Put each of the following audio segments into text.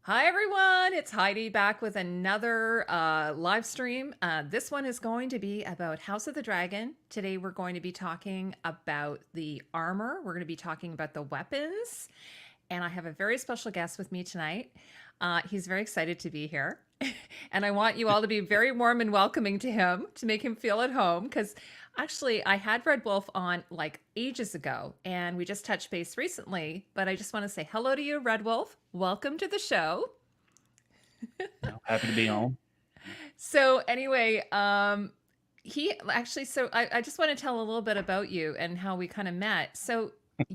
Hi everyone, it's Heidi back with another live stream. This one is going to be about House of the Dragon. Today we're going to be talking about the armor. We're going to be talking about the weapons. And I have a very special guest with me tonight. He's very excited to be here. And I want you all to be very warm and welcoming to him to make him feel at home. Because actually, I had Redwolf on like ages ago and we just touched base recently. But I just want to say hello to you, Redwolf. Welcome to the show. Happy to be on. So anyway, he actually, so I just want to tell a little bit about you and how we kind of met. So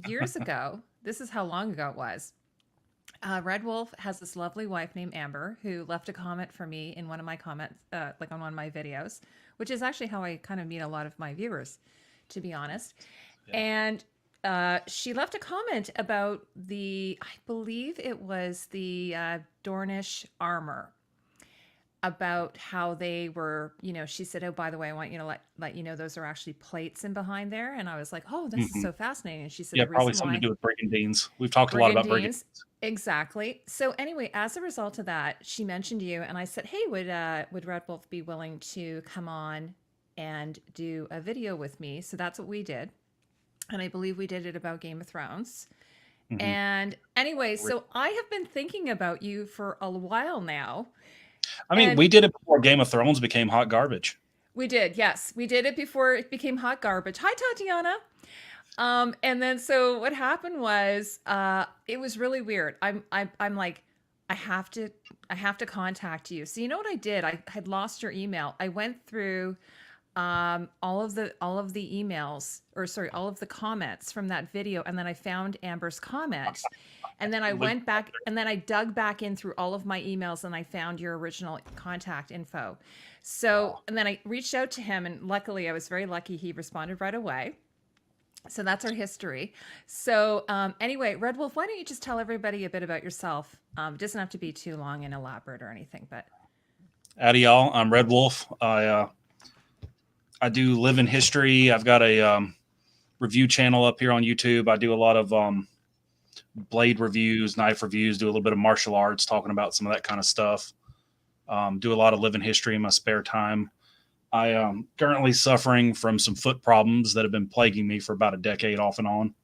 years ago, this is how long ago it was. Red Wolf has this lovely wife named Amber who left a comment for me in one of my comments, like on one of my videos, which is actually how I kind of meet a lot of my viewers, to be honest. Yeah. And she left a comment about I believe it was the Dornish armor, about how they were, she said, "Oh, by the way, I want you to let you know those are actually plates in behind there." And I was like, "Oh, this is hmm so fascinating." And she said Yeah, the probably reason something to why do with brigandines. We've talked a lot about brigandines. brigandines. Exactly. So anyway, as a result of that, she mentioned you and I said, "Hey, would Red Wolf be willing to come on and do a video with me?" So that's what we did. And I believe we did it about Game of Thrones. hmm And anyway, so I have been thinking about you for a while now. I mean, And we did it before Game of Thrones became hot garbage. we did, yes. We did it before it became hot garbage. Hi, Tatiana. And then so what happened was, it was really weird. I'm like, I have to, I have to contact you. So you know what I did? I had lost your email. I went through all of the emails, or sorry, all of the comments from that video, and then I found Amber's comment. And then I Luke, went back and then I dug back in through all of my emails and I found your original contact info. So, wow. and then I reached out to him, and luckily I was very lucky, he responded right away. So that's our history. So anyway, Red Wolf, why don't you just tell everybody a bit about yourself? It doesn't have to be too long and elaborate or anything, but Howdy, y'all. I'm Red Wolf. I do live in history. I've got a review channel up here on YouTube. I do a lot of blade reviews, knife reviews, do a little bit of martial arts, talking about some of that kind of stuff. Do a lot of living history in my spare time. I am currently suffering from some foot problems that have been plaguing me for about a decade off and on.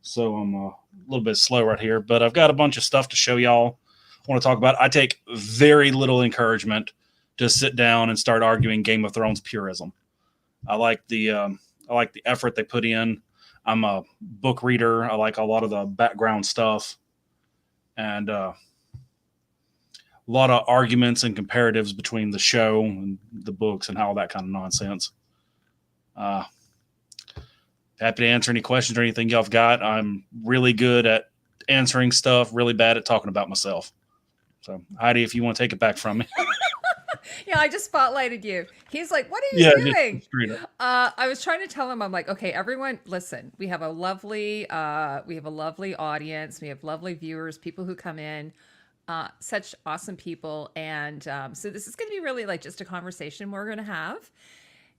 So I'm a little bit slow right here, but I've got a bunch of stuff to show y'all. I want to talk about. I take very little encouragement to sit down and start arguing Game of Thrones purism. I like the effort they put in. I'm a book reader. I like a lot of the background stuff and a lot of arguments and comparatives between the show and the books and all that kind of nonsense. Uh, Happy to answer any questions or anything y'all have got. I'm really good at answering stuff, really bad at talking about myself. So, Heidi, if you want to take it back from me. yeah, I just spotlighted you. He's like, "What are you Yeah, just doing?" straight up. I was trying to tell him, I'm like, "Okay, everyone, listen. We have a lovely audience. We have lovely viewers, people who come in, such awesome people, and so this is going to be really like just a conversation we're going to have."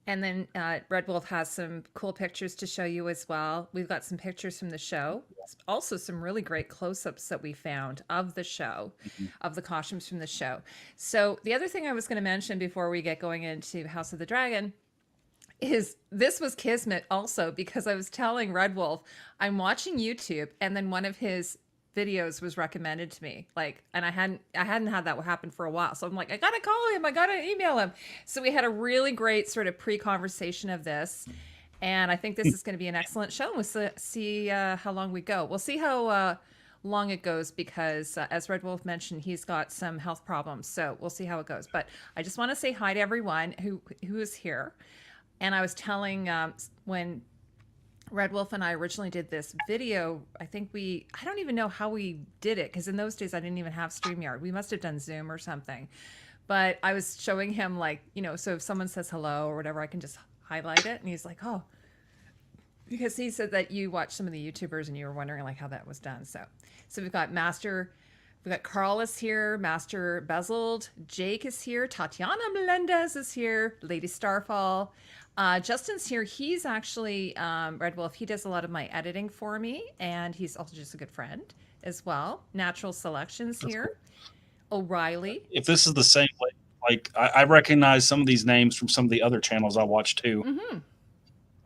And then Red Wolf has some cool pictures to show you as well. We've got some pictures from the show. Also, some really great close ups that we found of the show, Mhm. of the costumes from the show. So, the other thing I was going to mention before we get going into House of the Dragon is this was kismet also, because I was telling Red Wolf I'm watching YouTube, and then one of his videos was recommended to me, like, and I hadn't had that happen for a while, so I'm like, I gotta call him, I gotta email him. So we had a really great sort of pre-conversation of this, and I think this is going to be an excellent show. We'll see how long we go. We'll see how long it goes, because as Red Wolf mentioned, he's got some health problems, so we'll see how it goes. But I just want to say hi to everyone who is here. And I was telling, when Red Wolf and I originally did this video, I don't even know how we did it, because in those days I didn't even have StreamYard. We must have done Zoom or something. But I was showing him, like, so if someone says hello or whatever, I can just highlight it. And he's like, "Oh," because he said that you watched some of the YouTubers and you were wondering like how that was done. So we've got Carl is here, Master Bezeled, Jake is here, Tatiana Melendez is here, Lady Starfall. Justin's here. He's actually, Red Wolf. He does a lot of my editing for me, and he's also just a good friend as well. Natural Selections That's cool. here. O'Reilly. If this is the same, like I recognize some of these names from some of the other channels I watch too Mm-hmm.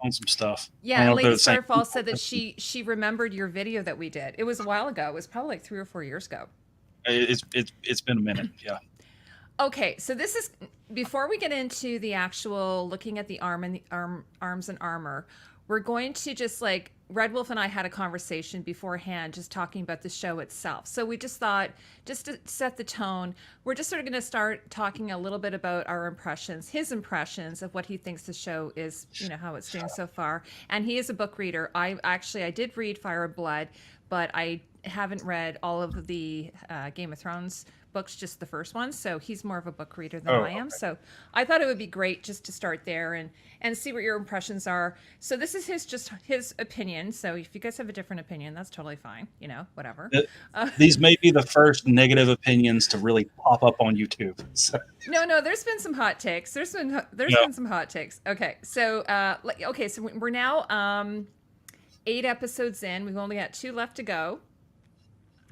on some stuff. I Yeah, don't and know if they're Lady the same. Starfall said that she remembered your video that we did. It was a while ago. It was probably like 3 or 4 years ago. It's been a minute. Yeah. Okay, so this is before we get into the actual looking at the arms and armor. We're going to just like Redwolf and I had a conversation beforehand, just talking about the show itself. So we just thought, just to set the tone, we're just sort of going to start talking a little bit about our impressions, his impressions of what he thinks the show is, how it's doing so far. And he is a book reader. I did read Fire and Blood, but I haven't read all of the Game of Thrones books, just the first one. So he's more of a book reader than Oh, I am. okay. So I thought it would be great just to start there and see what your impressions are. So this is his opinion. So if you guys have a different opinion, that's totally fine. Whatever. These may be the first negative opinions to really pop up on YouTube. So, No, there's been some hot takes. There's yeah. been some hot takes. Okay, so so we're now 8 episodes in. We've only got 2 left to go.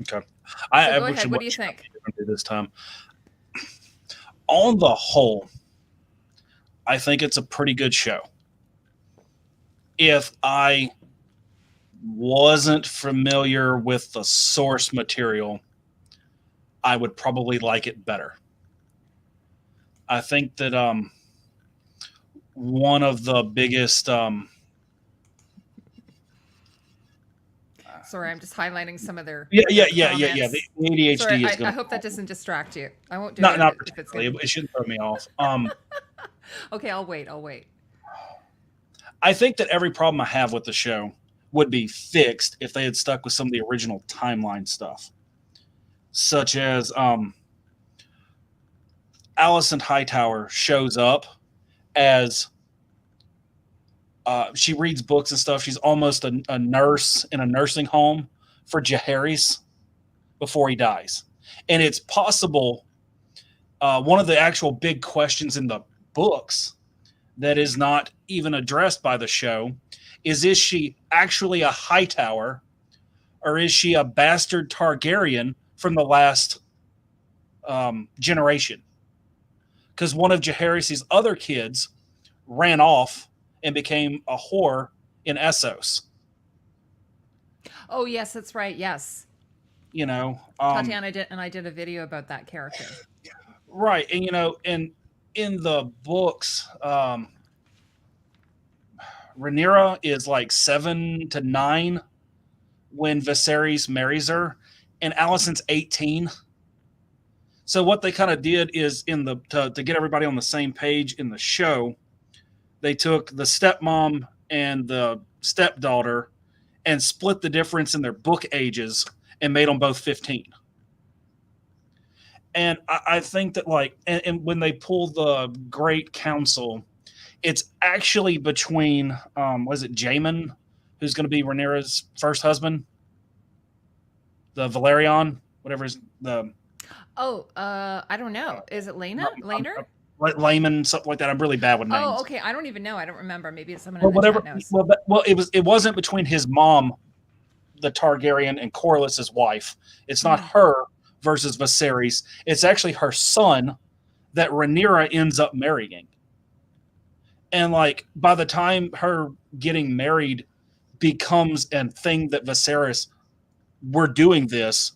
Okay. So go ahead. What do you think? This time, on the whole, I think it's a pretty good show. If I wasn't familiar with the source material, I would probably like it better. I think that one of the biggest Sorry, I'm just highlighting some of their yeah. comments. The ADHD Sorry, is going. I hope that doesn't distract you. I won't do Not it not if it's particularly. good. It shouldn't throw me off. Okay, I'll wait. I think that every problem I have with the show would be fixed if they had stuck with some of the original timeline stuff, such as Allison Hightower shows up as she reads books and stuff. She's almost a nurse in a nursing home for Jaehaerys before he dies. And it's possible one of the actual big questions in the books that is not even addressed by the show is she actually a Hightower, or is she a bastard Targaryen from the last generation? Because one of Jaehaerys' other kids ran off and became a whore in Essos. Oh yes, that's right. Yes, Tatiana did, and I did a video about that character. Right, and and in the books, Rhaenyra is like 7 to 9 when Viserys marries her, and Alicent's 18. So what they kind of did is to get everybody on the same page in the show, they took the stepmom and the stepdaughter and split the difference in their book ages and made them both 15. And I think that and when they pull the Great Council, it's actually between was it Jamin, who's going to be Rhaenyra's first husband, the Valerion, whatever is the. Oh, I don't know. Is it Lena? Laner? Layman, something like that. I'm really bad with names. Oh, okay. I don't even know. I don't remember. Maybe it's someone Well, in the whatever. chat knows. Well, it wasn't between his mom, the Targaryen, and Corlys's wife. It's not her versus Viserys. It's actually her son that Rhaenyra ends up marrying. And by the time her getting married becomes a thing that Viserys, we're doing this,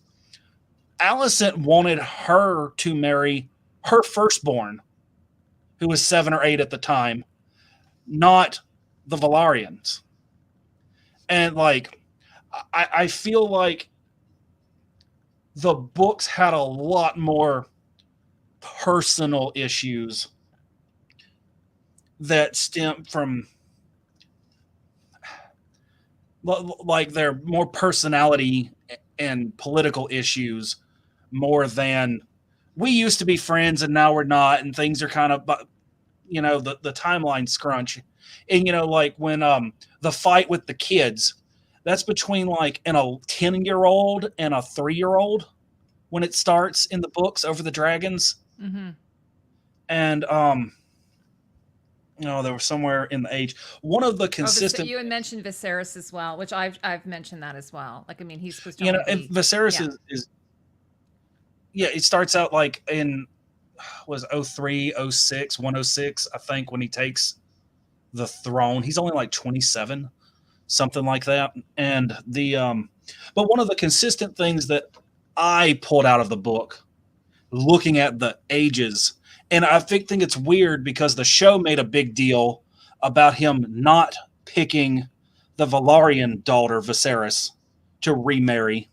Alicent wanted her to marry her firstborn, who was 7 or 8 at the time, not the Valerians. And I feel like the books had a lot more personal issues that stem from their more personality and political issues more than we used to be friends and now we're not, and things are kind of the timeline scrunch. And when the fight with the kids, that's between a 10-year-old and a 3-year-old when it starts in the books over the dragons. Mm-hmm. And they were somewhere in the age. One of the consistent. You had mentioned Viserys as well, which I've mentioned that as well. He's supposed to. Viserys is yeah, it starts out like in was 03, 06, 106, I think, when he takes the throne. He's only like 27, something like that. And but one of the consistent things that I pulled out of the book, looking at the ages, and I think it's weird because the show made a big deal about him not picking the Valarian daughter Viserys to remarry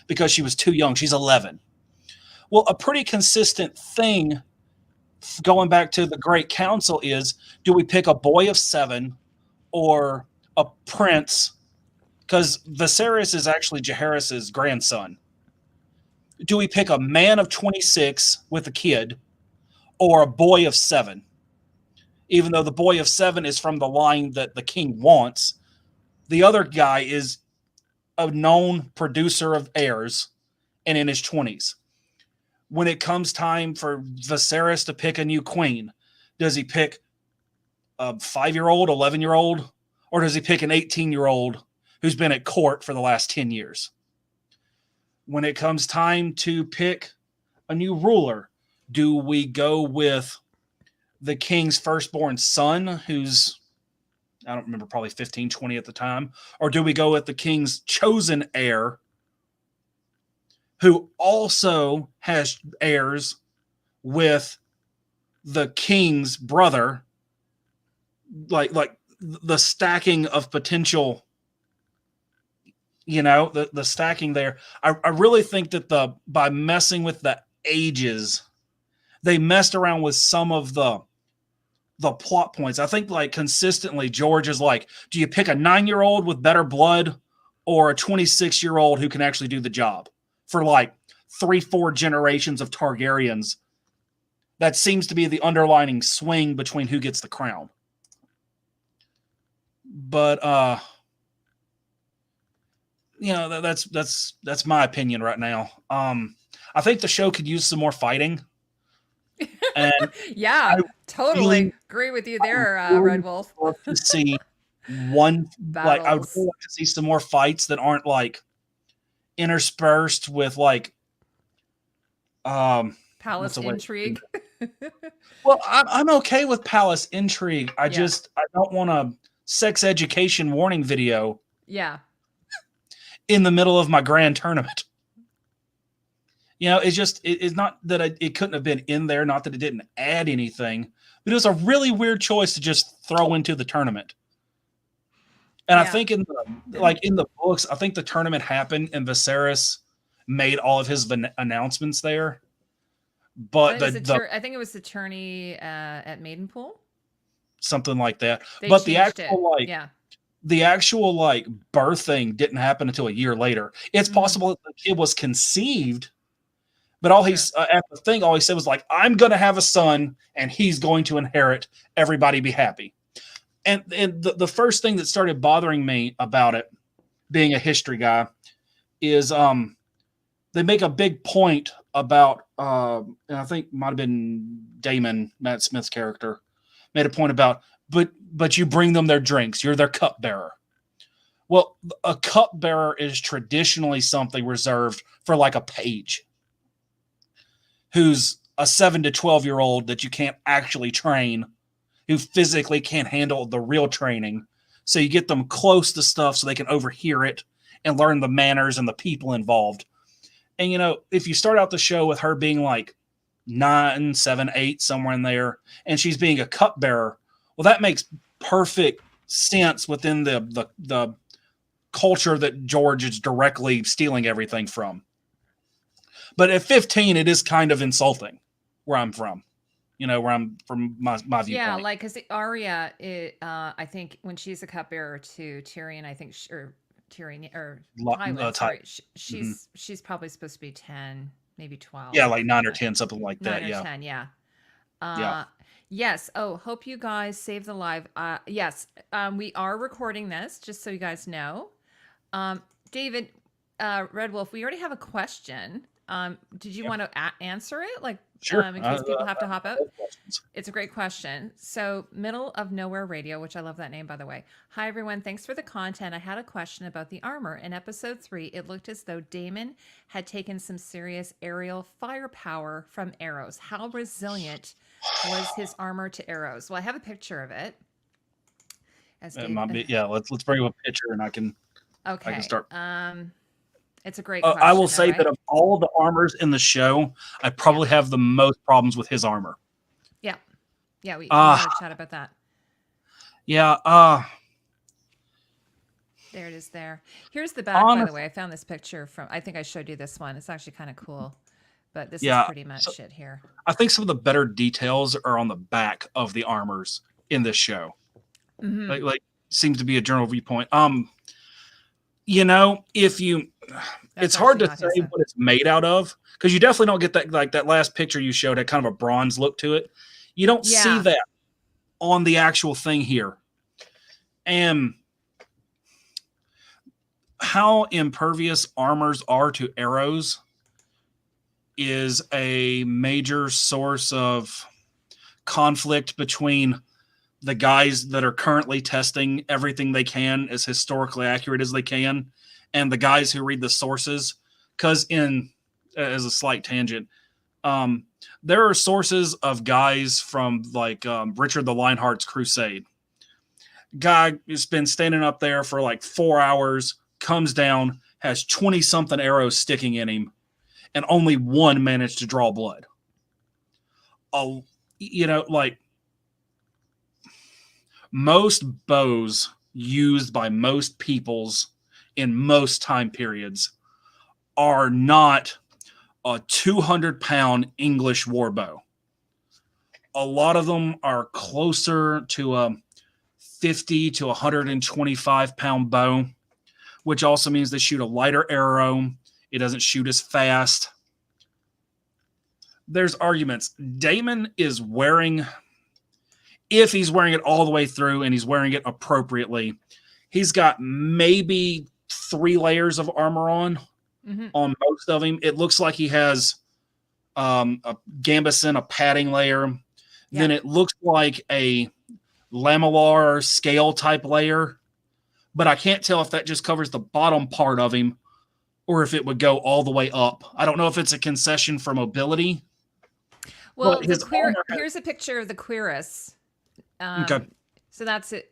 because she was too young. She's 11. Well, a pretty consistent thing going back to the Great Council is, do we pick a boy of 7 or a prince? Because Viserys is actually Jaehaerys's grandson. Do we pick a man of 26 with a kid or a boy of 7? Even though the boy of 7 is from the line that the king wants, the other guy is a known producer of heirs and in his 20s. When it comes time for Viserys to pick a new queen, does he pick a 5-year-old, 11-year-old, or does he pick an 18-year-old who's been at court for the last 10 years? When it comes time to pick a new ruler, do we go with the king's firstborn son, who's, I don't remember, probably 15, 20 at the time, or do we go with the king's chosen heir, who also has heirs with the king's brother? Like the stacking of potential, the stacking there. I really think that by messing with the ages, they messed around with some of the plot points. I think like consistently George is like, do you pick a 9-year-old with better blood or a 26-year-old who can actually do the job? For like 3-4 generations of Targaryens, that seems to be the underlining swing between who gets the crown. But that's my opinion right now. I think the show could use some more fighting. And yeah, totally agree with you there, Redwolf. Love to see one like I would really like to see some more fights that aren't like interspersed with like palace intrigue. Well, I'm okay with palace intrigue. I don't want a sex education warning video. Yeah. In the middle of my grand tournament. It's not that it couldn't have been in there, not that it didn't add anything, but it was a really weird choice to just throw into the tournament. And I think in the books, I think the tournament happened and Viserys made all of his announcements there. But I think it was the tourney at Maidenpool. Something like that. But the actual birthing didn't happen until a year later. It's possible that the kid was conceived, but all he said was like, I'm going to have a son and he's going to inherit. Everybody be happy. And the first thing that started bothering me about it, being a history guy, is they make a big point about, and I think might have been Damon, Matt Smith's character, made a point about, but you bring them their drinks. You're their cupbearer. Well, a cupbearer is traditionally something reserved for like a page who's a 7 to 12-year-old that you can't actually train, who physically can't handle the real training. So you get them close to stuff so they can overhear it and learn the manners and the people involved. And, if you start out the show with her being like 9, 7, 8, somewhere in there, and she's being a cupbearer, well, that makes perfect sense within the culture that George is directly stealing everything from. But at 15, it is kind of insulting where I'm from, where I'm from my viewpoint. Yeah, like, because Arya, I think when she's a cupbearer to Tyrion, I think, Tyrion, or Tywin, sorry, she's probably supposed to be 10, maybe 12. Yeah, like 9 or 10, something like that. 9 or 10, yeah. Yes. Oh, hope you guys save the live. Yes, we are recording this, just so you guys know. David, Redwolf, we already have a question. Did you want to answer it? Like, Sure. in case people have to hop out? Questions. It's a great question. So, Middle of Nowhere Radio, which I love that name, by the way. Hi, everyone. Thanks for the content. I had a question about the armor. In episode 3, it looked as though Damon had taken some serious aerial firepower from arrows. How resilient was his armor to arrows? Well, I have a picture of it. It might be, yeah. Let's bring up a picture, and I can start. It's a great question. I will say that of all the armors in the show, I probably have the most problems with his armor. Yeah. Yeah, we had a chat about that. Yeah. There it is there. Here's the back, by the way. I found this picture from, I think I showed you this one. It's actually kind of cool. But this is pretty much it here. I think some of the better details are on the back of the armors in this show. Mm-hmm. Like seems to be a general viewpoint. If you, it's hard to say what it's made out of, because you definitely don't get that, like that last picture you showed had kind of a bronze look to it. You don't see that on the actual thing here. And how impervious armors are to arrows is a major source of conflict between the guys that are currently testing everything they can as historically accurate as they can, and the guys who read the sources. Because as a slight tangent, there are sources of guys from like Richard the Lionheart's Crusade. Guy has been standing up there for like 4 hours, comes down, has 20-something arrows sticking in him, and only one managed to draw blood. Most bows used by most peoples in most time periods are not a 200-pound English war bow. A lot of them are closer to a 50 to 125-pound bow, which also means they shoot a lighter arrow. It doesn't shoot as fast. There's arguments. Damon is wearing, if he's wearing it all the way through and he's wearing it appropriately, he's got maybe 3 layers of armor on most of him. It looks like he has a gambeson, a padding layer. Yeah. Then it looks like a lamellar scale type layer, but I can't tell if that just covers the bottom part of him or if it would go all the way up. I don't know if it's a concession for mobility. Well, here's a picture of the cuirass. Okay. So that's it,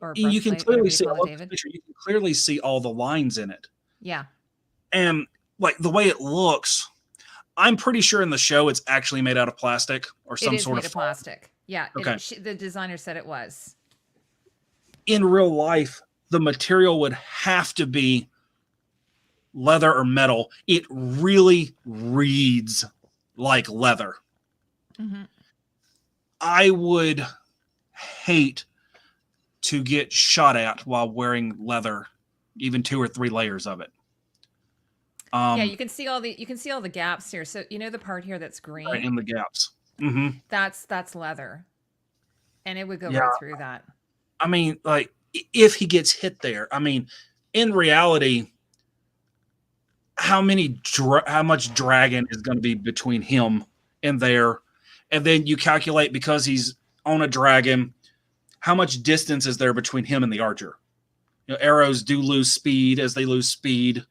or you can clearly see you can clearly see all the lines in it. Yeah. And like the way it looks, I'm pretty sure in the show it's actually made out of plastic or some sort of plastic. Yeah. Okay. The designer said it was. In real life, the material would have to be leather or metal. It really reads like leather. Mm-hmm. I would hate to get shot at while wearing leather, even 2 or 3 layers of it. Yeah, you can see all the gaps here. So the part here that's green, right in the gaps. Mm-hmm. That's leather, and it would go right through that. I mean, like if he gets hit there, I mean, in reality, how much dragon is going to be between him and there? And then you calculate, because he's on a dragon, how much distance is there between him and the archer? Arrows do lose speed. As they lose speed,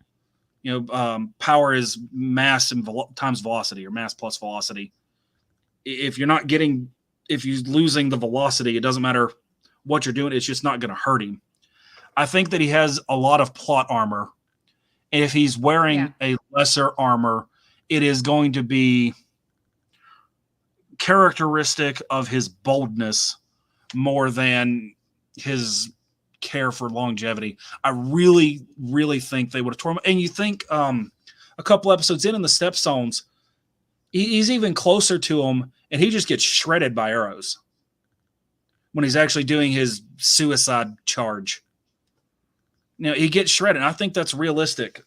power is mass and times velocity, or mass plus velocity. If you're losing the velocity, it doesn't matter what you're doing. It's just not going to hurt him. I think that he has a lot of plot armor. And if he's wearing a lesser armor, it is going to be characteristic of his boldness more than his care for longevity. I really, really think they would have torn him. And you think a couple episodes in the Stepstones, he's even closer to him, and he just gets shredded by arrows when he's actually doing his suicide charge. He gets shredded. I think that's realistic.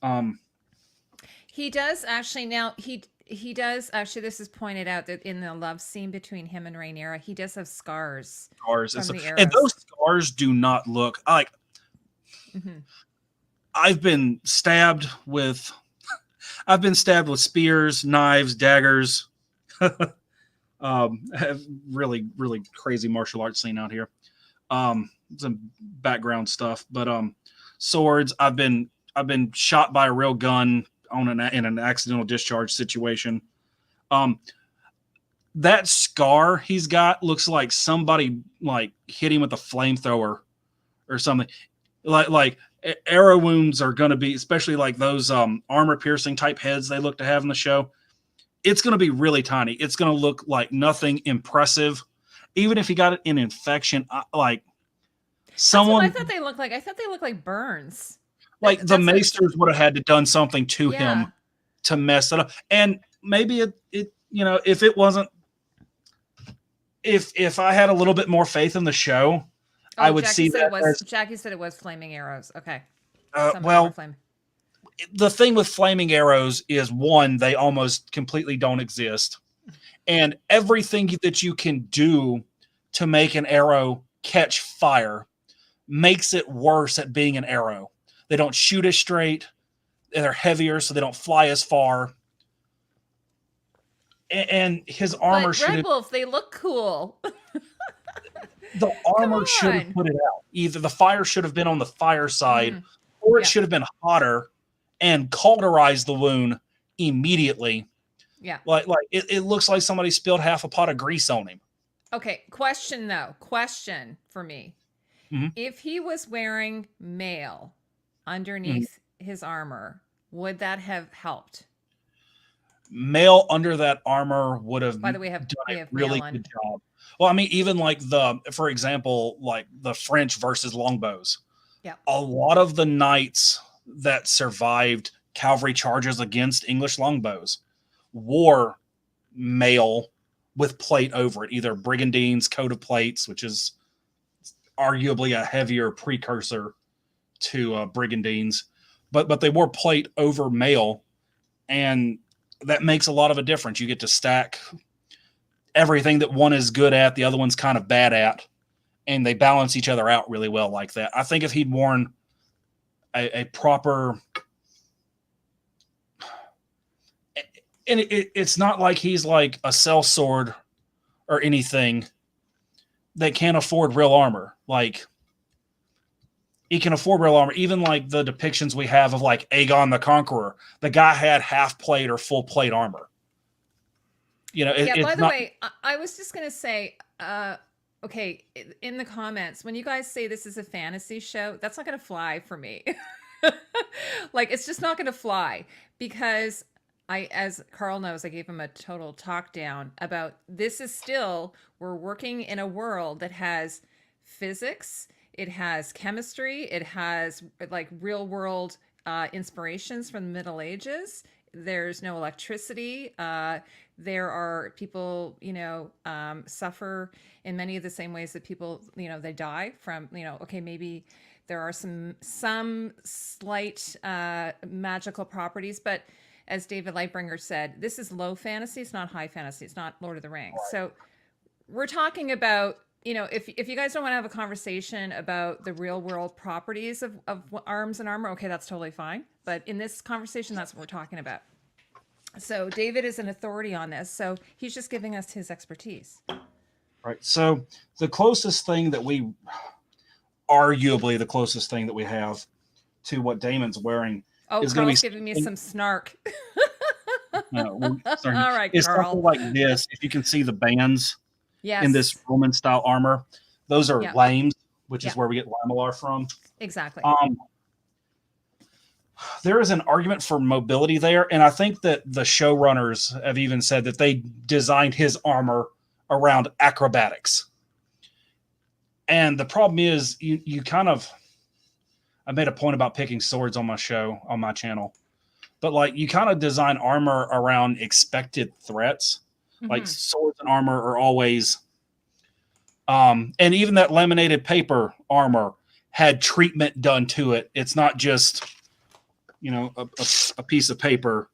He does actually. Now he does actually. This is pointed out that in the love scene between him and Rhaenyra, he does have scars. And those scars do not look like. Mm-hmm. I've been stabbed with I've been stabbed with spears, knives, daggers. Have really, really crazy martial arts scene out here. Some background stuff, but swords. I've been shot by a real gun in an accidental discharge situation. That scar he's got looks like somebody like hit him with a flamethrower or something. Like arrow wounds are going to be, especially like those armor piercing type heads they look to have in the show. It's going to be really tiny. It's going to look like nothing impressive. Even if he got an infection, like someone. That's what I thought they looked like. I thought they looked like burns. Like the Maesters would have had to done something to him to mess it up. And maybe it if it wasn't, if I had a little bit more faith in the show, I would see that. Jackie said it was flaming arrows. Okay. Well, the thing with flaming arrows is, one, they almost completely don't exist. And everything that you can do to make an arrow catch fire makes it worse at being an arrow. They don't shoot as straight. They're heavier, so they don't fly as far. And his armor should have... Redwolf, they look cool. The armor should have put it out. Either the fire should have been on the fire side, or it should have been hotter and cauterized the wound immediately. Yeah. Like it looks like somebody spilled half a pot of grease on him. Okay, question for me. Mm-hmm. If he was wearing mail underneath his armor, would that have helped? Mail under that armor would have done a really good job. Well, I mean, even like for example, like the French versus longbows. Yeah. A lot of the knights that survived cavalry charges against English longbows wore mail with plate over it, either brigandine's coat of plates, which is arguably a heavier precursor to brigandines, but they wore plate over mail, and that makes a lot of a difference. You get to stack everything that one is good at, the other one's kind of bad at, and they balance each other out really well like that. I think if he'd worn a proper... And it's not like he's like a sellsword or anything that can't afford real armor. Like, he can afford real armor. Even like the depictions we have of like Aegon the Conqueror, the guy had half plate or full plate armor. You know, by the way, I was just going to say, okay, in the comments, when you guys say this is a fantasy show, that's not going to fly for me. Like, it's just not going to fly, because as Carl knows, I gave him a total talk down about this is still, we're working in a world that has physics, it has chemistry, it has like real world inspirations from the Middle Ages. There's no electricity. There are people, suffer in many of the same ways that people, they die from, okay, maybe there are some slight magical properties, but as David Lightbringer said, this is low fantasy. It's not high fantasy. It's not Lord of the Rings. Right. So we're talking about, if you guys don't want to have a conversation about the real world properties of arms and armor, okay, that's totally fine. But in this conversation, that's what we're talking about. So David is an authority on this. So he's just giving us his expertise. Right. So the closest thing that arguably the closest thing that we have to what Damon's wearing is going to be giving me some snark. No, all right, it's Carl. something like this. If you can see the bands yes. in this Roman style armor, those are lames, which is where we get lamellar from. Exactly. There is an argument for mobility there, and I think that the showrunners have even said that they designed his armor around acrobatics. And the problem is, you kind of... I made a point about picking swords on my show, on my channel. But like, you kind of design armor around expected threats. Mm-hmm. Like swords and armor are always... and even that laminated paper armor had treatment done to it. It's not just, a piece of paper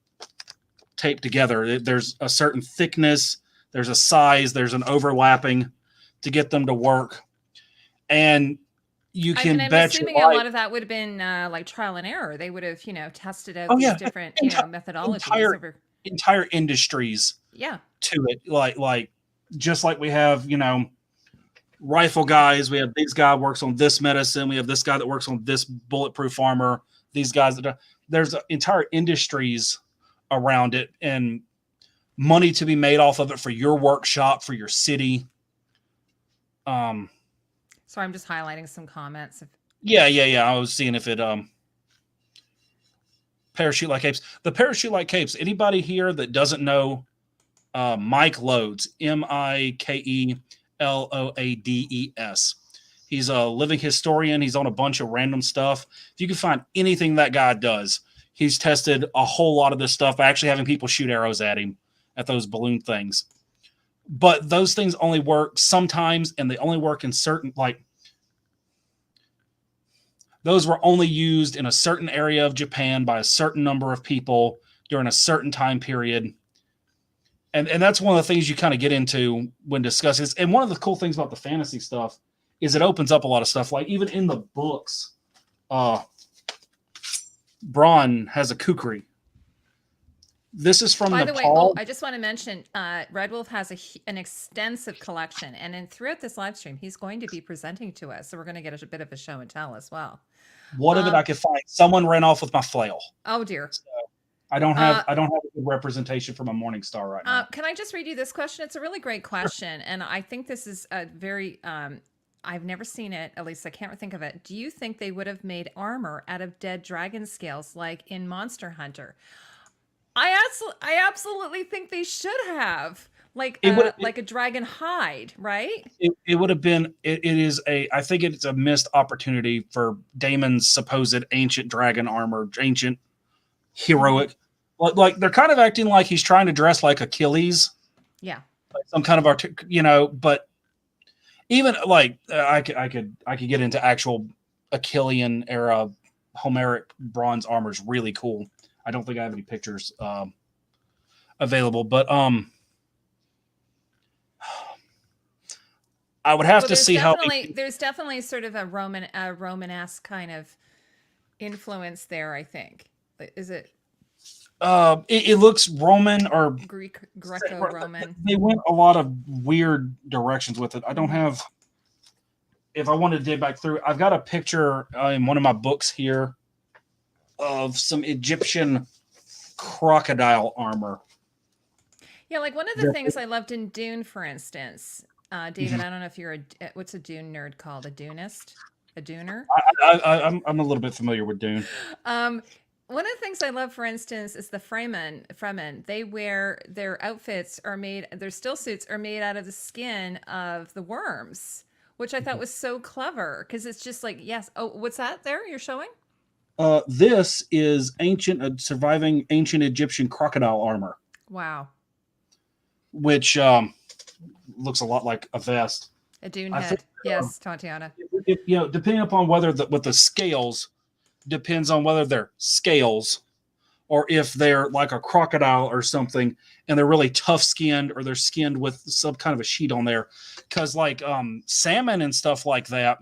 taped together. There's a certain thickness, there's a size, there's an overlapping to get them to work. And you I mean, can I'm bet your assuming a life. lot of that would have been like trial and error. They would have, tested out Oh these yeah, different, entire methodologies entire over. entire industries Yeah. to it. Like just like we have, rifle guys. We have this guy works on this medicine. We have this guy that works on this bulletproof armor. These guys there's entire industries around it and money to be made off of it for your workshop, for your city. So I'm just highlighting some comments. Yeah. I was seeing if it parachute light capes. The parachute light capes. Anybody here that doesn't know Mike Loades, Mikeloades. He's a living historian. He's on a bunch of random stuff. If you can find anything that guy does, he's tested a whole lot of this stuff by actually having people shoot arrows at him at those balloon things. But those things only work sometimes, and they only work in certain, like, those were only used in a certain area of Japan by a certain number of people during a certain time period. And that's one of the things you kind of get into when discussing this. And one of the cool things about the fantasy stuff is it opens up a lot of stuff. Like even in the books, Braun has a kukri. This is from By Nepal. the way, I just want to mention, Redwolf has an extensive collection, and throughout this live stream, he's going to be presenting to us. So we're going to get a bit of a show and tell as well. What of it I could find? Someone ran off with my flail. Oh dear. So I don't have a good representation from a Morning Star right now. Can I just read you this question? It's a really great question, and I think this is a very. I've never seen it. At least I can't think of it. Do you think they would have made armor out of dead dragon scales like in Monster Hunter? I absolutely think they should have. Like a dragon hide, right? It would have been. I think it's a missed opportunity for Damon's supposed ancient dragon armor, ancient heroic. Like they're kind of acting like he's trying to dress like Achilles. Yeah. Like some kind of but even like I could get into actual Achillean era Homeric bronze armor is really cool. I don't think I have any pictures available, but I would have to see how there's definitely sort of a Romanesque kind of influence there, I think. Is it it looks Roman or Greco-Roman. They went a lot of weird directions with it. I don't have. If I wanted to dig back through, I've got a picture in one of my books here of some Egyptian crocodile armor. Yeah, like one of the things I loved in Dune, for instance, David. I don't know if you're what's a Dune nerd called? A Dunist? A Duner? I'm a little bit familiar with Dune. One of the things I love, for instance, is the Fremen. They wear their outfits their still suits are made out of the skin of the worms, which I thought was so clever because it's just like, yes. Oh, what's that there you're showing? This is surviving ancient Egyptian crocodile armor. Wow. Which looks a lot like a vest. A dune head. Yes, Tatiana. Depending upon whether with the scales, depends on whether they're scales or if they're like a crocodile or something and they're really tough skinned or they're skinned with some kind of a sheet on there. Because like salmon and stuff like that,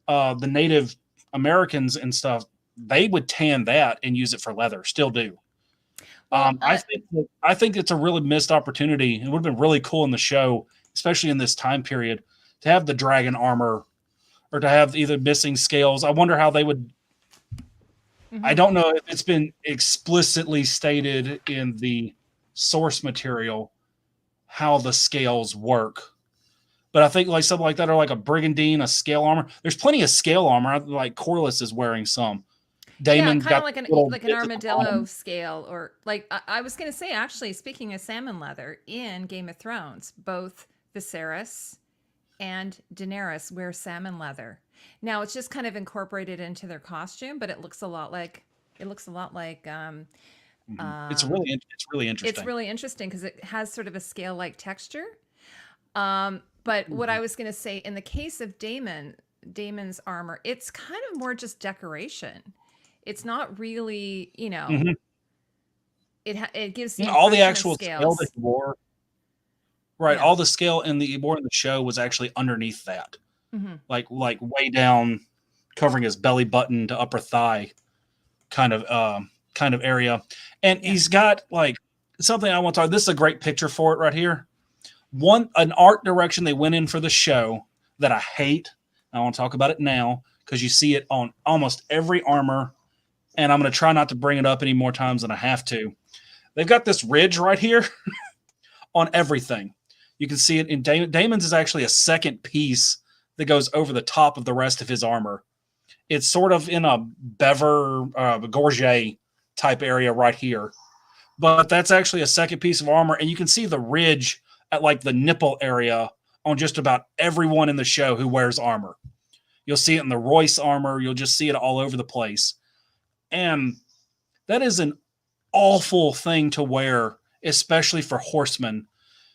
the Native Americans and stuff, they would tan that and use it for leather, still do. I think it's a really missed opportunity. It would have been really cool in the show, especially in this time period, to have the dragon armor or to have either missing scales. I wonder how they would. Mm-hmm. I don't know if it's been explicitly stated in the source material how the scales work. But I think like something like that, or like a brigandine, a scale armor. There's plenty of scale armor. Like Corliss is wearing some. Damon's kind of like an armadillo scale, or like I was going to say, actually, speaking of salmon leather in Game of Thrones, both Viserys and Daenerys wear salmon leather. Now it's just kind of incorporated into their costume, but it looks a lot like it's really interesting. It's really interesting because it has sort of a scale-like texture. But what I was going to say, in the case of Damon's armor, it's kind of more just decoration. It's not really, it gives you all the actual scale scales. that he wore. Right, all the scale he wore in the show was actually underneath that, like way down covering his belly button to upper thigh kind of area. And Yeah. he's got like something I want to talk. This is a great picture for it right here. An art direction they went in for the show that I hate. I want to talk about it now because you see it on almost every armor, and I'm going to try not to bring it up any more times than I have to. They've got this ridge right here on everything. You can see it in Damon's is actually a second piece that goes over the top of the rest of his armor. It's sort of in a bever, gorget type area right here. But that's actually a second piece of armor, and you can see the ridge at like the nipple area on just about everyone in the show who wears armor. You'll see it in the Royce armor. You'll just see it all over the place. And that is an awful thing to wear, especially for horsemen,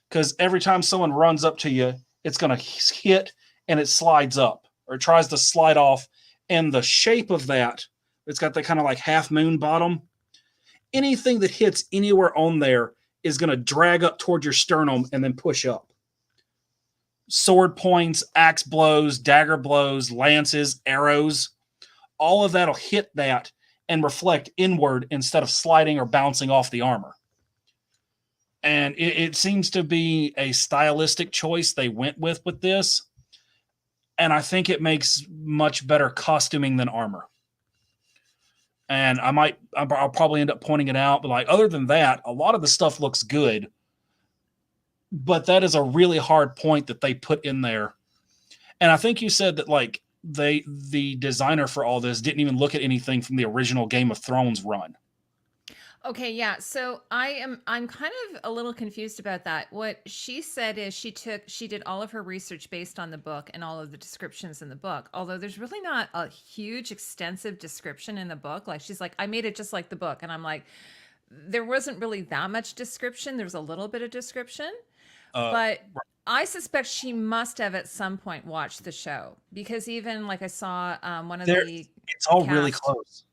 because every time someone runs up to you, it's going to hit and it slides up or it tries to slide off. And the shape of that, it's got that kind of like half moon bottom. Anything that hits anywhere on there is going to drag up toward your sternum and then push up. Sword points, axe blows, dagger blows, lances, arrows, all of that will hit that and reflect inward instead of sliding or bouncing off the armor. And it seems to be a stylistic choice they went with this. And I think it makes much better costuming than armor. And I'll probably end up pointing it out, but like other than that, a lot of the stuff looks good. But that is a really hard point that they put in there. And I think you said that like the designer for all this didn't even look at anything from the original Game of Thrones run. Okay, yeah. So I'm kind of a little confused about that. What she said is she did all of her research based on the book and all of the descriptions in the book. Although there's really not a huge extensive description in the book. Like she's like, I made it just like the book. And I'm like, there wasn't really that much description. There was a little bit of description. But I suspect she must have at some point watched the show because even like I saw one of it's all really close.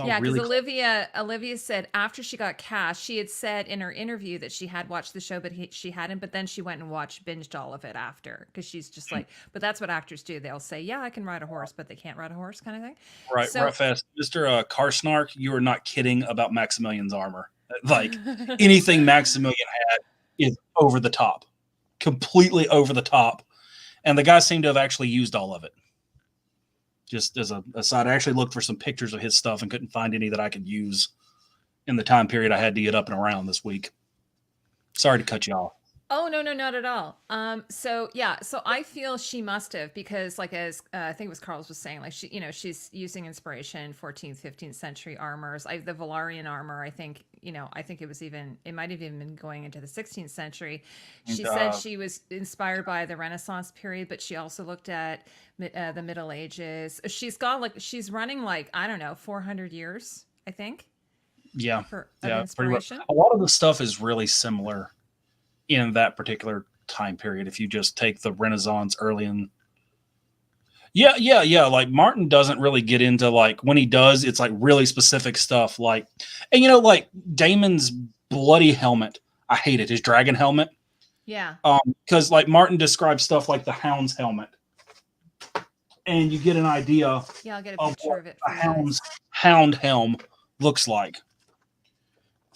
Yeah, because Olivia said after she got cast, she had said in her interview that she had watched the show, but she hadn't. But then she went and binged all of it after because she's just like, but that's what actors do. They'll say, yeah, I can ride a horse, but they can't ride a horse kind of thing. Right, right fast. Mr. Karsnark, you are not kidding about Maximilian's armor. Like anything Maximilian had is over the top, completely over the top. And the guy seemed to have actually used all of it. Just as a aside, I actually looked for some pictures of his stuff and couldn't find any that I could use in the time period I had to get up and around this week. Sorry to cut you off. Oh, no, not at all. So I feel she must have because like as I think it was Carl's was saying, like she's using inspiration 14th, 15th century armors. The Valarian armor, I think it might have even been going into the 16th century. She said she was inspired by the Renaissance period, but she also looked at the Middle Ages. She's running like, I don't know, 400 years, I think. Yeah. Inspiration. A lot of the stuff is really similar in that particular time period. If you just take the Renaissance early in. Yeah. Like Martin doesn't really get into like when he does, it's like really specific stuff. Like, and like Damon's bloody helmet. I hate it. His dragon helmet. Yeah. Because like Martin describes stuff like the Hound's helmet. And you get an idea. Yeah, I'll get a picture of it. A hound helm looks like.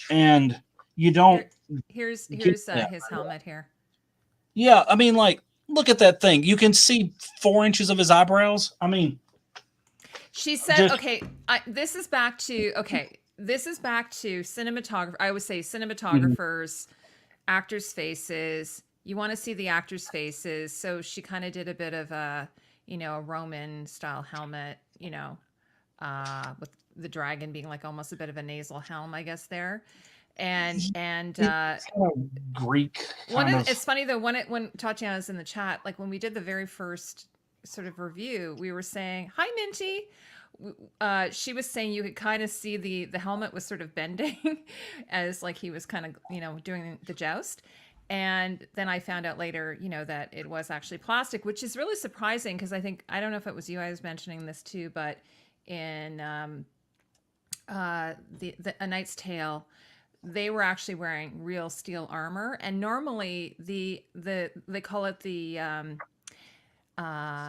And you don't. Here's his helmet here. Yeah, I mean, like, look at that thing. You can see 4 inches of his eyebrows. I mean, she said, this is back to cinematographer. I would say cinematographers, actors' faces. You want to see the actors' faces. So she kind of did a bit of a Roman style helmet, with the dragon being like almost a bit of a nasal helm, I guess there. And Greek. It's funny though when Tatiana's in the chat, like when we did the very first sort of review, we were saying, "Hi, Minty." She was saying you could kind of see the helmet was sort of bending as like he was kind of doing the joust. And then I found out later, that it was actually plastic, which is really surprising because I don't know if it was you I was mentioning this too, but in A Knight's Tale, they were actually wearing real steel armor, and normally they call it the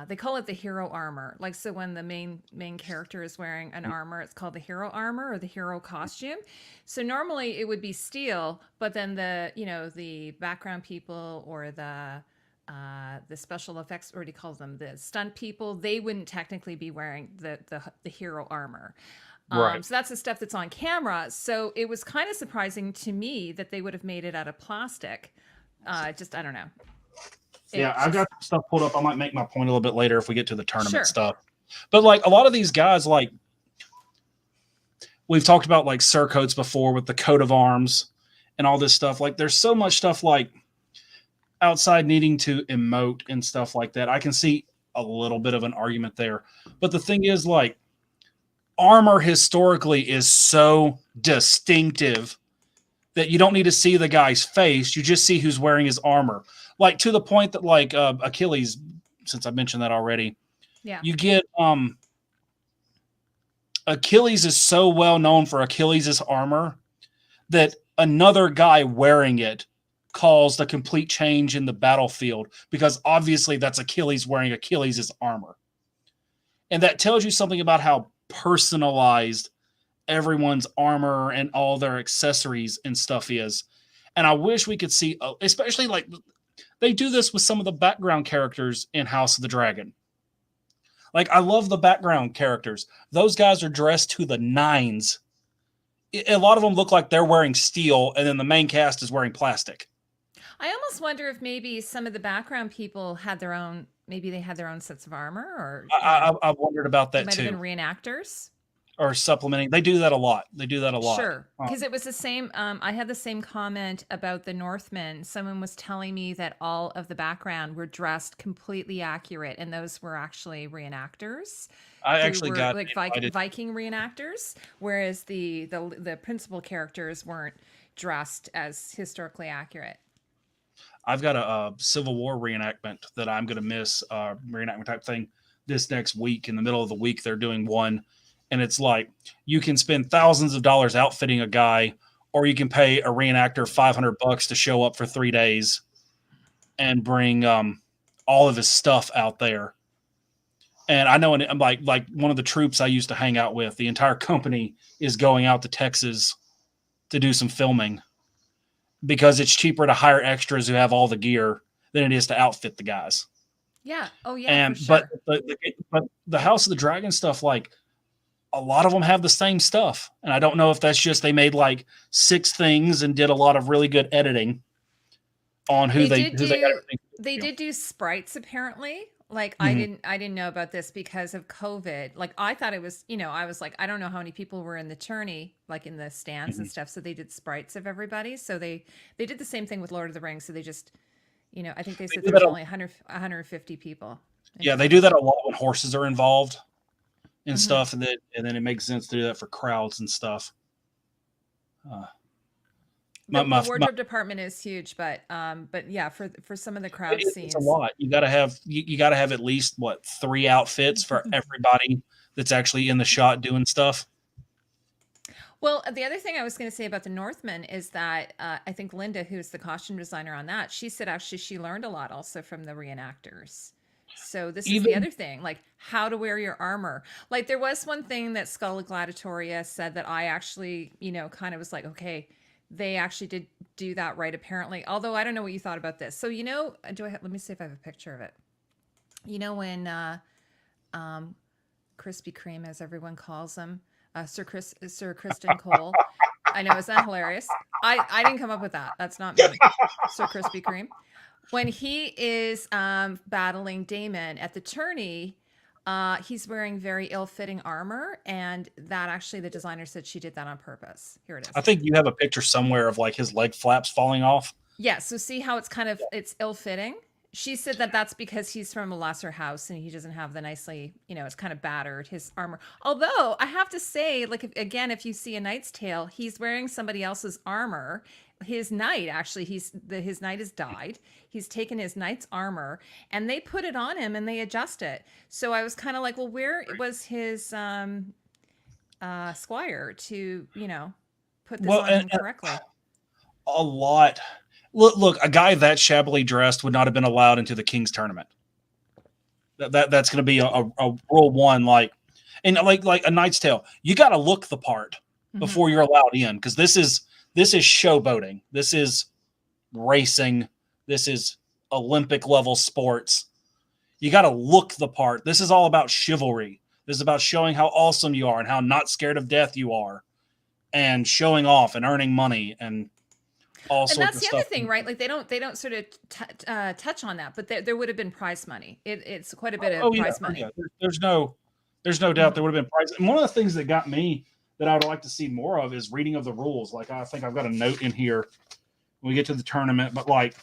they call it the hero armor. Like, so when the main character is wearing an armor, it's called the hero armor or the hero costume. So normally it would be steel, but then the background people or the special effects, or what do you call them, the stunt people, they wouldn't technically be wearing the hero armor. Right. So that's the stuff that's on camera. So it was kind of surprising to me that they would have made it out of plastic. Just, I don't know. Yeah, I've got stuff pulled up. I might make my point a little bit later if we get to the tournament stuff. But like a lot of these guys, like we've talked about like surcoats before with the coat of arms and all this stuff. Like there's so much stuff like outside needing to emote and stuff like that. I can see a little bit of an argument there. But the thing is, like, armor historically is so distinctive that you don't need to see the guy's face. You just see who's wearing his armor. Like to the point that like Achilles, since I mentioned that already, you get Achilles is so well known for Achilles' armor that another guy wearing it caused a complete change in the battlefield because obviously that's Achilles wearing Achilles' armor. And that tells you something about how personalized everyone's armor and all their accessories and stuff is. And I wish we could see, especially like they do this with some of the background characters in House of the Dragon. Like, I love the background characters. Those guys are dressed to the nines. A lot of them look like they're wearing steel, and then the main cast is wearing plastic. I almost wonder if maybe some of the background people had their own, maybe they had their own sets of armor, or I've wondered about that might too. Have been reenactors. Or supplementing. They do that a lot. Sure. Because it was the same. I had the same comment about the Northmen. Someone was telling me that all of the background were dressed completely accurate, and those were actually reenactors. I actually got like Viking reenactors, whereas the principal characters weren't dressed as historically accurate. I've got a Civil War reenactment that I'm going to miss, reenactment type thing this next week. In the middle of the week, they're doing one. And it's like, you can spend thousands of dollars outfitting a guy, or you can pay a reenactor $500 to show up for 3 days and bring all of his stuff out there. And I know, I'm like one of the troops I used to hang out with, the entire company is going out to Texas to do some filming because it's cheaper to hire extras who have all the gear than it is to outfit the guys. Yeah. Oh yeah. And for sure. but the House of the Dragon stuff, like, a lot of them have the same stuff. And I don't know if that's just they made like 6 things and did a lot of really good editing on who they got everything. They did do sprites apparently. Like I didn't know about this because of COVID. Like I thought it was, I was like, I don't know how many people were in the tourney, like in the stands and stuff. So they did sprites of everybody. So they did the same thing with Lord of the Rings. So they just, I think they said there was only 150 people. Yeah, they do that a lot when horses are involved and stuff, and then it makes sense to do that for crowds and stuff. The wardrobe department is huge, but yeah, for some of the crowd scenes, it's a lot. You got to have at least 3 outfits for everybody that's actually in the shot doing stuff. Well, the other thing I was going to say about the Northmen is that I think Linda, who's the costume designer on that, she said actually she learned a lot also from the reenactors. So this is the other thing, like how to wear your armor. Like there was one thing that Sculla Gladiatoria said that I actually, kind of was like, okay, they actually did do that right, apparently. Although I don't know what you thought about this. So, let me see if I have a picture of it. When Krispy Kreme, as everyone calls him, Sir Kristen Cole. I know, is that hilarious? I didn't come up with that. That's not me. Sir Krispy Kreme. When he is battling Damon at the tourney, he's wearing very ill-fitting armor, and that actually the designer said she did that on purpose. Here it is. I think you have a picture somewhere of like his leg flaps falling off. Yeah, so see how it's kind of it's ill-fitting? She said that that's because he's from a lesser house and he doesn't have the nicely, it's kind of battered, his armor. Although I have to say, like, if you see A Knight's Tale, he's wearing somebody else's armor. His knight, actually, his knight has died. He's taken his knight's armor and they put it on him and they adjust it. So I was kind of like, well, where was his squire to, put this on him correctly? A lot. Look, a guy that shabbily dressed would not have been allowed into the King's tournament. That's going to be a rule one, like a Knight's Tale. You got to look the part before you're allowed in, because this is showboating. This is racing. This is Olympic level sports. You got to look the part. This is all about chivalry. This is about showing how awesome you are and how not scared of death you are, and showing off and earning money and all sorts of stuff. And that's the other thing, right? Like they don't sort of touch on that, but there would have been prize money. It's quite a bit of prize money. Yeah. There's no doubt there would have been prize. And one of the things that got me that I would like to see more of is reading of the rules. Like, I think I've got a note in here when we get to the tournament, but like,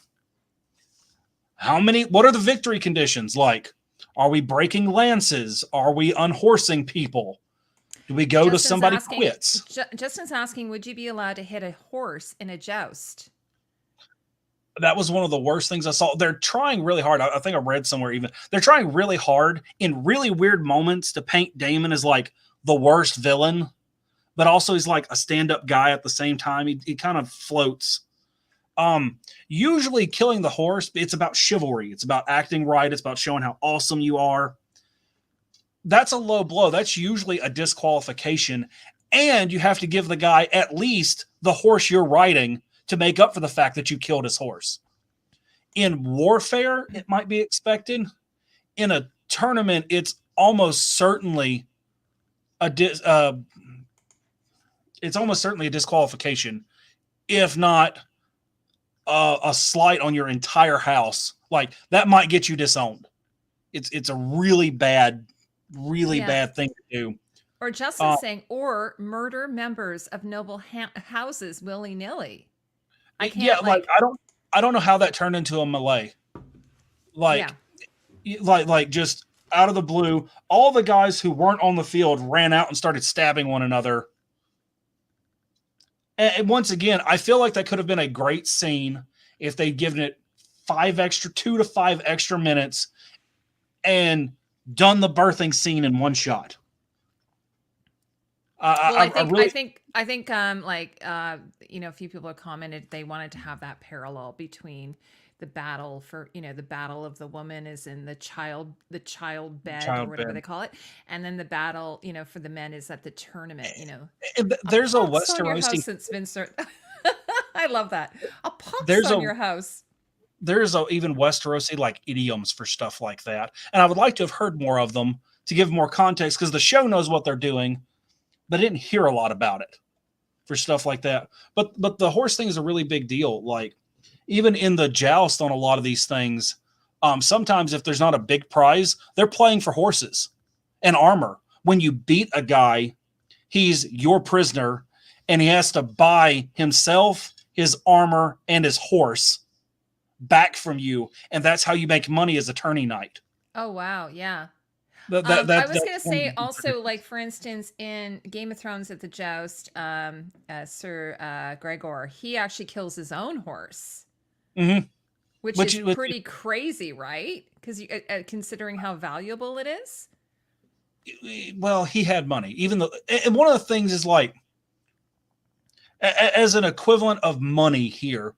what are the victory conditions? Like, are we breaking lances? Are we unhorsing people? Do we go to somebody quits? Justin's asking, would you be allowed to hit a horse in a joust? That was one of the worst things I saw. They're trying really hard. I think I read somewhere even. They're trying really hard in really weird moments to paint Damon as like the worst villain, but also he's like a stand-up guy at the same time. He kind of floats. Usually killing the horse, it's about chivalry. It's about acting right. It's about showing how awesome you are. That's a low blow. That's usually a disqualification. And you have to give the guy at least the horse you're riding to make up for the fact that you killed his horse. In warfare, it might be expected. In a tournament, it's almost certainly a disqualification, if not a slight on your entire house. Like, that might get you disowned. It's a really bad thing to do. Or Justin saying, or murder members of noble houses willy-nilly. I can't. Yeah, like I don't know how that turned into a melee. Like just out of the blue, all the guys who weren't on the field ran out and started stabbing one another. And once again, I feel like that could have been a great scene if they'd given it 2 to 5 extra minutes and done the birthing scene in one shot. I think a few people have commented they wanted to have that parallel between the battle for, the battle of the woman is in the child bed or whatever they call it, and then the battle, for the men is at the tournament. There's a Westerosi. I love that. A pox on your house. There's even Westerosi like idioms for stuff like that, and I would like to have heard more of them to give more context, because the show knows what they're doing, but I didn't hear a lot about it for stuff like that. But the horse thing is a really big deal. Like, even in the joust on a lot of these things, sometimes if there's not a big prize, they're playing for horses and armor. When you beat a guy, he's your prisoner, and he has to buy himself, his armor, and his horse back from you. And that's how you make money as a tourney knight. Oh, wow. Yeah. I was going to say also, like, for instance, in Game of Thrones at the joust, Sir Gregor, he actually kills his own horse, which is pretty crazy, right? Because considering how valuable it is. Well, he had money, and one of the things is, like, as an equivalent of money here,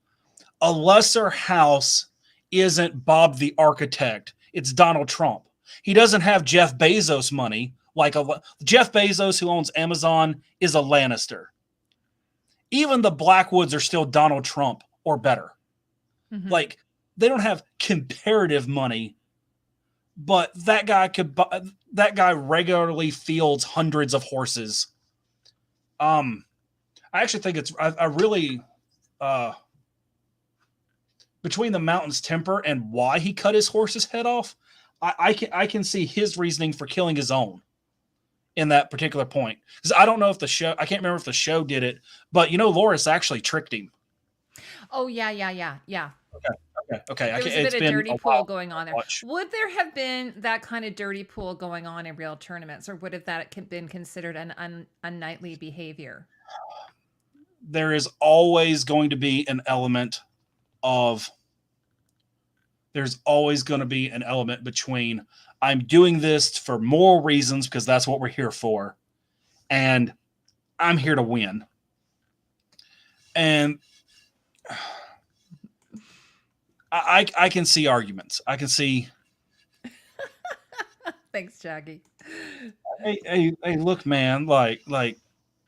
a lesser house isn't Bob the Architect. It's Donald Trump. He doesn't have Jeff Bezos money. Like Jeff Bezos, who owns Amazon, is a Lannister. Even the Blackwoods are still Donald Trump or better. Like, they don't have comparative money, but that guy regularly fields hundreds of horses. I actually think I really between the Mountain's temper and why he cut his horse's head off, I can see his reasoning for killing his own in that particular point. Because I don't know if I can't remember if the show did it, but Loras actually tricked him. Oh, yeah. Okay. There was a bit of dirty pool going on there. Would there have been that kind of dirty pool going on in real tournaments, or would have that been considered an unknightly behavior? There is always going to be an element between I'm doing this for moral reasons because that's what we're here for, and I'm here to win. And I can see arguments. I can see Thanks, Jackie. Hey, look, man.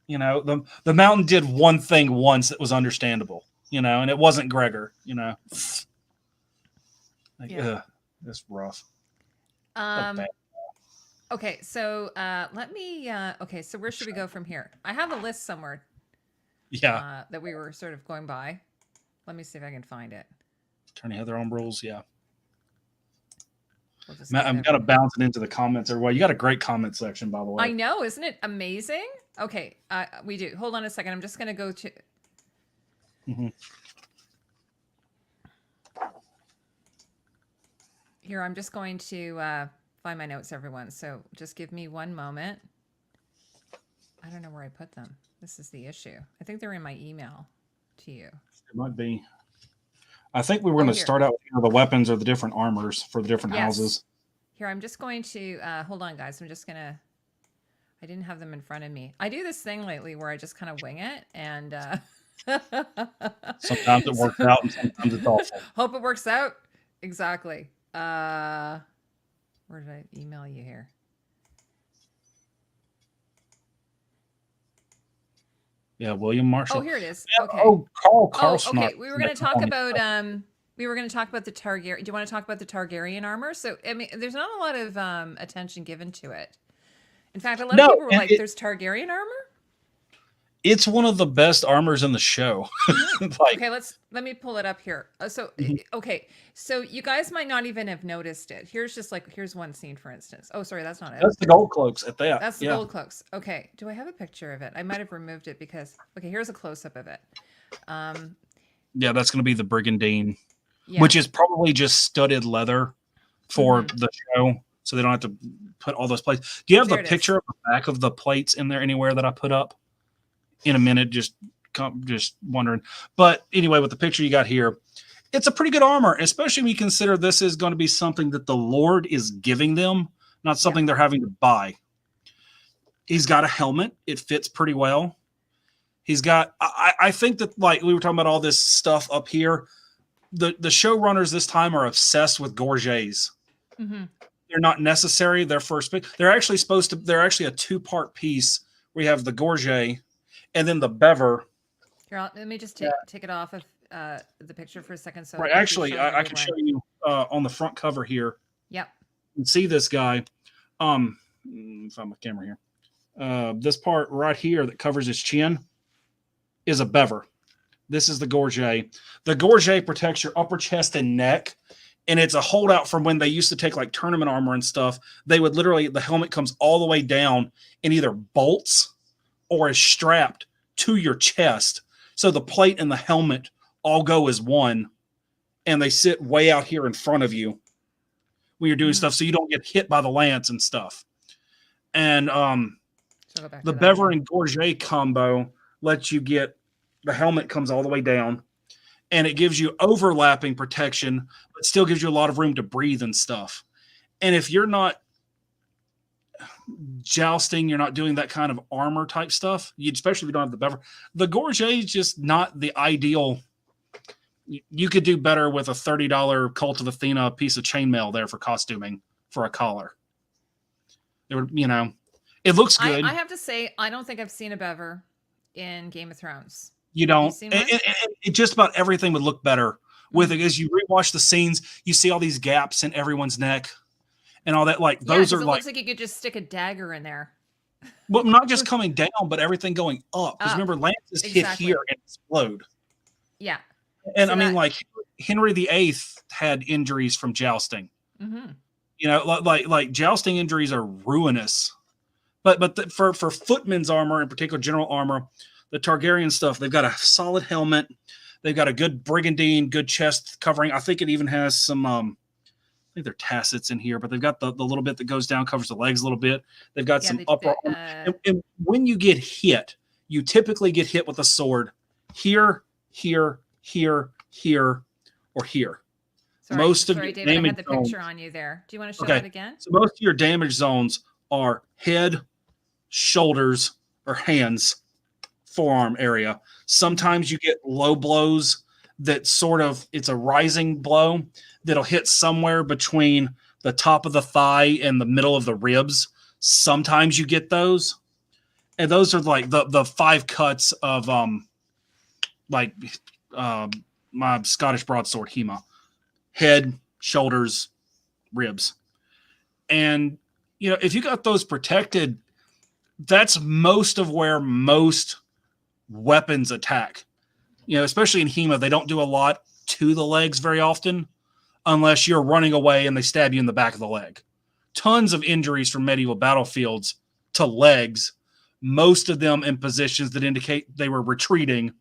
You know, the mountain did one thing once that was understandable. You know, and it wasn't Gregor. You know, Yeah. that's rough. Okay, so let me. Okay, so where should we go from here? I have a list somewhere. Yeah. That we were sort of going by. Let me see if I can find it. Attorney Heather on rules. Yeah. We'll I'm gonna bounce it into the comments everywhere. You got a great comment section, by the way. I know, isn't it amazing? Okay, we do. Hold on a second. I'm just gonna go to. Mm-hmm. Here, I'm just going to find my notes, everyone. So just give me one moment. I don't know where I put them. This is the issue. I think they're in my email to you. It might be. I think we were going to start out with the weapons or the different armors for the different houses. Here, I'm just going to hold on, guys. I'm just gonna. I didn't have them in front of me. I do this thing lately where I just kind of wing it, and sometimes it works out, and sometimes it's awful. Hope it works out. Exactly. Where did I email you here? Yeah, William Marshall. Oh, here it is. Yeah, okay. Carlson. Okay. We were going to talk about the Targaryen. Do you want to talk about the Targaryen armor? So I mean, there's not a lot of attention given to it. In fact, a lot of people were like, "There's Targaryen armor." It's one of the best armors in the show. Okay, let me pull it up here. Okay, so you guys might not even have noticed it. Here's one scene, for instance. Oh, sorry, that's not it. That's the gold cloaks at that. That's the gold cloaks. Okay, do I have a picture of it? I might have removed it because here's a close up of it. Yeah, that's going to be the brigandine, which is probably just studded leather for the show, so they don't have to put all those plates. Do you have the picture of the back of the plates in there anywhere that I put up? In a minute, just wondering. But anyway, with the picture you got here, it's a pretty good armor, especially when you consider this is going to be something that the Lord is giving them, not something they're having to buy. He's got a helmet. It fits pretty well. He's got, I think that, like we were talking about all this stuff up here, the showrunners this time are obsessed with gorgets. Mm-hmm. They're not necessary. They're actually they're actually a two-part piece where you have the gorget and then the bever. Here, let me just take it off of the picture for a second. So actually, I can show you on the front cover here. Yep. You can see this guy. Find my camera here. This part right here that covers his chin is a bever. This is the gorget. The gorget protects your upper chest and neck, and it's a holdout from when they used to take like tournament armor and stuff. They would literally, the helmet comes all the way down and either bolts or is strapped to your chest. So the plate and the helmet all go as one, and they sit way out here in front of you when you're doing stuff, so you don't get hit by the lance and stuff. And the bever and gorget combo lets you get, the helmet comes all the way down, and it gives you overlapping protection, but still gives you a lot of room to breathe and stuff. And if you're not jousting, you're not doing that kind of armor type stuff, especially if you don't have the bever, the gorget is just not the ideal. You could do better with a $30 Cult of Athena piece of chainmail there for costuming for a collar. It would, it looks good. I have to say, I don't think I've seen a bever in Game of Thrones. You don't. It just about everything would look better with it. As you rewatch the scenes, you see all these gaps in everyone's neck and all that. Like those are looks like you could just stick a dagger in there. Well, not just coming down, but everything going up. Because remember, lances hit here and explode. Yeah. And so like Henry VIII had injuries from jousting. Mm-hmm. Like jousting injuries are ruinous. But for footman's armor, in particular general armor, the Targaryen stuff, they've got a solid helmet. They've got a good brigandine, good chest covering. I think it even has some, I think they're tassets in here, but they've got the little bit that goes down, covers the legs a little bit. They've got some upper armor. And when you get hit, you typically get hit with a sword here, here, here, here, or here. Sorry, David, I had the picture on you there. Do you want to show that again? So most of your damage zones are head, shoulders, or hands, forearm area. Sometimes you get low blows that it's a rising blow that'll hit somewhere between the top of the thigh and the middle of the ribs. Sometimes you get those. And those are like the 5 cuts of like my Scottish broadsword Hema. Head, shoulders, ribs. And if you got those protected, that's most of where most weapons attack. Especially in Hema, they don't do a lot to the legs very often unless you're running away and they stab you in the back of the leg. Tons of injuries from medieval battlefields to legs, most of them in positions that indicate they were retreating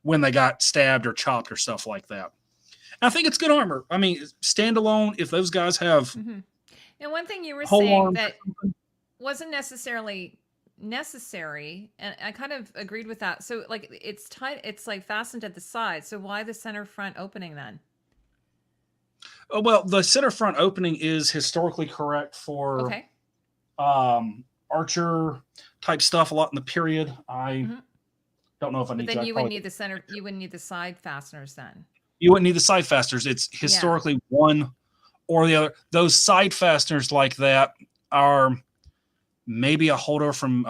when they got stabbed or chopped or stuff like that. And I think it's good armor. I mean, standalone, if those guys have... And one thing you were saying that wasn't necessarily necessary, and I kind of agreed with that. So like it's tight, it's like fastened at the side. So why the center front opening then? Well, the center front opening is historically correct for archer type stuff a lot in the period. I don't know if I need to. Then you wouldn't need the center. You wouldn't need the side fasteners then. You wouldn't need the side fasteners. It's historically one or the other. Those side fasteners like that are maybe a holder from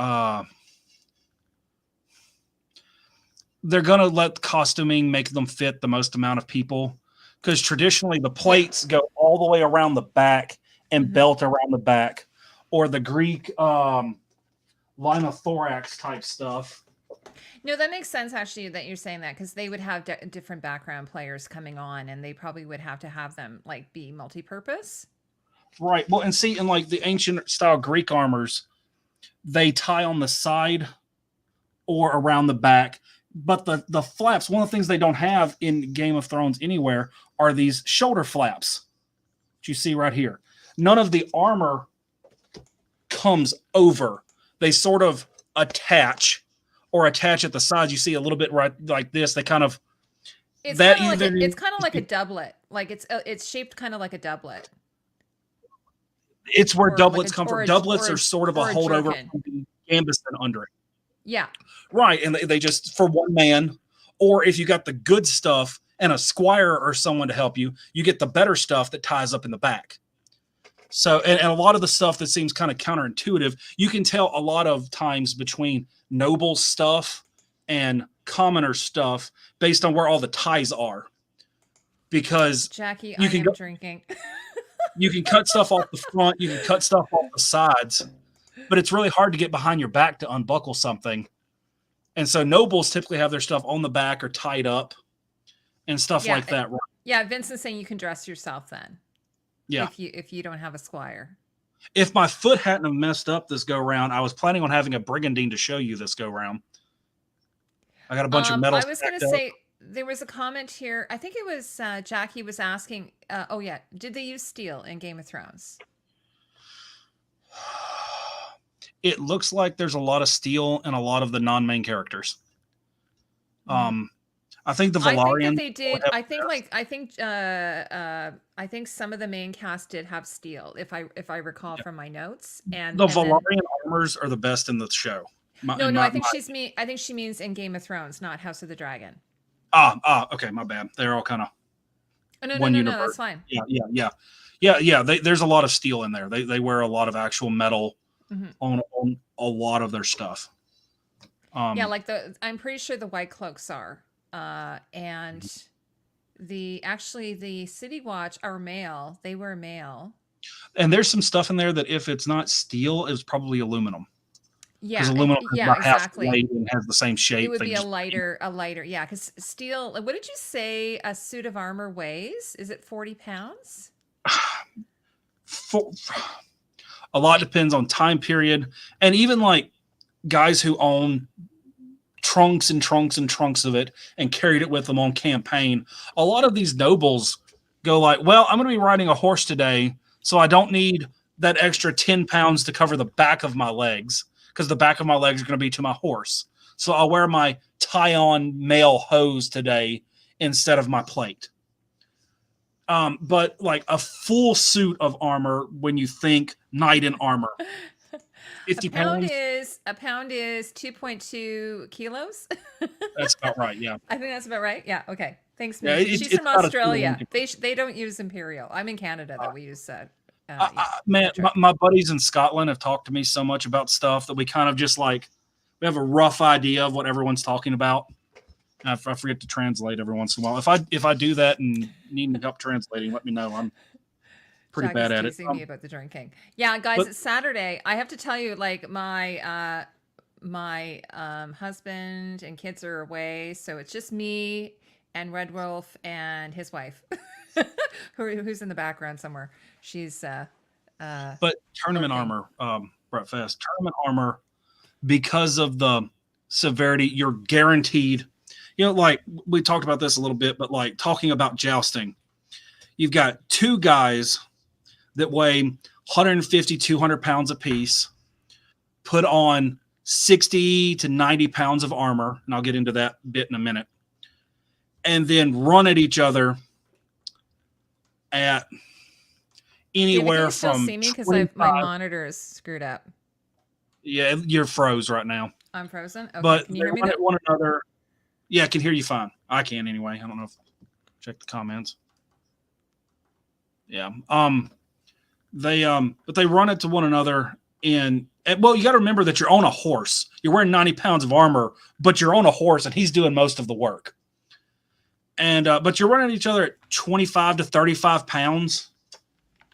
they're going to let costuming make them fit the most amount of people, because traditionally the plates go all the way around the back and belt around the back, or the Greek linothorax type stuff. No, that makes sense actually that you're saying that, because they would have different background players coming on, and they probably would have to have them like be multi-purpose. Right. Well, and see, in like the ancient style Greek armors, they tie on the side or around the back. But the flaps, one of the things they don't have in Game of Thrones anywhere are these shoulder flaps, which you see right here. None of the armor comes over. They sort of attach at the sides. You see a little bit right like this. They kind of... It's kind of like a doublet. Like it's shaped kind of like a doublet. It's where doublets come from. Doublets are sort of a holdover from the gambeson under it. Yeah. Right. And they just, for one man, or if you got the good stuff and a squire or someone to help you, you get the better stuff that ties up in the back. So, and a lot of the stuff that seems kind of counterintuitive, you can tell a lot of times between noble stuff and commoner stuff based on where all the ties are. Because Jackie, I am drinking. You can cut stuff off the front, you can cut stuff off the sides, but it's really hard to get behind your back to unbuckle something. And so nobles typically have their stuff on the back or tied up and stuff like that. Right? Yeah, Vincent's saying you can dress yourself then. Yeah. If you don't have a squire. If my foot hadn't have messed up this go round, I was planning on having a brigandine to show you this go round. I got a bunch of metal. I was going to say, there was a comment here. I think it was Jackie was asking, did they use steel in Game of Thrones? It looks like there's a lot of steel in a lot of the non-main characters. I think the Valarian... I think that they did. I think some of the main cast did have steel, if I recall from my notes. And the Valarian armors are the best in the show. I think she means in Game of Thrones, not House of the Dragon. Okay, my bad. They're all kind of no, that's fine. Yeah. There's a lot of steel in there. They wear a lot of actual metal on a lot of their stuff. Like I'm pretty sure the white cloaks are, and the City Watch are male. They wear male. And there's some stuff in there that if it's not steel, it's probably aluminum. Yeah, because aluminum is about exactly. half weight and has the same shape. It would be a lighter. Yeah, because steel. What did you say a suit of armor weighs? Is it 40 pounds? A lot depends on time period, and even like guys who own trunks and trunks and trunks of it and carried it with them on campaign. A lot of these nobles go like, well, I'm going to be riding a horse today, so I don't need that extra 10 pounds to cover the back of my legs, because the back of my legs are going to be to my horse. So I'll wear my tie-on mail hose today instead of my plate. But like a full suit of armor, when you think knight in armor, 50 pounds. A pound is 2.2 kilos. That's about right. Yeah. I think that's about right. Yeah. Okay. Thanks, Yeah, She's from Australia. They don't use imperial. I'm in Canada, though. We use Man, my buddies in Scotland have talked to me so much about stuff that we kind of just like we have a rough idea of what everyone's talking about. I forget to translate every once in a while. If I do that and need help translating, let me know. I'm pretty Jack bad is at it. teasing me about the drinking. Yeah, guys, it's Saturday. I have to tell you, like my husband and kids are away, so it's just me and Redwolf and his wife, who's in the background somewhere. She's but tournament lurking. armor, Brettfest tournament armor, because of the severity, you're guaranteed. You know, like we talked about this a little bit, but like talking about jousting, you've got two guys that weigh 150, 200 pounds apiece, put on 60 to 90 pounds of armor, and I'll get into that bit in a minute, and then run at each other at anywhere David, can you from still see me because my monitor is screwed up. Yeah, you're froze right now. I'm frozen. Okay, but can you hear me? Run at one another. Yeah, I can hear you fine. I can anyway. I don't know if check the comments. Yeah. But they run it to one another well, you got to remember that you're on a horse. You're wearing 90 pounds of armor, but you're on a horse and he's doing most of the work. And but you're running at each other at 25 to 35 pounds,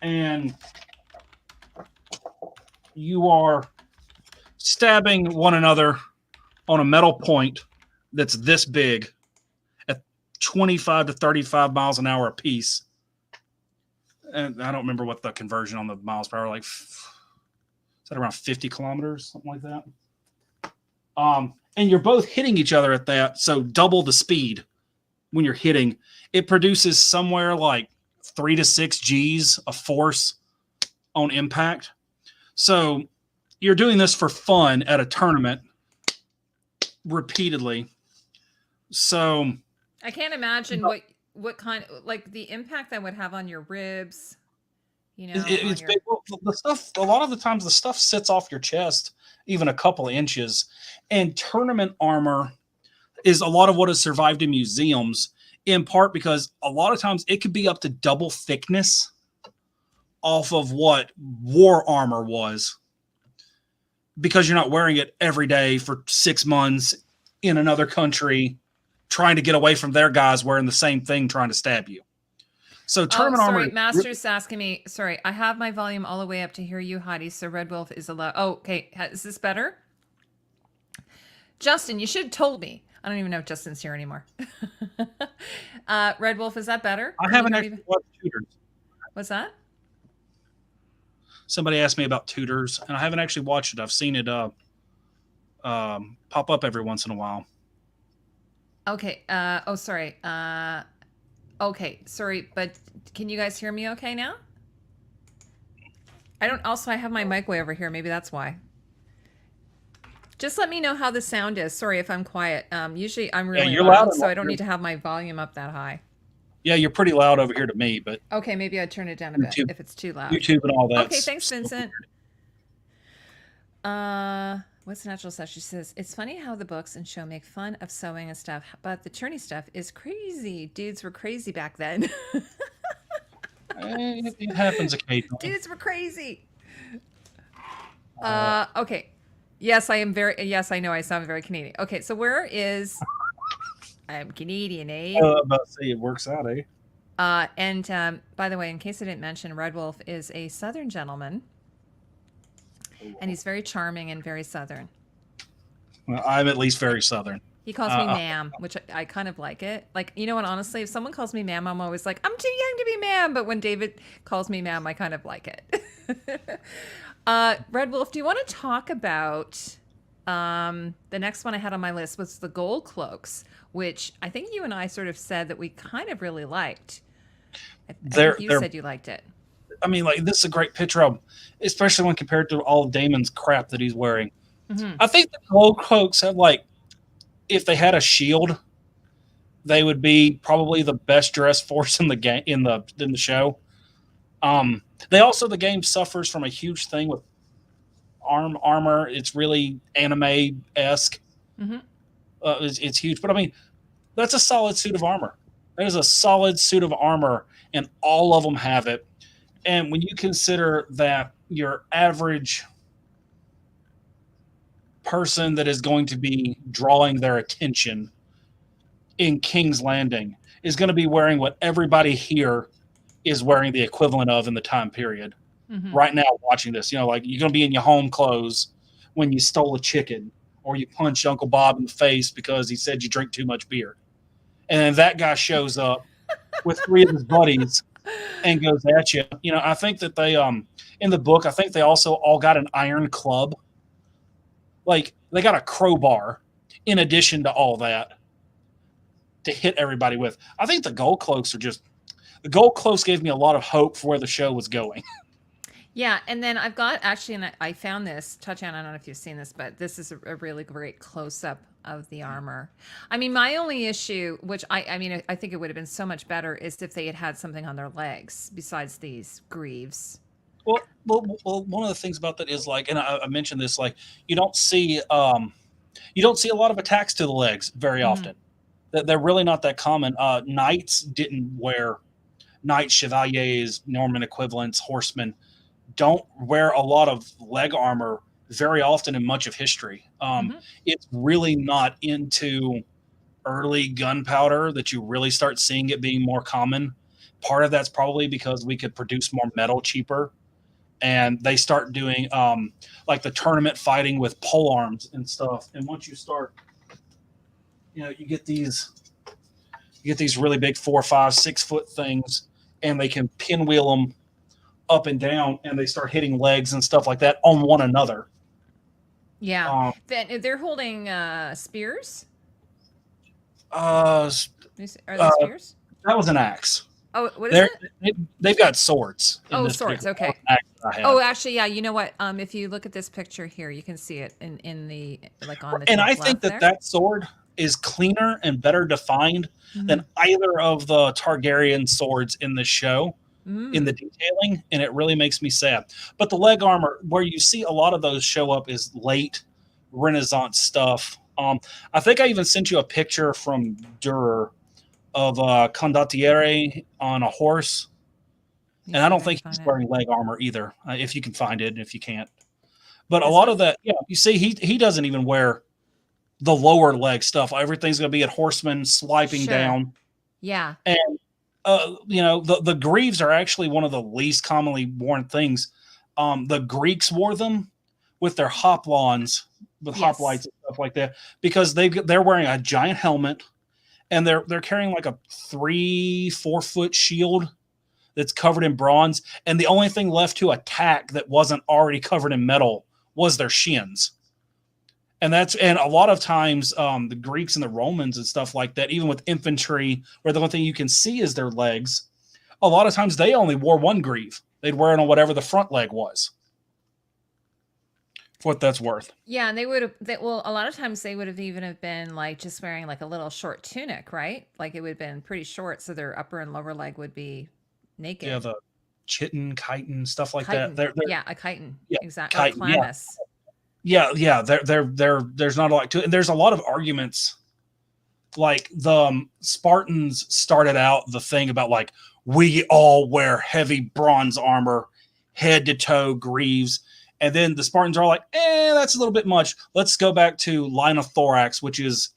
and you are stabbing one another on a metal point that's this big at 25 to 35 miles an hour a piece. And I don't remember what the conversion on the miles per hour, like, is that around 50 kilometers, something like that? And you're both hitting each other at that, so double the speed when you're hitting. It produces somewhere like 3 to 6 G's of force on impact. So you're doing this for fun at a tournament repeatedly. So I can't imagine what kind, like the impact that would have on your ribs. You know, it's big. Well, the stuff. A lot of the times, the stuff sits off your chest even a couple of inches. And tournament armor is a lot of what has survived in museums, in part because a lot of times it could be up to double thickness off of what war armor was, because you're not wearing it every day for 6 months in another country, trying to get away from their guys wearing the same thing, trying to stab you. So tournament armor. Master's asking me. Sorry, I have my volume all the way up to hear you, Heidi. So Redwolf is allowed. Oh, okay. Is this better? Justin, you should have told me. I don't even know if Justin's here anymore. Redwolf, is that better? I haven't actually watched Tutors. What's that? Somebody asked me about Tutors, and I haven't actually watched it. I've seen it pop up every once in a while. Okay. Sorry. Okay. Sorry, but can you guys hear me okay now? I have my mic way over here. Maybe that's why. Just let me know how the sound is. Sorry if I'm quiet. Usually I'm really loud, so I don't need to have my volume up that high. Yeah, you're pretty loud over here to me, but okay, maybe I'd turn it down a bit if it's too loud. YouTube and all that. Okay, thanks, Vincent. What's natural stuff? She says, it's funny how the books and show make fun of sewing and stuff, but the tourney stuff is crazy. Dudes were crazy back then. It happens occasionally. Dudes were crazy. Okay. Yes, I know I sound very Canadian. Okay, so where is... I'm Canadian, eh? I was about to say it works out, eh? And by the way, in case I didn't mention, Redwolf is a Southern gentleman. And he's very charming and very Southern. Well, I'm at least very Southern. He calls me ma'am, which I kind of like it. Like, you know what, honestly, if someone calls me ma'am, I'm always like, I'm too young to be ma'am. But when David calls me ma'am, I kind of like it. Redwolf, do you want to talk about the next one I had on my list was the gold cloaks, which I think you and I sort of said that we kind of really liked. I think you said you liked it. I mean, like, this is a great picture of him, especially when compared to all of Damon's crap that he's wearing. Mm-hmm. I think the gold cloaks have, like, if they had a shield, they would be probably the best dressed force in the game in the show. They also, the game suffers from a huge thing with armor. It's really anime-esque. Mm-hmm. It's huge, but I mean, that's a solid suit of armor. That is a solid suit of armor, and all of them have it. And when you consider that your average person that is going to be drawing their attention in King's Landing is going to be wearing what everybody here is wearing the equivalent of in the time period. Mm-hmm. Right now, watching this, like you're going to be in your home clothes when you stole a chicken or you punched Uncle Bob in the face because he said you drink too much beer. And then that guy shows up with 3 of his buddies and goes at you. I think that they, in the book, I think they also all got an iron club. Like they got a crowbar in addition to all that to hit everybody with. I think the gold cloaks gave me a lot of hope for where the show was going. Yeah, and then I've got actually, and I found this, Tatiana, I don't know if you've seen this, but this is a really great close-up of the armor. I mean, my only issue, which I think it would have been so much better, is if they had something on their legs besides these greaves. Well, one of the things about that is like, and I mentioned this, like you don't see a lot of attacks to the legs very often. They're really not that common. Knights didn't wear knights, chevaliers, Norman equivalents, horsemen don't wear a lot of leg armor very often in much of history. It's really not into early gunpowder that you really start seeing it being more common. Part of that's probably because we could produce more metal cheaper. And they start doing like the tournament fighting with pole arms and stuff. And once you start, you get these really big 4, 5, 6 foot things, and they can pinwheel them up and down, and they start hitting legs and stuff like that on one another. Yeah, they're holding spears. Are they spears? That was an axe. Oh, what is it? They've got swords. Swords. Okay. Oh, actually, yeah. You know what? If you look at this picture here, you can see it in the on the. And I think that sword is cleaner and better defined than either of the Targaryen swords in the show. In the detailing, and it really makes me sad. But the leg armor, where you see a lot of those show up, is late Renaissance stuff. I think I even sent you a picture from Durer of Condottiere on a horse, and I don't think he's wearing leg armor either. If you can find it, and if you can't, but a lot of that, you see, he doesn't even wear the lower leg stuff. Everything's going to be at horseman swiping down. Yeah, and the greaves are actually one of the least commonly worn things. The Greeks wore them with their hoplons, with hoplites and stuff like that, because they're wearing a giant helmet, and they're carrying like a 3-4 foot shield that's covered in bronze, and the only thing left to attack that wasn't already covered in metal was their shins. And a lot of times the Greeks and the Romans and stuff like that, even with infantry, where the only thing you can see is their legs, a lot of times they only wore one greave. They'd wear it on whatever the front leg was. For what that's worth. Yeah, and they would have. A lot of times they would have even have been like just wearing like a little short tunic, right? Like it would have been pretty short, so their upper and lower leg would be naked. Yeah, the chitin, stuff like that. They're, a chitin. Yeah, exactly. Chlamys. Yeah. There's not a lot to it. And there's a lot of arguments. Like the Spartans started out the thing about like, we all wear heavy bronze armor, head to toe greaves. And then the Spartans are like, that's a little bit much. Let's go back to linothorax, which is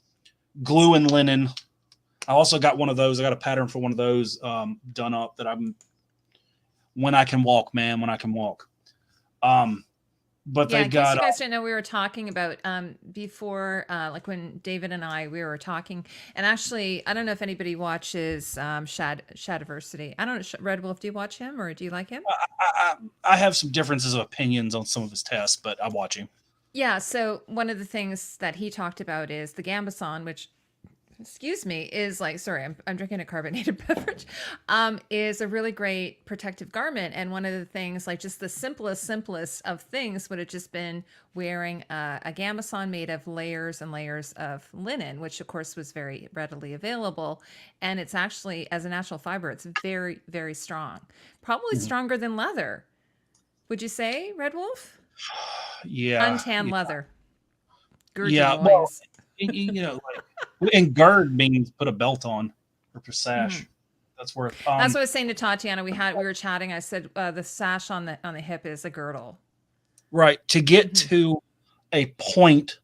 glue and linen. I also got one of those. I got a pattern for one of those done up that when I can walk, man, when I can walk. But they've got. You guys didn't know we were talking about before, like when David and we were talking, and actually, I don't know if anybody watches Shadiversity. I don't know, Redwolf. Do you watch him or do you like him? I have some differences of opinions on some of his tests, but I watch him. Yeah. So one of the things that he talked about is the Gambeson, which, excuse me, is like, sorry, I'm drinking a carbonated beverage, is a really great protective garment. And one of the things, like just the simplest of things would have just been wearing a gambeson made of layers and layers of linen, which of course was very readily available. And it's actually, as a natural fiber, it's very, very strong, probably stronger than leather. Would you say, Redwolf? Yeah. Untanned leather. Yeah. Well, like, and gird means put a belt on or put a sash. that's worth. That's what I was saying to Tatiana. We were chatting. I said the sash on the hip is a girdle. Right. To get to a point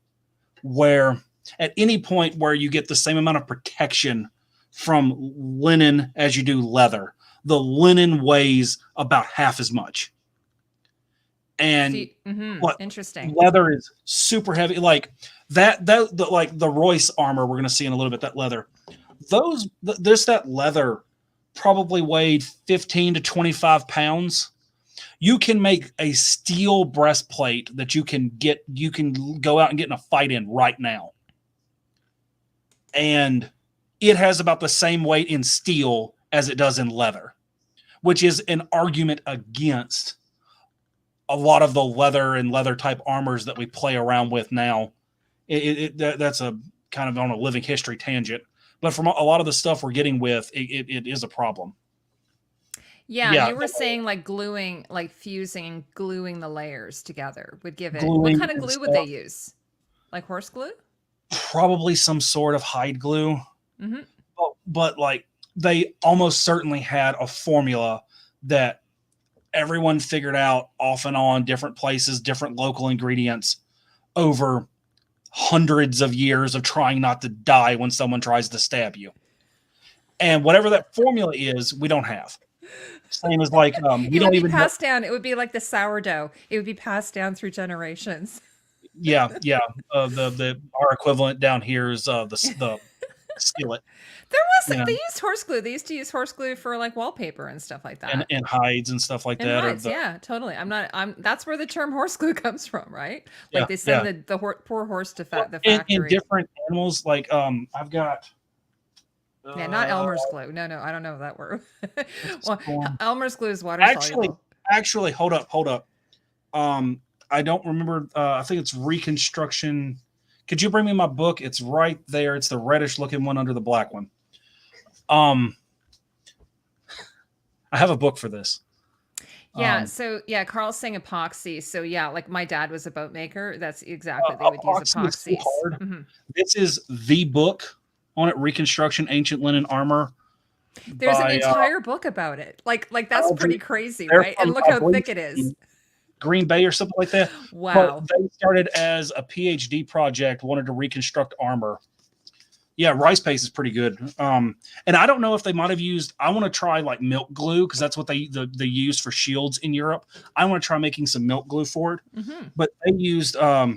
where, at any point where you get the same amount of protection from linen as you do leather, the linen weighs about half as much. And interesting. Leather is super heavy. Like like the Royce armor we're going to see in a little bit, that leather. That leather probably weighed 15 to 25 pounds. You can make a steel breastplate that you can go out and get in a fight in right now. And it has about the same weight in steel as it does in leather, which is an argument against a lot of the leather and leather type armors that we play around with now. That's a kind of on a living history tangent, but from a lot of the stuff we're getting with, it is a problem. Yeah, you were saying like gluing, like fusing and gluing the layers together would give it. What kind of glue would they use? Like horse glue? Probably some sort of hide glue. But like they almost certainly had a formula that everyone figured out off and on, different places, different local ingredients over hundreds of years of trying not to die when someone tries to stab you. And whatever that formula is, we don't have. Same as like it would be passed down. It would be like the sourdough. It would be passed down through generations. Yeah. Our equivalent down here is the skillet. They used horse glue. They used to use horse glue for like wallpaper and stuff like that, and hides and stuff like that. Hides, yeah, totally. That's where the term horse glue comes from, right? Like they send the poor horse to the factory. In different animals, like I've got. Not Elmer's glue. No, I don't know that word. Well, Elmer's glue is water soluble. Actually, hold up. I don't remember. I think it's Reconstruction. Could you bring me my book? It's right there. It's the reddish looking one under the black one. I have a book for this. Yeah. So yeah, Carl's saying epoxy. So yeah, like my dad was a boat maker. That's exactly they would use epoxy. This is the book on it, Reconstruction Ancient Linen Armor. There's an entire book about it. Like that's pretty crazy, right? And look how thick it is. Green Bay or something like that. Wow. But they started as a PhD project, wanted to reconstruct armor. Yeah, rice paste is pretty good. And I don't know if they might have used, I want to try like milk glue because that's what they use for shields in Europe. I want to try making some milk glue for it. But they used let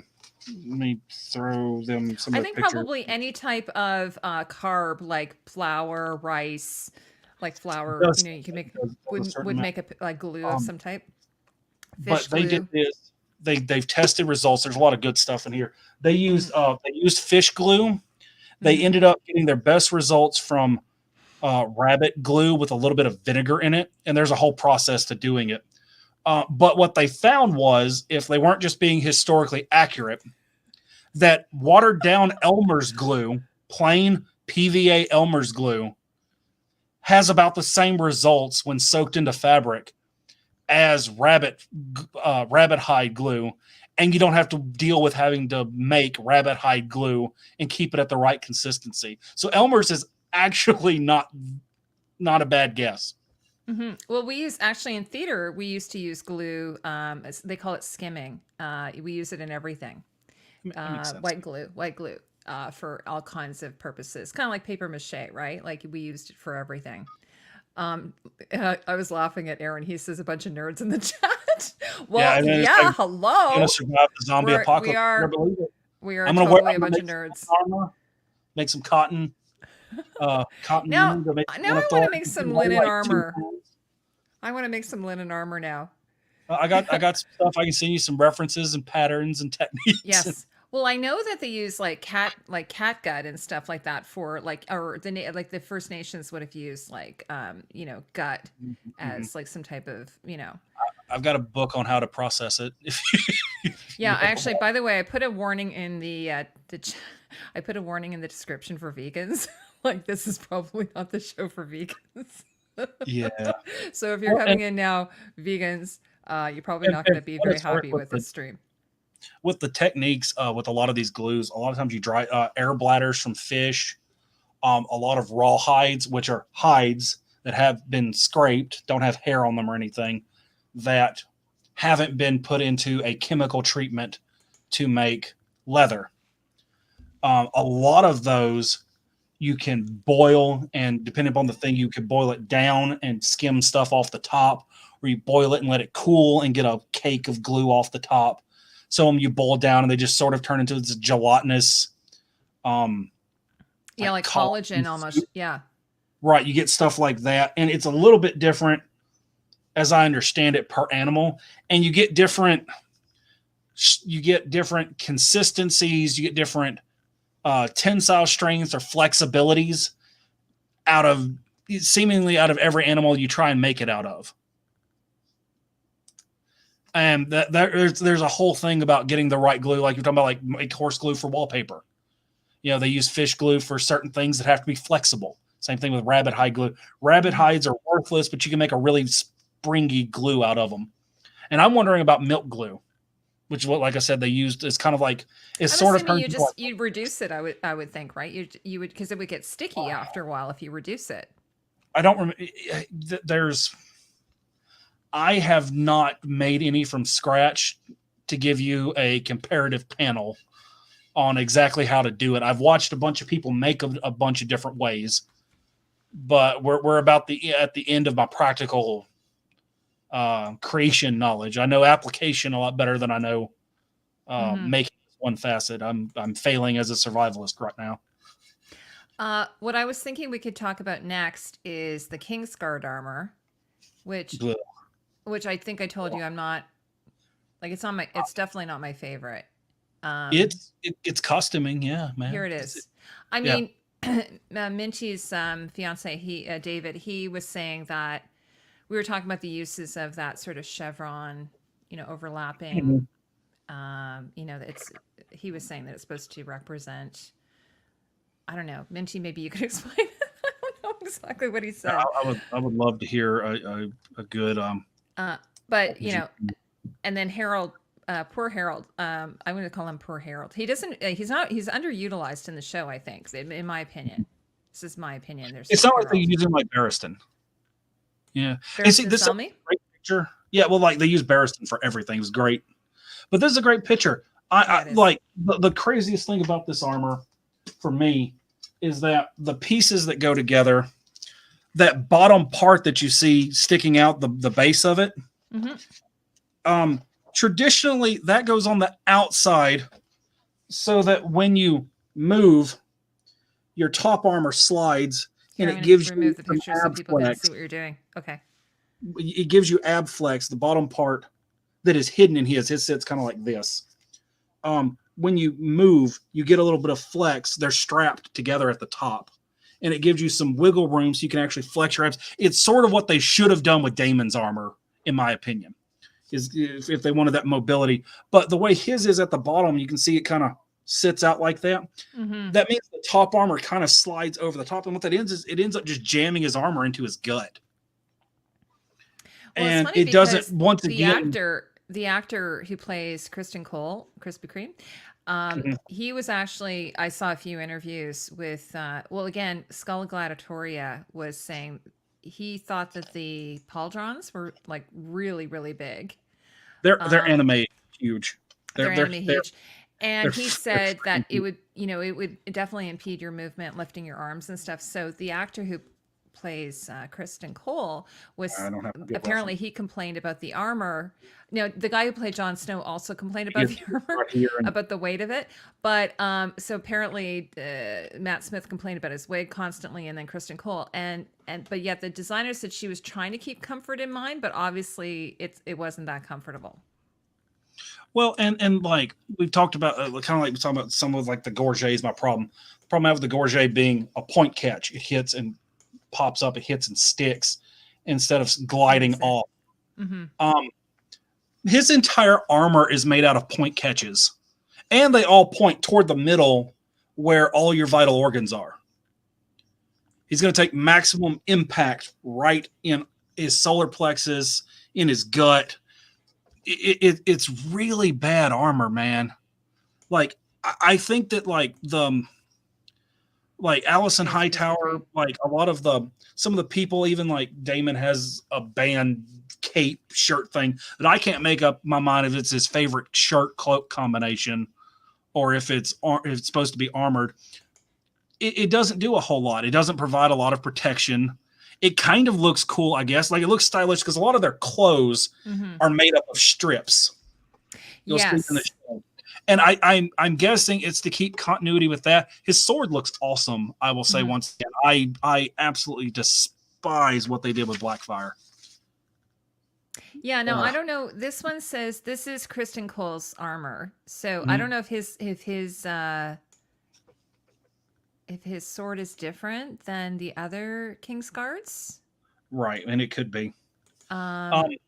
me throw them some. I think probably any type of carb like flour, rice, like flour. You can make would make a like glue of some type. But they did this. They've tested results. There's a lot of good stuff in here. They used fish glue. They ended up getting their best results from rabbit glue with a little bit of vinegar in it, and there's a whole process to doing it. But what they found was, if they weren't just being historically accurate, that watered down Elmer's glue, plain PVA Elmer's glue, has about the same results when soaked into fabric as rabbit hide glue, and you don't have to deal with having to make rabbit hide glue and keep it at the right consistency. So Elmer's is actually not a bad guess. Well, we use actually in theater, we used to use glue. They call it skimming. We use it in everything. White glue for all kinds of purposes, kind of like paper mache, right? Like we used it for everything. I was laughing at Aaron. He says a bunch of nerds in the chat. Well, yeah, hello. Gonna survive the zombie apocalypse. We are totally a bunch of nerds. Armor, make some cotton. Cotton. Now I want to make some linen armor. I want to make some linen armor now. I got some stuff. I can send you some references and patterns and techniques. Yes. Well, I know that they use like cat gut and stuff like that for like, or the First Nations would have used like gut as like some type of I've got a book on how to process it. Yeah, actually, by the way, I put a warning in I put a warning in the description for vegans. Like this is probably not the show for vegans. Yeah. So if you're coming in now, vegans, you're probably not going to be very happy with this stream. With the techniques, with a lot of these glues, a lot of times you dry air bladders from fish, a lot of raw hides, which are hides that have been scraped, don't have hair on them or anything, that haven't been put into a chemical treatment to make leather. A lot of those you can boil, and depending upon the thing, you could boil it down and skim stuff off the top, or you boil it and let it cool and get a cake of glue off the top. So when you boil down and they just sort of turn into this gelatinous, like collagen almost. Soup. Yeah. Right. You get stuff like that. And it's a little bit different, as I understand it, per animal. And you get different consistencies, you get different tensile strengths or flexibilities seemingly out of every animal you try and make it out of. And there's a whole thing about getting the right glue, like you're talking about, like make horse glue for wallpaper. They use fish glue for certain things that have to be flexible. Same thing with rabbit hide glue. Rabbit hides are worthless, but you can make a really springy glue out of them. And I'm wondering about milk glue, which is what, like I said, they used. It's kind of like it's sort of. You'd reduce it. I would think, right? You would, because it would get sticky after a while if you reduce it. I don't remember. I have not made any from scratch to give you a comparative panel on exactly how to do it. I've watched a bunch of people make a bunch of different ways, but we're about at the end of my practical creation knowledge. I know application a lot better than I know making one facet. I'm failing as a survivalist right now. What I was thinking we could talk about next is the Kingsguard armor, which I think I told you I'm not like, it's definitely not my favorite. It's costuming, yeah, man. Here it is. I mean, Minchie's fiance, David, he was saying that we were talking about the uses of that sort of chevron, overlapping. He was saying that it's supposed to represent. I don't know, Minchie. Maybe you could explain. I don't know exactly what he said. I would love to hear a good. But and then Harold. Poor Harold. I'm going to call him Poor Harold. He's underutilized in the show, I think, in my opinion. This is my opinion. It's not like they use him like Barristan. Yeah. And see, this is a great picture. Yeah, well, like they use Barristan for everything. It was great. But this is a great picture. I like the craziest thing about this armor for me is that the pieces that go together, that bottom part that you see sticking out, the base of it, traditionally, that goes on the outside so that when you move, your top armor slides and it gives you remove the picture so people can see what you're doing. Okay. It gives you ab flex, the bottom part that is hidden in his. His sits kind of like this. When you move, you get a little bit of flex. They're strapped together at the top, and it gives you some wiggle room so you can actually flex your abs. It's sort of what they should have done with Damon's armor, in my opinion. Is if they wanted that mobility. But the way his is at the bottom, you can see it kind of sits out like that. That means the top armor kind of slides over the top. And what that ends is it ends up just jamming his armor into his gut. Well, and it doesn't, once again... The actor who plays Kristen Cole, Krispy Kreme, he was actually, I saw a few interviews with, again, Skull Gladiatoria was saying he thought that the pauldrons were like really, really big. They're anime huge. They're anime huge. And he said that it would definitely impede your movement, lifting your arms and stuff. So the actor who plays Kristen Cole was apparently he complained about the armor. The guy who played Jon Snow also complained about the armor, about the weight of it. But so apparently Matt Smith complained about his wig constantly, and then Kristen Cole, but yet the designer said she was trying to keep comfort in mind, but obviously it wasn't that comfortable. Well, and like we've talked about, kind of like we talking about some of like the gorget is my problem. The problem I have with the gorget being a point catch. It hits and pops up, it hits and sticks instead of gliding off. His entire armor is made out of point catches, and they all point toward the middle where all your vital organs are. He's going to take maximum impact right in his solar plexus, in his gut. It's really bad armor, man. Like, I think that like like Allison It's pretty Hightower, great. like some of the people, even like Damon has a band cape shirt thing that I can't make up my mind if it's his favorite shirt cloak combination or if it's supposed to be armored. It doesn't do a whole lot. It doesn't provide a lot of protection. It kind of looks cool, I guess. Like it looks stylish because a lot of their clothes are made up of strips. You'll see in the Yes. show. And I'm guessing it's to keep continuity with that. His sword looks awesome. I will say once again, I absolutely despise what they did with Blackfire. Yeah, no, I don't know. This one says this is Kristen Cole's armor. So I don't know if his sword is different than the other Kingsguards. Right, and it could be. There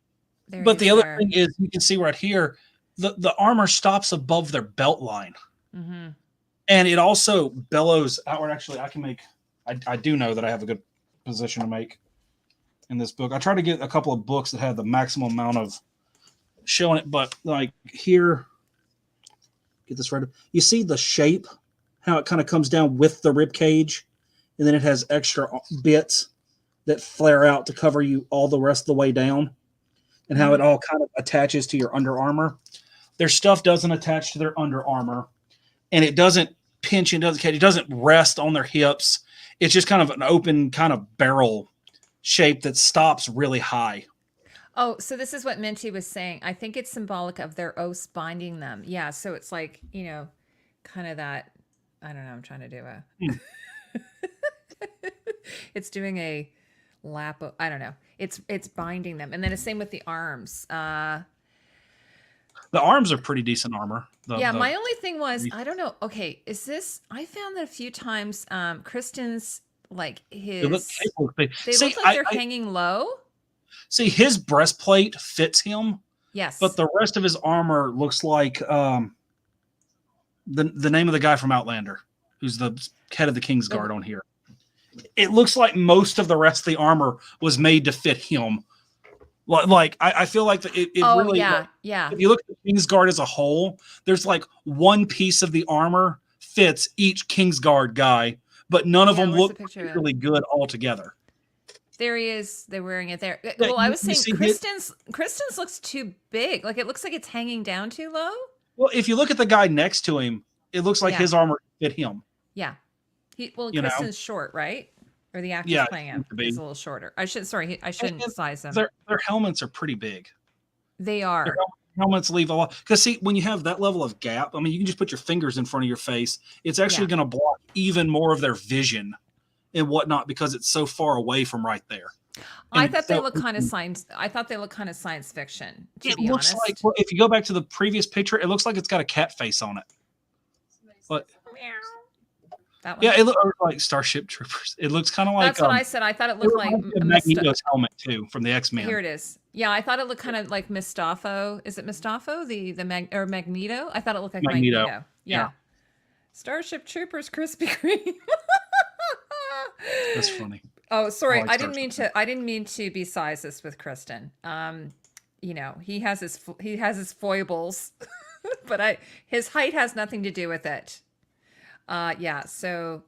But he the is other there. thing is, you can see right here, the armor stops above their belt line. And it also bellows outward. Actually, I do know that I have a good position to make in this book. I try to get a couple of books that have the maximum amount of showing it, but like here, get this right. You see the shape, how it kind of comes down with the rib cage, and then it has extra bits that flare out to cover you all the rest of the way down, and how it all kind of attaches to your under armor. Their stuff doesn't attach to their under armor, and it doesn't pinch and it doesn't rest on their hips. It's just kind of an open kind of barrel shape that stops really high. Oh, so this is what Minty was saying. I think it's symbolic of their oaths binding them. Yeah, so it's like, kind of that, I don't know, I'm trying to do it's doing a lap of, I don't know. It's binding them. And then the same with the arms. The arms are pretty decent armor. My only thing was, I don't know. Okay, is this, I found that a few times Kristen's, like they look they look like they're hanging low. See, his breastplate fits him. Yes. But the rest of his armor looks like the name of the guy from Outlander, who's the head of the Kingsguard on here. It looks like most of the rest of the armor was made to fit him. Like I feel like it really. Yeah. If you look at the Kingsguard as a whole, there's like one piece of the armor fits each Kingsguard guy, but none of them look really good altogether. There he is. They're wearing it there. Well, I was saying Kristen's looks too big. Like it looks like it's hanging down too low. Well, if you look at the guy next to him, it looks like his armor fit him. Yeah. Kristen's short, right? Or the actor playing him is a little shorter. I shouldn't size them. Their helmets are pretty big. They are. Their helmets leave a lot. Because see, when you have that level of gap, I mean, you can just put your fingers in front of your face. It's actually going to block even more of their vision and whatnot because it's so far away from right there. I thought they looked kind of science. I thought they looked kind of science fiction. It looks like, well, if you go back to the previous picture, it looks like it's got a cat face on it. But that one? Yeah, it looks like Starship Troopers. It looks kind of like. That's what I said. I thought it looked like Magneto's helmet too from the X-Men. Here it is. Yeah, I thought it looked kind of like Mustafo. Is it Mustafo? Or Magneto? I thought it looked like Magneto. Yeah. Starship Troopers, Krispy Kreme. That's funny. Oh, sorry. I didn't mean to be sizist with Kristen. He has his foibles, but his height has nothing to do with it. So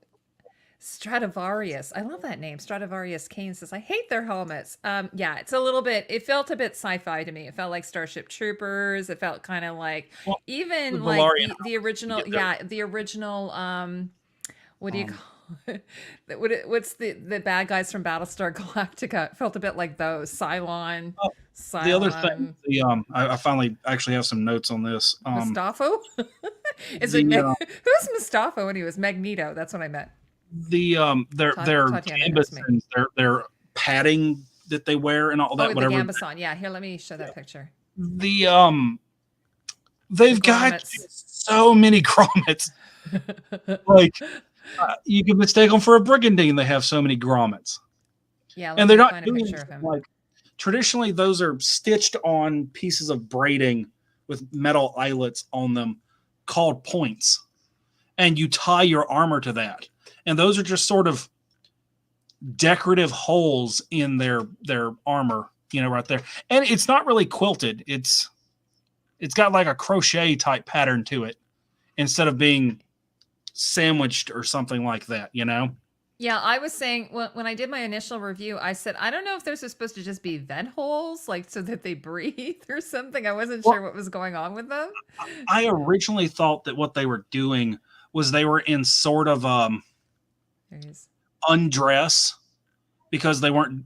Stradivarius. I love that name. Stradivarius Kane says, I hate their helmets. It's it felt a bit sci-fi to me. It felt like Starship Troopers. It felt kind of like even like the original. Yeah, the original. What do you call it? What's the bad guys from Battlestar Galactica? It felt a bit like those. Cylon. The other thing, I finally actually have some notes on this. Mustafo? Who's Mustafo anyways? Magneto. That's what I meant. Their gambesons, their padding that they wear and all that. The gambeson. Yeah, here, let me show that picture. They've got so many grommets. Like you can mistake them for a brigandine. They have so many grommets. Yeah, and they're not doing like traditionally. Those are stitched on pieces of braiding with metal eyelets on them, called points, and you tie your armor to that. And those are just sort of decorative holes in their armor, right there. And it's not really quilted. It's got like a crochet type pattern to it instead of being sandwiched or something like that, you know? Yeah, I was saying when I did my initial review, I said I don't know if those are supposed to just be vent holes, like so that they breathe or something. I wasn't Well, sure what was going on with them. I originally thought that what they were doing was they were in sort of There he is. undress because they weren't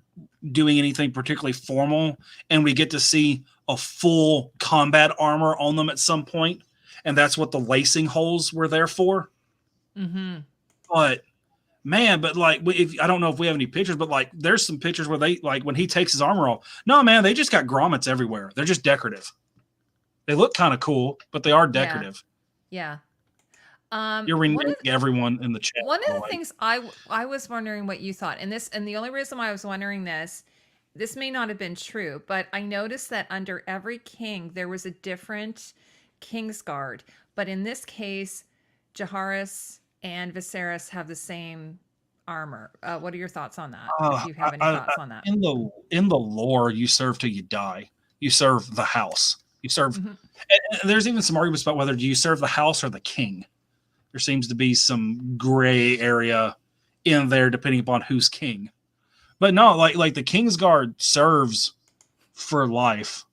doing anything particularly formal, and we get to see a full combat armor on them at some point, and that's what the lacing holes were there for. Mm-hmm. But man, but like, if I don't know if we have any pictures, but like, there's some pictures where they like when he takes his armor off. No, man, they just got grommets everywhere. They're just decorative. They look kind of cool, but they are decorative. Yeah. You're renaming everyone in the chat. One of the things I was wondering what you thought, and the only reason why I was wondering this may not have been true, but I noticed that under every king there was a different Kingsguard, but in this case, Jaharis and Viserys have the same armor. What are your thoughts on that? If you have any thoughts on that? In the lore, you serve till you die. You serve the house. You serve. Mm-hmm. And there's even some arguments about whether do you serve the house or the king. There seems to be some gray area in there depending upon who's king. But no, like the Kingsguard serves for life,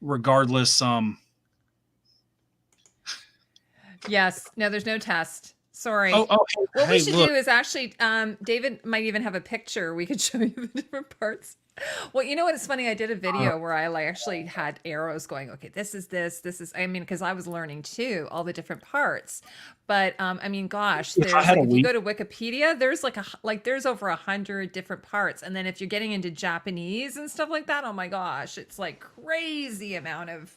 regardless. Yes. No, there's no test. Sorry. What we should do is actually, David might even have a picture. We could show you the different parts. Well, you know what? It's funny. I did a video where I actually had arrows going, okay, this is, I mean, because I was learning too, all the different parts. But I mean, gosh, if you go to Wikipedia, there's there's over 100 different parts. And then if you're getting into Japanese and stuff like that, oh my gosh, it's like crazy amount of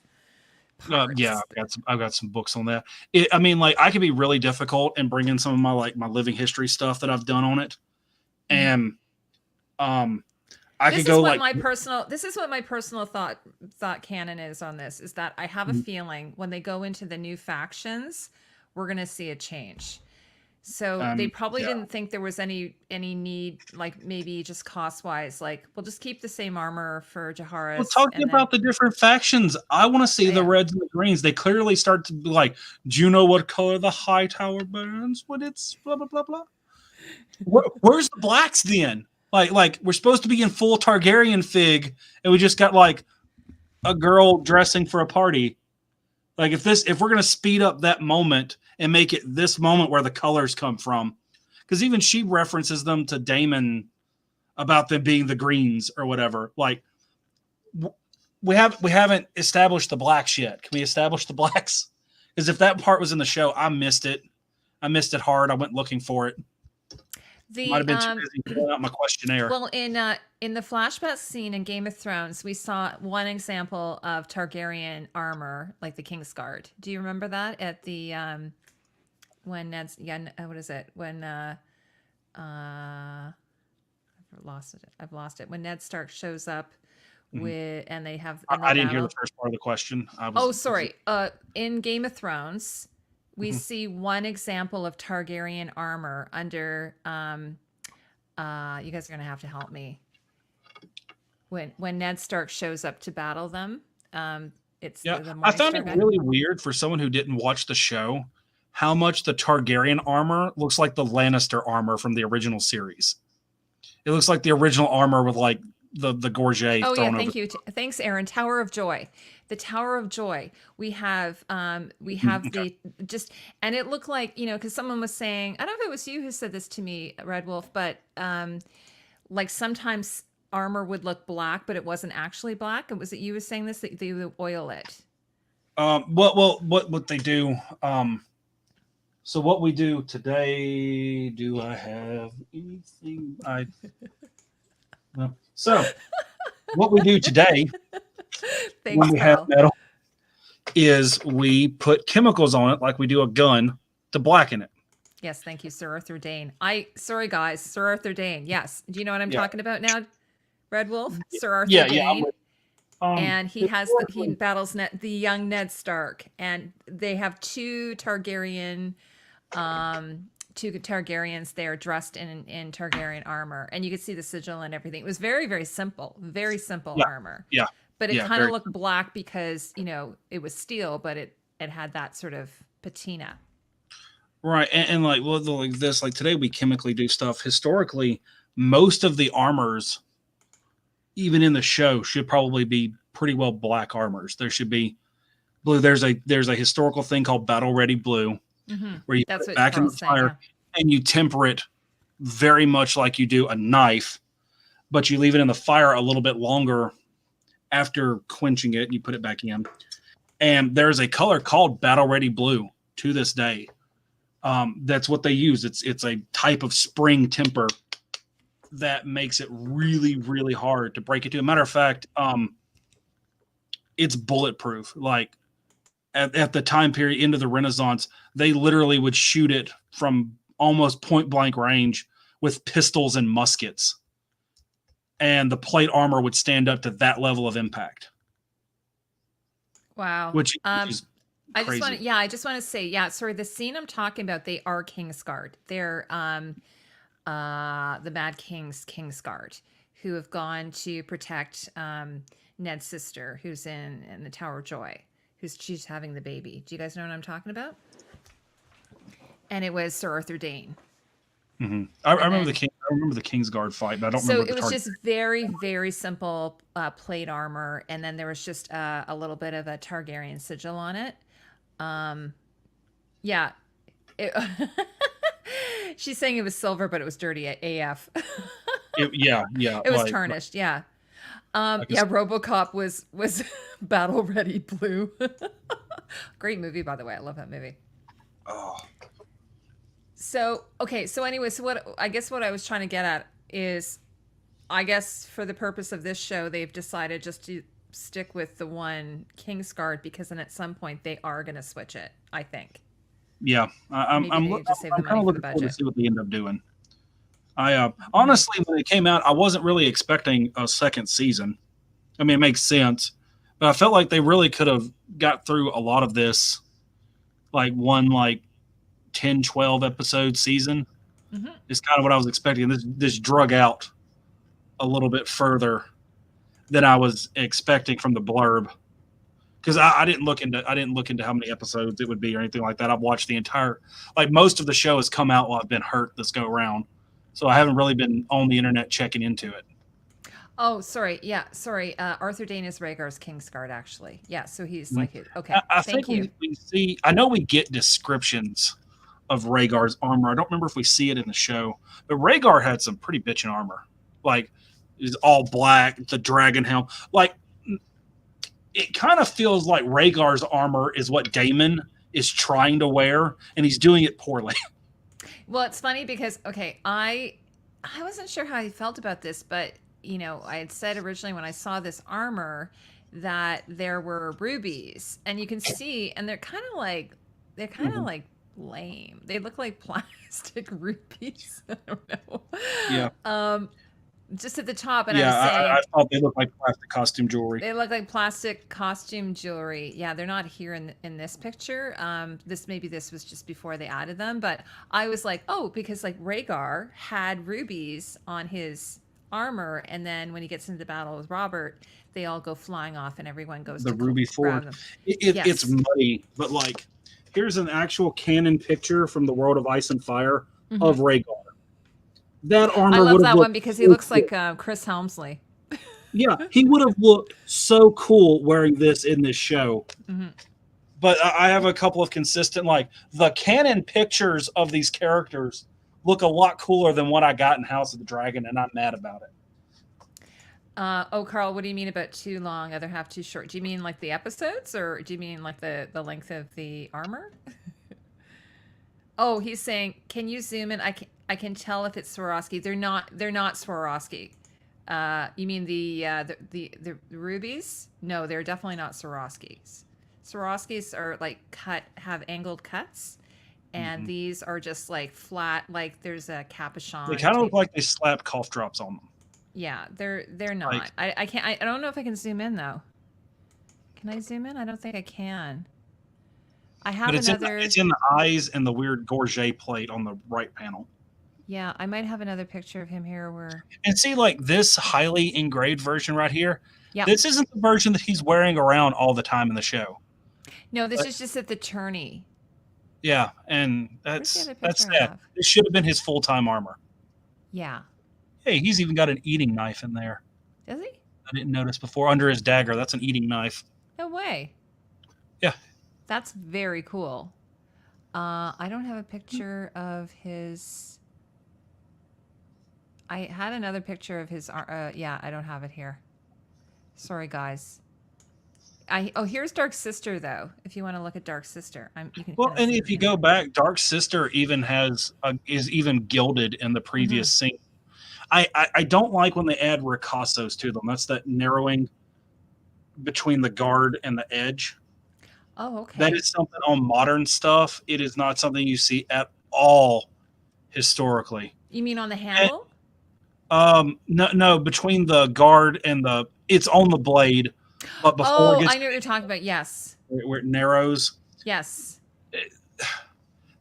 parts. Yeah, I've got some books on that. I mean, like I could be really difficult and bring in some of my living history stuff that I've done on it. And this is what my personal thought canon is on this, is that I have a feeling when they go into the new factions, we're going to see a change. So they probably didn't think there was any need, like maybe just cost wise, like we'll just keep the same armor for Jaharis. Well, talking about the different factions, I want to see the reds and the greens. They clearly start to be like, do you know what color the high tower burns when it's blah blah blah blah? Where's the blacks then? Like we're supposed to be in full Targaryen fig, and we just got like a girl dressing for a party. Like if we're gonna speed up that moment and make it this moment where the colors come from, because even she references them to Daemon about them being the greens or whatever. Like we haven't established the blacks yet. Can we establish the blacks? Because if that part was in the show, I missed it. I missed it hard. I went looking for it. Might have been too busy filling out my questionnaire. Well, in the flashback scene in Game of Thrones, we saw one example of Targaryen armor, like the Kingsguard. Do you remember that at the when Ned's what is it when I've lost it when Ned Stark shows up with and they have I didn't hear the first part of the question. Sorry. In Game of Thrones, we see one example of Targaryen armor under you guys are gonna have to help me. When Ned Stark shows up to battle them, it's I found it really weird for someone who didn't watch the show how much the Targaryen armor looks like the Lannister armor from the original series. It looks like the original armor with like the gorget. Oh yeah, thank you. Thanks, Aaron. Tower of Joy. The Tower of Joy. We have the just, and it looked like, because someone was saying, I don't know if it was you who said this to me, Redwolf, but like sometimes armor would look black, but it wasn't actually black. Was it you was saying this, that they would oil it? What they do. So what we do today, do I have anything? So what we do today when we have metal is we put chemicals on it like we do a gun to blacken it. Yes, thank you, Sir Arthur Dane. Sorry guys, Sir Arthur Dane. Yes. Do you know what I'm talking about now, Redwolf? Sir Arthur Dane. And he battles the young Ned Stark, and they have two Targaryens there dressed in Targaryen armor, and you could see the sigil and everything. It was very, very simple armor. Yeah. But it kind of looked black because, it was steel, but it had that sort of patina. Right, and like well, like this, like today we chemically do stuff. Historically, most of the armors, even in the show, should probably be pretty well black armors. There should be blue. There's a historical thing called battle ready blue, where you put That's it what back in the Carl's saying. fire Yeah. and you temper it very much like you do a knife, but you leave it in the fire a little bit longer after quenching it, and you put it back in. And there's a color called battle ready blue to this day. That's what they use. It's a type of spring temper that makes it really, really hard to break into. A matter of fact, it's bulletproof. Like at the time period into the Renaissance, they literally would shoot it from almost point blank range with pistols and muskets. And the plate armor would stand up to that level of impact. Wow. Which is I crazy. just want to say, sorry, the scene I'm talking about, they are Kingsguard. They're the Mad King's Kingsguard, who have gone to protect Ned's sister, who's in the Tower of Joy, she's having the baby. Do you guys know what I'm talking about? And it was Sir Arthur Dane. Mm-hmm. I remember the Kingsguard fight, but I don't remember. So it was just very, very simple plate armor, and then there was just a little bit of a Targaryen sigil on it. Yeah. She's saying it was silver, but it was dirty AF. Yeah. It was tarnished. Yeah. RoboCop was battle ready blue. Great movie, by the way. I love that movie. Oh. So anyway, what I was trying to get at is, I guess for the purpose of this show, they've decided just to stick with the one Kingsguard, because then at some point they are going to switch it, I think. Yeah, I'm kind of looking forward to see what they end up doing. I honestly, when it came out, I wasn't really expecting a second season. I mean, it makes sense, but I felt like they really could have got through a lot of this, like 10, 12 episode season. Is kind of what I was expecting. This drug out a little bit further than I was expecting from the blurb, because I didn't look into how many episodes it would be or anything like that. I've watched the entire, like most of the show has come out while I've been hurt this go around, so I haven't really been on the internet checking into it. Oh, sorry. Yeah, sorry. Arthur Dane is Rhaegar's Kingsguard, actually. Yeah, so he's like, okay. I think we see. I know we get descriptions of Rhaegar's armor. I don't remember if we see it in the show, but Rhaegar had some pretty bitchin' armor. Like, it's all black, the dragon helm. Like, it kind of feels like Rhaegar's armor is what Daemon is trying to wear, and he's doing it poorly. Well, it's funny because, okay, I wasn't sure how I felt about this, but, you know, I had said originally when I saw this armor that there were rubies, and you can see, and they're kind of like lame. They look like plastic rubies. I don't know. Yeah. Just at the top, and I thought they looked like plastic costume jewelry. They look like plastic costume jewelry. Yeah, they're not here in this picture. This was just before they added them, but I was like, oh, because like Rhaegar had rubies on his armor, and then when he gets into the battle with Robert, they all go flying off, and everyone goes the to ruby sword. It's muddy, but like, here's an actual canon picture from the World of Ice and Fire of Rhaegar. That armor. I love that one because he looks like Chris Helmsley. Yeah, he would have looked so cool wearing this in this show. But I have a couple of consistent, like, the canon pictures of these characters look a lot cooler than what I got in House of the Dragon, and I'm mad about it. Carl, what do you mean about too long, other half too short? Do you mean like the episodes, or do you mean like the length of the armor? Oh, he's saying, can you zoom in? I can tell if it's Swarovski. They're not Swarovski. You mean the rubies? No, they're definitely not Swarovskis. Swarovskis are like have angled cuts, and these are just like flat. Like there's a capuchon. They kind of look like they slapped cough drops on them. Yeah, they're not. Like, I can't. I don't know if I can zoom in though. Can I zoom in? I don't think I can. I have another. It's in the eyes and the weird gorget plate on the right panel. Yeah, I might have another picture of him here where. And see, like this highly engraved version right here. Yeah. This isn't the version that he's wearing around all the time in the show. No, this is just at the tourney. Yeah, and Where's the other that's picture I sad. have? This should have been his full-time armor. Yeah. Hey, he's even got an eating knife in there. Does he? I didn't notice before. Under his dagger, that's an eating knife. No way. Yeah. That's very cool. I don't have a picture of his. I had another picture of his. Yeah, I don't have it here. Sorry, guys. Here's Dark Sister though. If you want to look at Dark Sister, you can. Well, and if you go back, Dark Sister even is even gilded in the previous scene. I don't like when they add ricassos to them. That's that narrowing between the guard and the edge. Oh, okay. That is something on modern stuff. It is not something you see at all historically. You mean on the handle? No, between the guard and it's on the blade, but before it gets, I know what you're talking about. Yes. Where it narrows. Yes.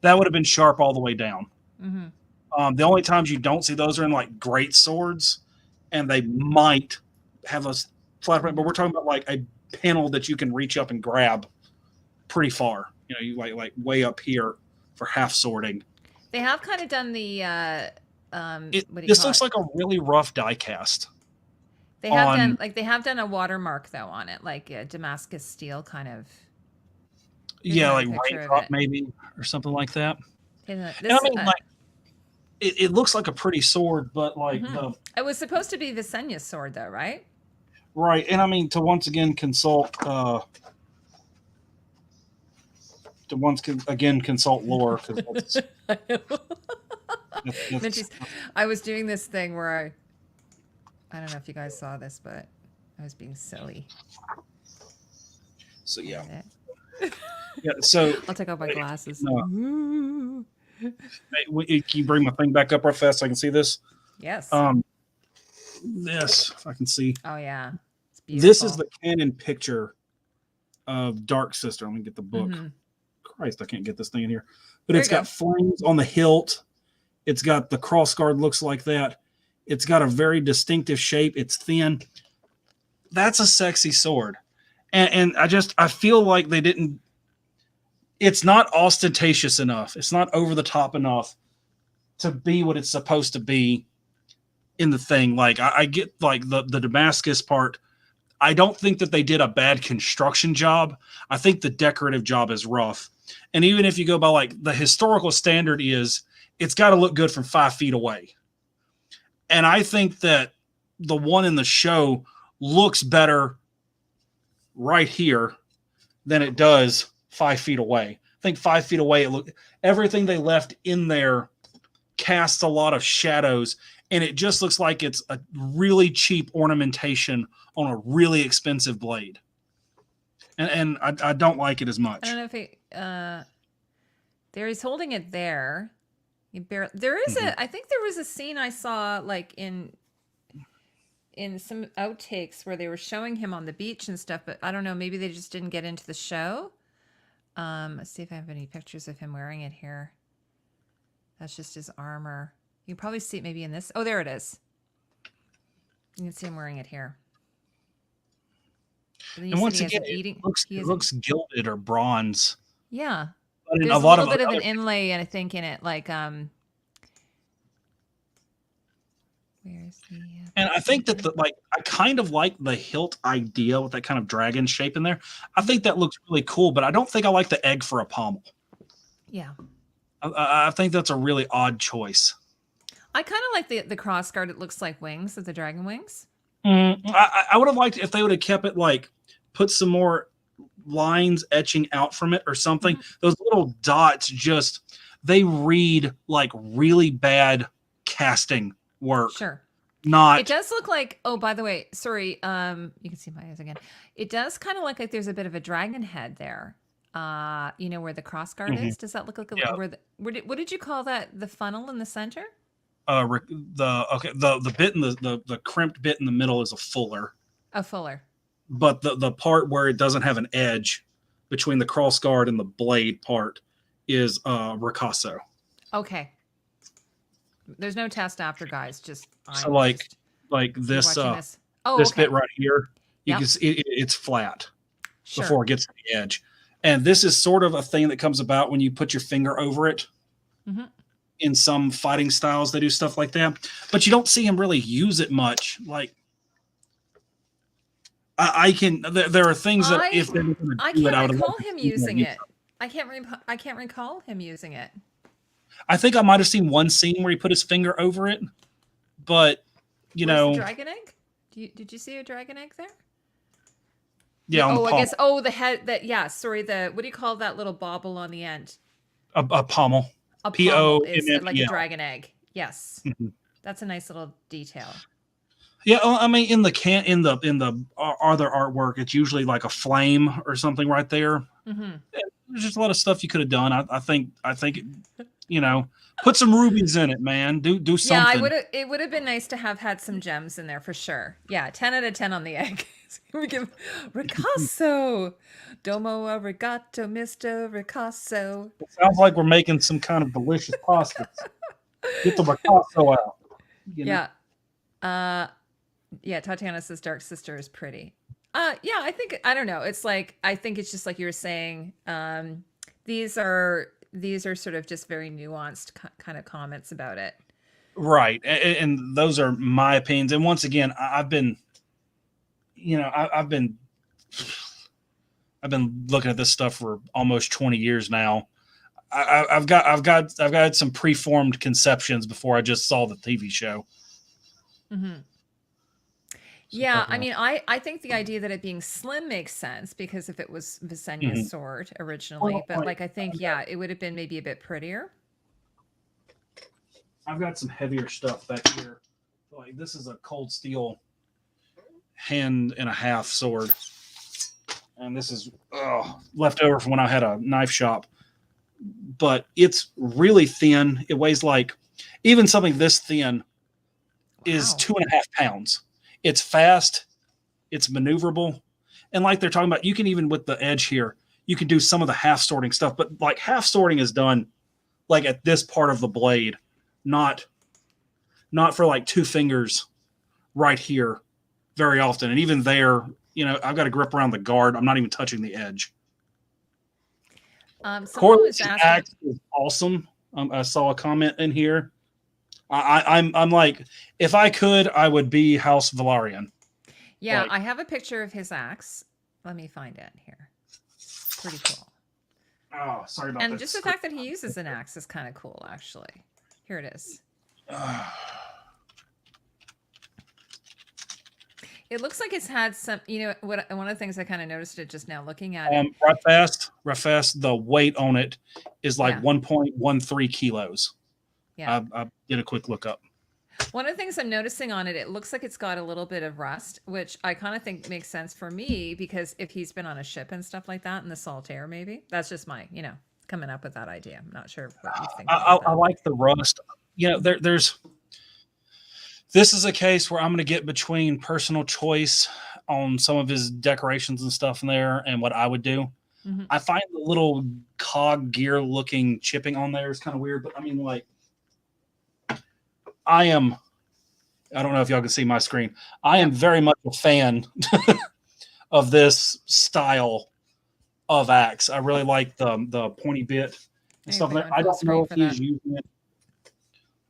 That would have been sharp all the way down. Mm-hmm. The only times you don't see those are in like great swords, and they might have a flat, but we're talking about like a panel that you can reach up and grab pretty far. You know, you like way up here for half sorting. They have kind of done the. This looks like a really rough die cast. They have done a watermark though on it, like a Damascus steel kind of. Yeah, like raindrop maybe or something like that. It looks like a pretty sword, but like it was supposed to be Visenya's sword though, right? Right, and I mean to once again consult lore because I was doing this thing where I don't know if you guys saw this, but I was being silly. So yeah. Yeah, so I'll take off my glasses. No. Can you bring my thing back up real fast so I can see this? Yes. This if I can see. Oh yeah. It's beautiful. This is the canon picture of Dark Sister. Let me get the book. Christ, I can't get this thing in here. But it's got flames on the hilt. It's got the crossguard looks like that. It's got a very distinctive shape. It's thin. That's a sexy sword. And I feel like they didn't. It's not ostentatious enough. It's not over the top enough to be what it's supposed to be in the thing. Like I get like the Damascus part. I don't think that they did a bad construction job. I think the decorative job is rough. And even if you go by like the historical standard is it's got to look good from 5 feet away. And I think that the one in the show looks better right here than it does 5 feet away. I think 5 feet away, everything they left in there casts a lot of shadows, and it just looks like it's a really cheap ornamentation on a really expensive blade. And I don't like it as much. I don't know if he there he's holding it there. There is I think there was a scene I saw like in some outtakes where they were showing him on the beach and stuff, but I don't know, maybe they just didn't get into the show. Let's see if I have any pictures of him wearing it here. That's just his armor. You can probably see it maybe in this. Oh, there it is. You can see him wearing it here. And once again, it looks gilded or bronze. Yeah. But there's a little bit of an inlay, and I think in it, like where's the? And I think that I kind of like the hilt idea with that kind of dragon shape in there. I think that looks really cool, but I don't think I like the egg for a pommel. Yeah. I think that's a really odd choice. I kind of like the cross guard. It looks like wings of the dragon wings. I would have liked if they would have kept it like put some more lines etching out from it or something. Those little dots they read like really bad casting work. Sure. It does look like, oh, by the way, sorry, you can see my eyes again. It does kind of look like there's a bit of a dragon head there. Where the cross guard is. Does that look like what did you call that? The funnel in the center? The bit in the crimped bit in the middle is a fuller. A fuller. But the part where it doesn't have an edge between the cross guard and the blade part is ricasso. Okay. There's no test after, guys. Just so like this bit right here, you can see it's flat before it gets to the edge. And this is sort of a thing that comes about when you put your finger over it. Mm-hmm. In some fighting styles, they do stuff like that, but you don't see him really use it much. Like, I can. There are things that if they were going I to do it, can't I would recall like to him see them using use it. I can't recall him using it. I think I might have seen one scene where he put his finger over it, but Where's the dragon egg? Did you see a dragon egg there? yeah, on the Oh, I pommel. guess. Oh, the head. That yeah. Sorry. The what do you call that little bobble on the end? A pommel. A pommel is POMMEL. like a dragon egg. Yes, Mhm. that's a nice little detail. Yeah, I mean, in the other artwork, it's usually like a flame or something right there. Mm-hmm. There's just a lot of stuff you could have done. I think, you know, put some rubies in it, man. Do Yeah, something. it would have been nice to have had some gems in there for sure. Yeah, 10 out of 10 on the egg. We give Ricasso. Domo arigato, Mr. Ricasso. It sounds like we're making some kind of delicious pasta. Get the ricotta out. You know? Yeah. Yeah, Tatiana says Dark Sister is pretty. Yeah, I don't know. It's like I think it's just like you were saying. These are sort of just very nuanced kind of comments about it. Right, and those are my opinions. And once again, I've been, I've been looking at this stuff for almost 20 years now. I've got some preformed conceptions before I just saw the TV show. Mm-hmm. Yeah, I mean, I think the idea that it being slim makes sense because if it was Visenya's sword originally, but like I think it would have been maybe a bit prettier. I've got some heavier stuff back here. Like this is a cold steel hand and a half sword, and this is left over from when I had a knife shop. But it's really thin. It weighs like even something this thin is 2.5 pounds. It's fast, it's maneuverable, and like they're talking about, you can even with the edge here, you can do some of the half sorting stuff. But like half sorting is done like at this part of the blade, not for like 2 fingers right here very often. And even there, I've got a grip around the guard. I'm not even touching the edge. Corliss's axe is awesome. I saw a comment in here. I'm like, if I could, I would be House Valarian. Yeah, I have a picture of his axe. Let me find it here. Pretty cool. Oh, sorry about that. And just the fact that he uses an axe is kind of cool, actually. Here it is. It looks like it's had some, one of the things I kind of noticed it just now looking at it. Right fast, the weight on it is like 1.13 kilos. Yeah. I did a quick look up. One of the things I'm noticing on it, it looks like it's got a little bit of rust, which I kind of think makes sense for me because if he's been on a ship and stuff like that in the Saltaire, maybe that's just my, coming up with that idea. I'm not sure what you think. I like the rust. This is a case where I'm going to get between personal choice on some of his decorations and stuff in there and what I would do. Mm-hmm. I find the little cog gear looking chipping on there is kind of weird, but I mean, like, I don't know if y'all can see my screen. I am very much a fan of this style of axe. I really like the pointy bit and stuff there. I don't know if he's using it.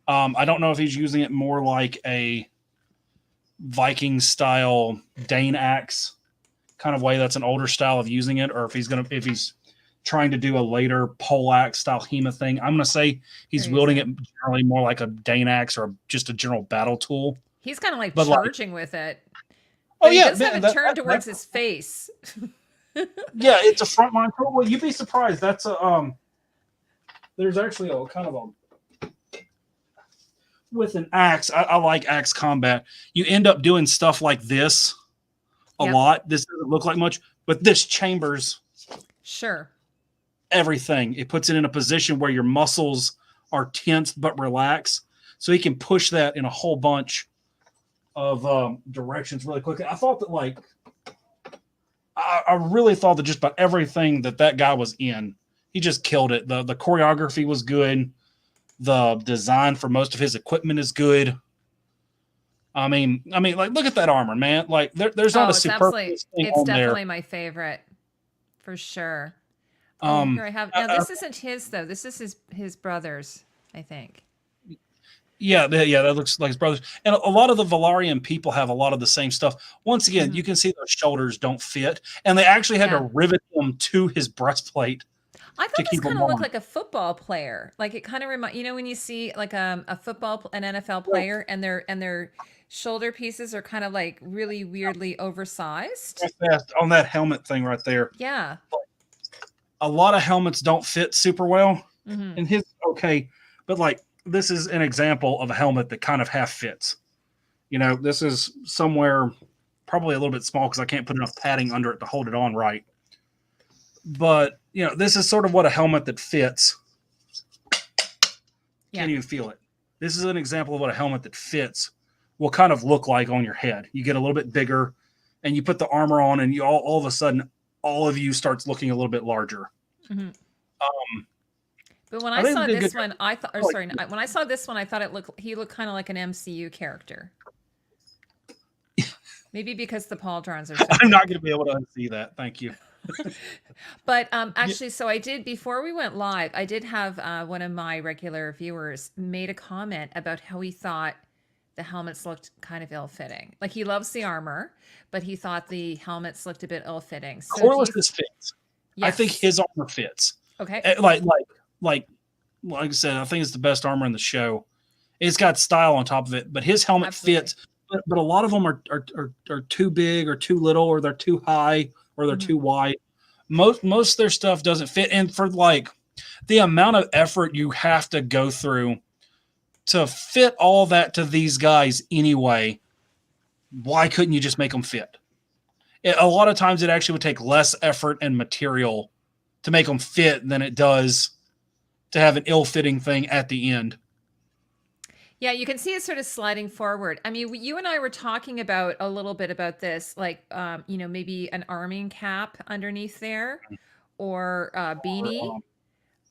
I don't know if he's using it more like a Viking style Dane axe kind of way. That's an older style of using it, or if he's trying to do a later pole axe style Hema thing. I'm going to say he's wielding it generally more like a Dane axe or just a general battle tool. He's kind of like charging with it. Oh, yeah. He doesn't have it turned towards his face. Yeah, it's a frontline tool. Well, you'd be surprised. That's a there's actually a kind of a with an axe. I like axe combat. You end up doing stuff like this a lot. This doesn't look like much, but this chambers everything. It puts it in a position where your muscles are tensed but relaxed, so he can push that in a whole bunch of directions really quickly. I thought that I really thought that just about everything that guy was in, he just killed it. The choreography was good. The design for most of his equipment is good. I mean, like, look at that armor, man. Like, there's not a superfluous thing on there. It's definitely my favorite, for sure. Oh, Um, here I have. I, Now I, this isn't his though. This is his brother's, I think. yeah, yeah, that looks like his brothers. And a lot of the Valarian people have a lot of the same stuff. Once again, Hmm. you can see those shoulders don't fit, and they actually had to Yeah. rivet them to his breastplate I thought to this keep kind them of looked on. like a football player. Like it kind of remind when you see like a football an NFL Well, player and their shoulder pieces are kind of like really weirdly oversized. real fast on that helmet thing right there. Yeah. A lot of helmets don't fit super well, Hmm. and his okay, but like this is an example of a helmet that kind of half fits. This is somewhere probably a little bit small because I can't put enough padding under it to hold it on right. But this is sort of what a helmet that fits. Yeah. Can't even feel it. This is an example of what a helmet that fits will kind of look like on your head. You get a little bit bigger, and you put the armor on, and you all of a sudden, all of you starts looking a little bit larger. Hmm. Um, But when I I think saw they did a good this one, I thought, or job. sorry, when I saw this one, I thought he looked kind of like an MCU character. Maybe because the pauldrons are so I'm not big. going to be able to unsee that. Thank you. But Yeah. actually, so I did before we went live. I did have one of my regular viewers made a comment about how he thought the helmets looked kind of ill-fitting. Like he loves the armor, but he thought the helmets looked a bit ill-fitting. So do you? Corliss's fits. I think Yes. his armor fits. Okay. Like I said, I think it's the best armor in the show. It's got style on top of it, but his helmet Absolutely. fits. But a lot of them are too big or too little, or they're too high or they're Hmm. too wide. Most of their stuff doesn't fit, and for like the amount of effort you have to go through to fit all that to these guys anyway, why couldn't you just make them fit? A lot of times, it actually would take less effort and material to make them fit than it does to have an ill-fitting thing at the end. Yeah, you can see it sort of sliding forward. I mean, you and I were talking about a little bit about this, like, maybe an arming cap underneath there or a Or beanie.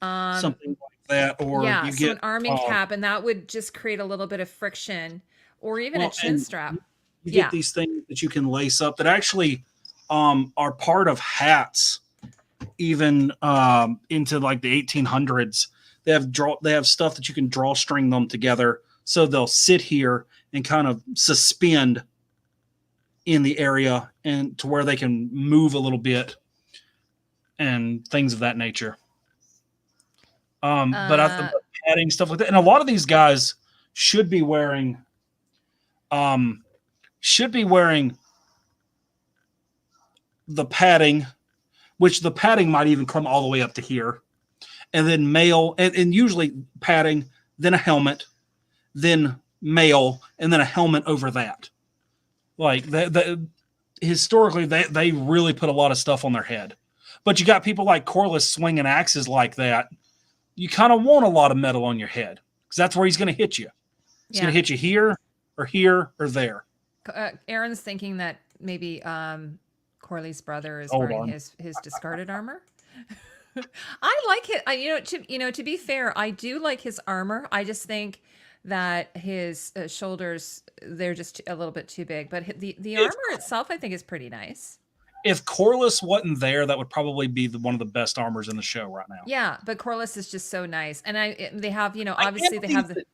Um, something like that, or yeah, you so get an arming cap, and that would just create a little bit of friction or even a chin and strap. you get Yeah. these things that you can lace up that actually are part of hats, even into like the 1800s. They have stuff that you can drawstring them together, so they'll sit here and kind of suspend in the area and to where they can move a little bit and things of that nature. But Uh, padding stuff like that, and a lot of these guys should be wearing um, should be wearing the padding, which the padding might even come all the way up to here, and then mail, and usually padding, then a helmet, then mail, and then a helmet over that. Like historically, they really put a lot of stuff on their head. But you got people like Corliss swinging axes like that. You kind of want a lot of metal on your head because that's where he's going to hit you. He's going yeah. to hit you here, or there. Aaron's thinking that maybe Corley's brother is Hold wearing on. his discarded armor. I like it. To be fair, I do like his armor. I just think that his shoulders they're just a little bit too big. But the If armor itself, I think, is pretty nice. if Corliss wasn't there, that would probably be one of the best armors in the show right now. Yeah, but Corliss is just so nice, and they have I obviously can't they believe have the. that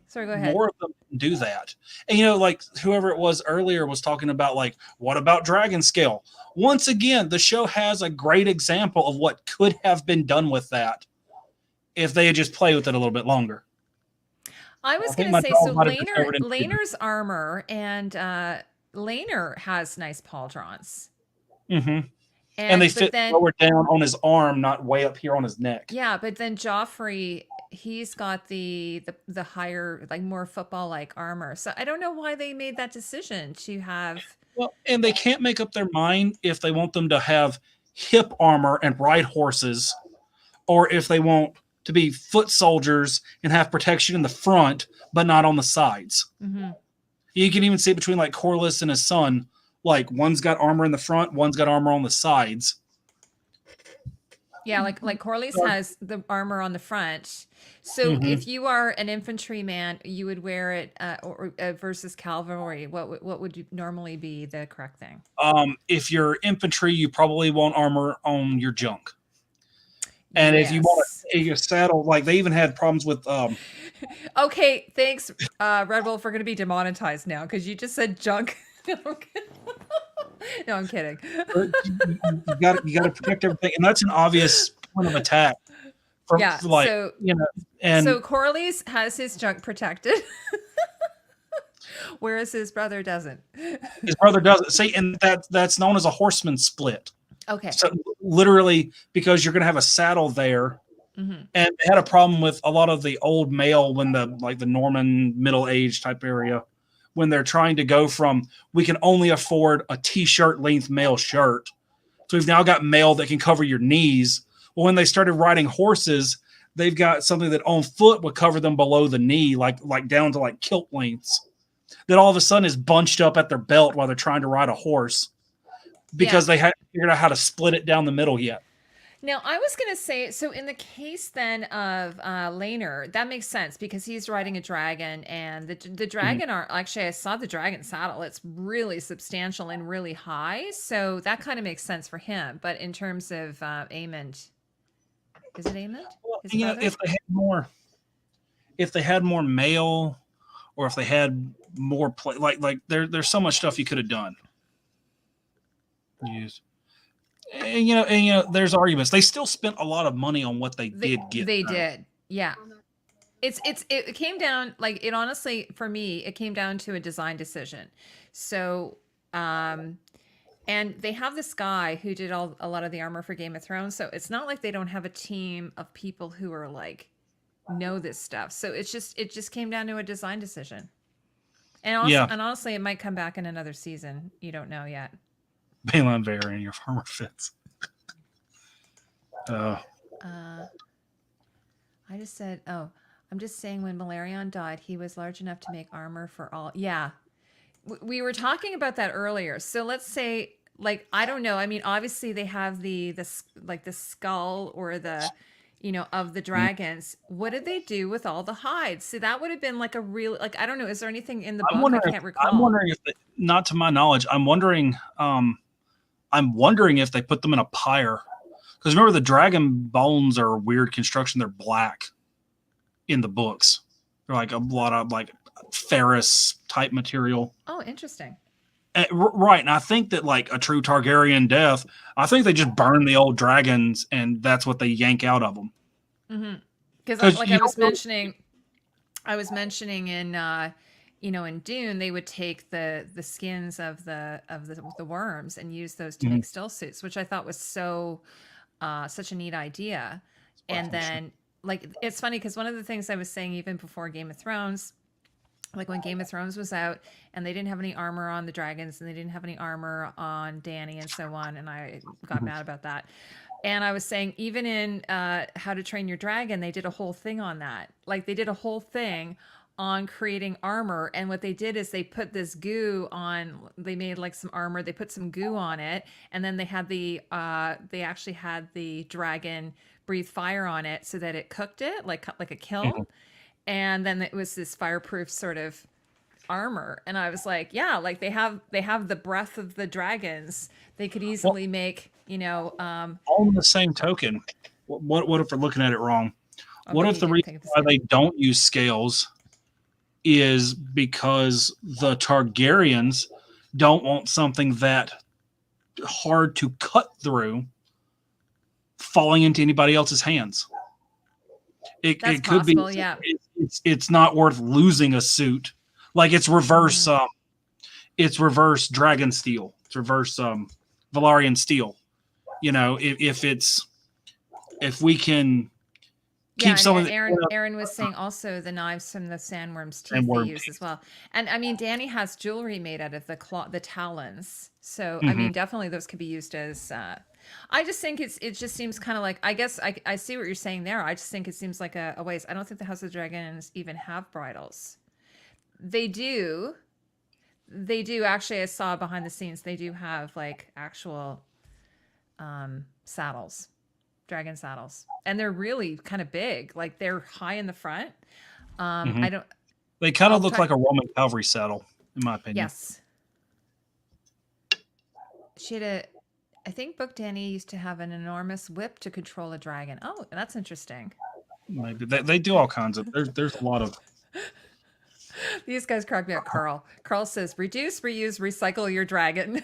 Sorry, go ahead. more of them do that. And like whoever it was earlier was talking about like, what about Dragon Scale? Once again, the show has a great example of what could have been done with that if they had just played with it a little bit longer. I I was think gonna my say dog so. might have discovered it. Laner's armor and Laner has nice pauldrons, Mm-hmm. And they but fit then lower down on his arm, not way up here on his neck. yeah, but then Joffrey, he's got the higher, like more football like armor. So I don't know why they made that decision to have. Well, and they can't make up their mind if they want them to have hip armor and ride horses, or if they want to be foot soldiers and have protection in the front, but not on the sides. Hmm. You can even see it between like Corliss and his son. Like one's got armor in the front, one's got armor on the sides. Yeah, like Corley's has the armor on the front. So Mm-hmm. if you are an infantryman, you would wear it, versus cavalry. What would you normally be the correct thing? If you're infantry, you probably want armor on your junk. And if you want Yes. a saddle, like they even had problems with Okay, thanks, Redwolf. We're going to be demonetized now because you just said junk. No, I'm kidding. you got to protect everything, and that's an obvious point of attack Yeah. for like So and Corley's has his junk protected, whereas his brother doesn't. his brother doesn't see, and that's known as a horseman split. Okay. So literally, because you're going to have a saddle there, Mm-hmm. and they had a problem with a lot of the old male when the Norman middle age type area, when they're trying to go from we can only afford a t-shirt length male shirt, so we've now got male that can cover your knees. Well, when they started riding horses, they've got something that on foot would cover them below the knee, like down to like kilt lengths. That all of a sudden is bunched up at their belt while they're trying to ride a horse because they hadn't figured out how to split it down the middle yet. Now, I was going to say, so in the case then of Laner, that makes sense because he's riding a dragon, and the dragon are actually, I saw the dragon saddle. It's really substantial and really high, so that kind of makes sense for him. But in terms of Aemond, is it Aemond? Well, His brother? if they had more male, or if they had more play, like there's so much stuff you could have done. Yes. And there's arguments. They still spent a lot of money on what they did get. They did, yeah. It came down, like, it honestly, for me, it came down to a design decision. So, and they have this guy who did a lot of the armor for Game of Thrones. So it's not like they don't have a team of people who are like know this stuff. So it just came down to a design decision. And also, and honestly, it might come back in another season. You don't know yet. Balon Bear in your farmer fits. I just said, I'm just saying when Malarion died, he was large enough to make armor for all. Yeah. We were talking about that earlier. So let's say, like, I don't know. I mean, obviously they have the skull or the, of the dragons. What did they do with all the hides? So that would have been like a real, like, I don't know. Is there anything in the book? I can't recall. I'm wondering not to my knowledge, I'm wondering if they put them in a pyre. Because remember, the dragon bones are a weird construction. They're black in the books. They're like a lot of like ferrous type material. Oh, interesting. Right. And I think that like a true Targaryen death, I think they just burn the old dragons and that's what they yank out of them. Because like I was mentioning in, in Dune, they would take the skins of the worms and use those to make still suits, which I thought was such a neat idea. And then, like, it's funny because one of the things I was saying even before Game of Thrones, like when Game of Thrones was out and they didn't have any armor on the dragons and they didn't have any armor on Dany and so on, and I got mad about that. And I was saying, even in How to Train Your Dragon, they did a whole thing on that. Like, they did a whole thing on creating armor, and what they did is they put this goo on. They made like some armor, they put some goo on it, and then they had they actually had the dragon breathe fire on it so that it cooked it like a kiln. And then it was this fireproof sort of armor, and I was like, yeah, like they have the breath of the dragons. They could easily make all in the same token. What if we're looking at it wrong? What if the reason why they don't use scales is because the Targaryens don't want something that hard to cut through falling into anybody else's hands? It could be. Yeah. It's not worth losing a suit. Like it's reverse. It's reverse dragon steel. It's reverse Valarian steel. If we can keep some of Aaron was saying also the knives from the sandworm's teeth they use as well. And I mean, Dany has jewelry made out of the talons. So I mean, definitely those could be used as. I just think it just seems kind of like, I guess I see what you're saying there. I just think it seems like a waste. I don't think the House of Dragons even have bridles. They do actually. I saw behind the scenes. They do have like actual saddles. Dragon saddles, and they're really kind of big. Like they're high in the front. I don't. They kind of look like a Roman cavalry saddle, in my opinion. Yes. She had think Book Danny used to have an enormous whip to control a dragon. Oh, that's interesting. Maybe they do all kinds of. There's a lot of. These guys crack me up. Carl says, reduce, reuse, recycle your dragon.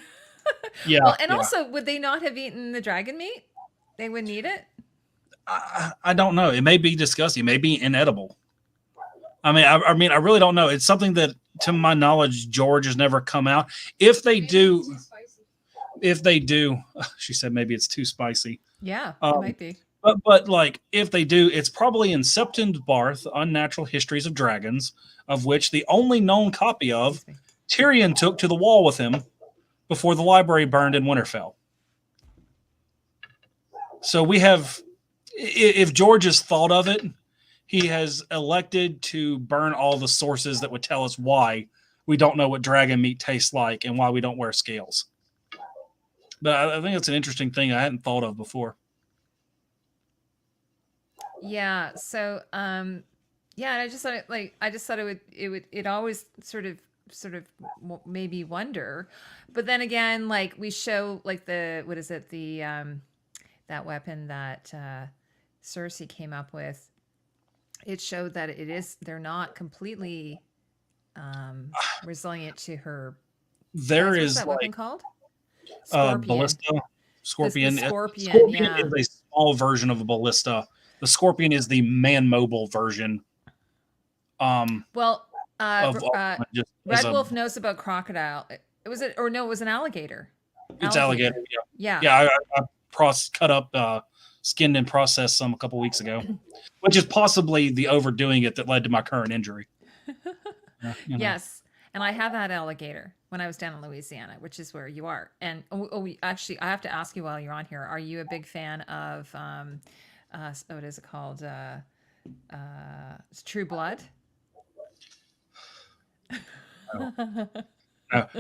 Yeah, Well, and yeah. also, would they not have eaten the dragon meat? They wouldn't eat it? I don't know. It may be disgusting. It may be inedible. I mean, I really don't know. It's something that, to my knowledge, George has never come out. If they do, she said maybe it's too spicy. Yeah, it might be. But like if they do, it's probably in Septund Barth, Unnatural Histories of Dragons, of which the only known copy of Tyrion took to the wall with him before the library burned in Winterfell. So we have, if George has thought of it, he has elected to burn all the sources that would tell us why we don't know what dragon meat tastes like and why we don't wear scales. But I think it's an interesting thing I hadn't thought of before. Yeah. So, yeah, and I just thought it always sort of made me wonder. But then again, like we show like what is it, that weapon that Cersei came up with. It showed that they're not completely resilient to her. What's that weapon called? Scorpion. Ballista. Scorpion. The Scorpion is a small version of a ballista. The Scorpion is the man mobile version. Well, Redwolf knows about crocodile. It was an alligator. It's alligator. Yeah. Yeah. I cut up, skinned and processed some a couple weeks ago, which is possibly the overdoing it that led to my current injury. Yes, and I have had alligator when I was down in Louisiana, which is where you are. And actually, I have to ask you while you're on here: are you a big fan of what is it called? It's True Blood.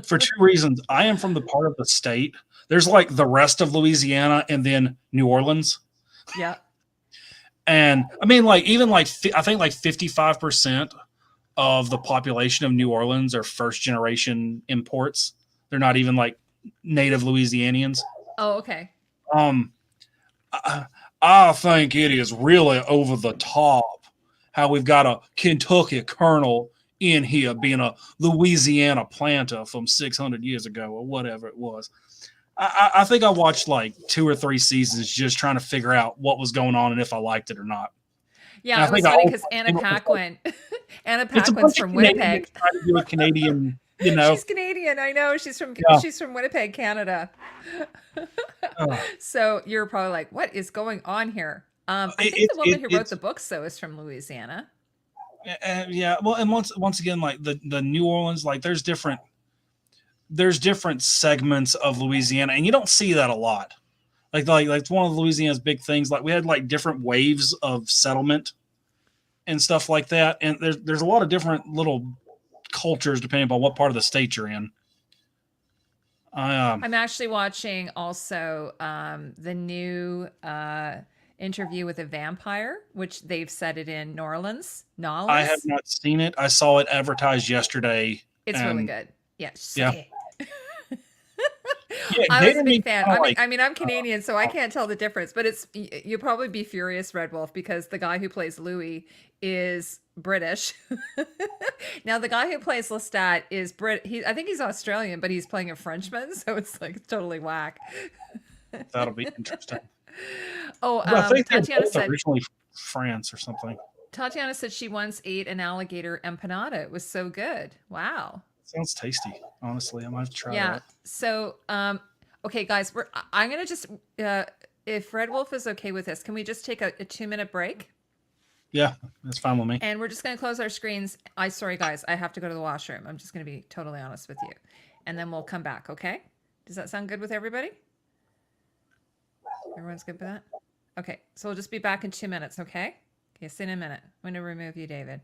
For two reasons. I am from the part of the state. There's like the rest of Louisiana and then New Orleans. Yeah. And I mean, like, even like, I think like 55% of the population of New Orleans are first generation imports. They're not even like native Louisianians. Oh, okay. I think it is really over the top how we've got a Kentucky colonel in here being a Louisiana planter from 600 years ago or whatever it was. I think I watched like 2 or 3 seasons just trying to figure out what was going on and if I liked it or not. Yeah, it was funny because Anna Paquin, Paquin's from Winnipeg. Trying to do a Canadian, you know. She's Canadian. I know. She's from Winnipeg, Canada. So you're probably like, what is going on here? I think the woman who wrote the books, though, is from Louisiana. Yeah. Well, and once again, like the New Orleans, like there's different segments of Louisiana, and you don't see that a lot. Like it's one of Louisiana's big things. Like we had like different waves of settlement and stuff like that, and there's a lot of different little cultures depending upon what part of the state you're in. I'm actually watching also the new Interview with a Vampire, which they've set it in New Orleans. I have not seen it. I saw it advertised yesterday. It's really good. Yes. Yeah. I was a big fan. I mean, I'm Canadian, so I can't tell the difference. But you'll probably be furious, Redwolf, because the guy who plays Louis is British. Now, the guy who plays Lestat is I think he's Australian, but he's playing a Frenchman, so it's like totally whack. That'll be interesting. Oh, I think Tatiana said originally France or something. Tatiana said she once ate an alligator empanada. It was so good. Wow. Sounds tasty. Honestly, I might have to try that. Yeah. So, okay, guys, I'm gonna just if Redwolf is okay with this, can we just take a 2-minute break? Yeah, that's fine with me. And we're just gonna close our screens. Sorry, guys, I have to go to the washroom. I'm just gonna be totally honest with you, and then we'll come back. Okay? Does that sound good with everybody? Everyone's good with that? Okay, so we'll just be back in 2 minutes. Okay? Okay, see you in a minute. I'm gonna remove you, David.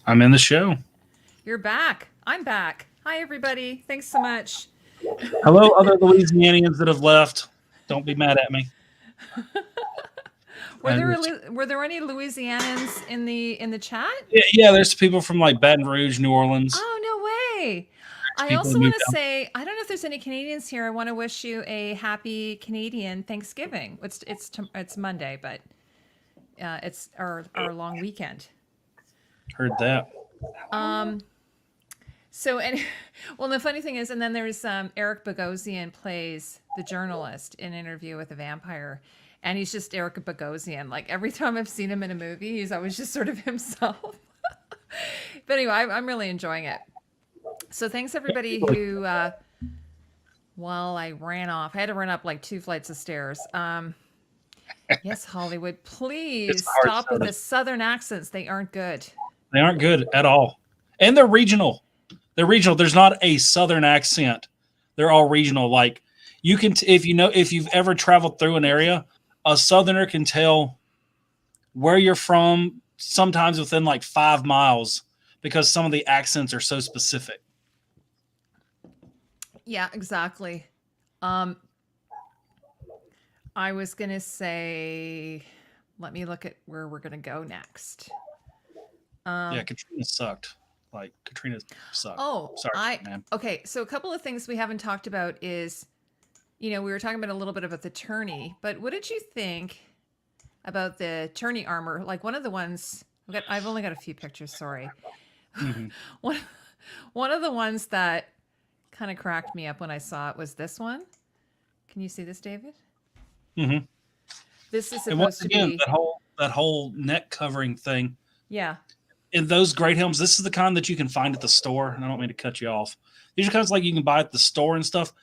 I'm in the show. You're back. I'm back. Hi, everybody. Thanks so much. Hello, other Louisianians that have left. Don't be mad at me. Were there any Louisianans in the chat? Yeah, there's people from like Baton Rouge, New Orleans. Oh, no way. I People also who want moved to down. say, I don't know if there's any Canadians here. I want to wish you a happy Canadian Thanksgiving. It's Monday, but it's our long weekend. Heard that. So, and well, the funny thing is, and then there's Eric Bogosian plays the journalist in Interview with a Vampire, and he's just Eric Bogosian. Like every time I've seen him in a movie, he's always just sort of himself. But anyway, I'm really enjoying it. So thanks everybody who, while I ran off, I had to run up like 2 flights of stairs. Yes, Hollywood, please stop with the Southern accents. They aren't good. They aren't good at all, and they're regional. They're regional. There's not a Southern accent. They're all regional. Like you can, if you've ever traveled through an area, a Southerner can tell where you're from sometimes within like 5 miles because some of the accents are so specific. Yeah, exactly. I was going to say, let me look at where we're going to go next. Yeah, Katrina sucked. Like Katrina sucked. Oh, sorry, man. Okay, so a couple of things we haven't talked about is, we were talking about a little bit about the tourney, but what did you think about the tourney armor? Like one of the ones, I've only got a few pictures, sorry. Mm-hmm. one of the ones that kind of cracked me up when I saw it was this one. Can you see this, David? Mm-hmm. This is supposed to be that whole neck covering thing. Yeah. In those great helms, this is the kind that you can find at the store. And I don't mean to cut you off. These are kinds like you can buy at the store and stuff.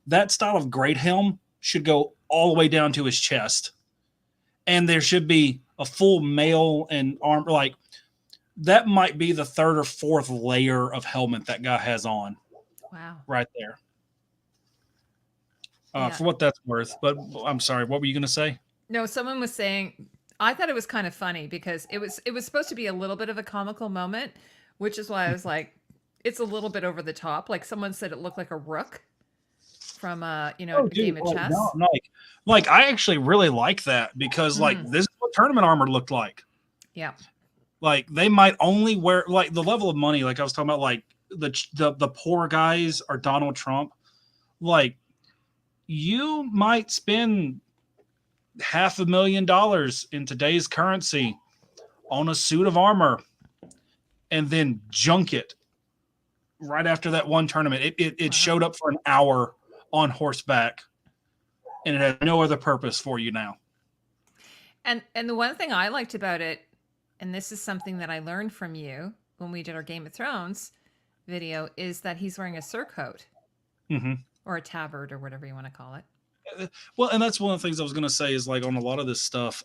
That style of great helm should go all the way down to his chest. And there should be a full mail and arm. Like that might be the 3rd or 4th layer of helmet that guy has on. Wow. Right there. For what that's worth. But I'm sorry, what were you going to say? No, someone was saying, I thought it was kind of funny because it was supposed to be a little bit of a comical moment, which is why I was like, it's a little bit over the top. Like someone said it looked like a rook from a game of chess. No, like I actually really like that because like this is what tournament armor looked like. Yeah. Like they might only wear like the level of money, like I was talking about, like the poor guys are Donald Trump. Like you might spend $500,000 in today's currency on a suit of armor and then junk it right after that one tournament. It showed up for an hour on horseback and it had no other purpose for you now. And the one thing I liked about it, and this is something that I learned from you when we did our Game of Thrones video, is that he's wearing a surcoat or a tabard or whatever you want to call it. Well, and that's one of the things I was going to say is like on a lot of this stuff,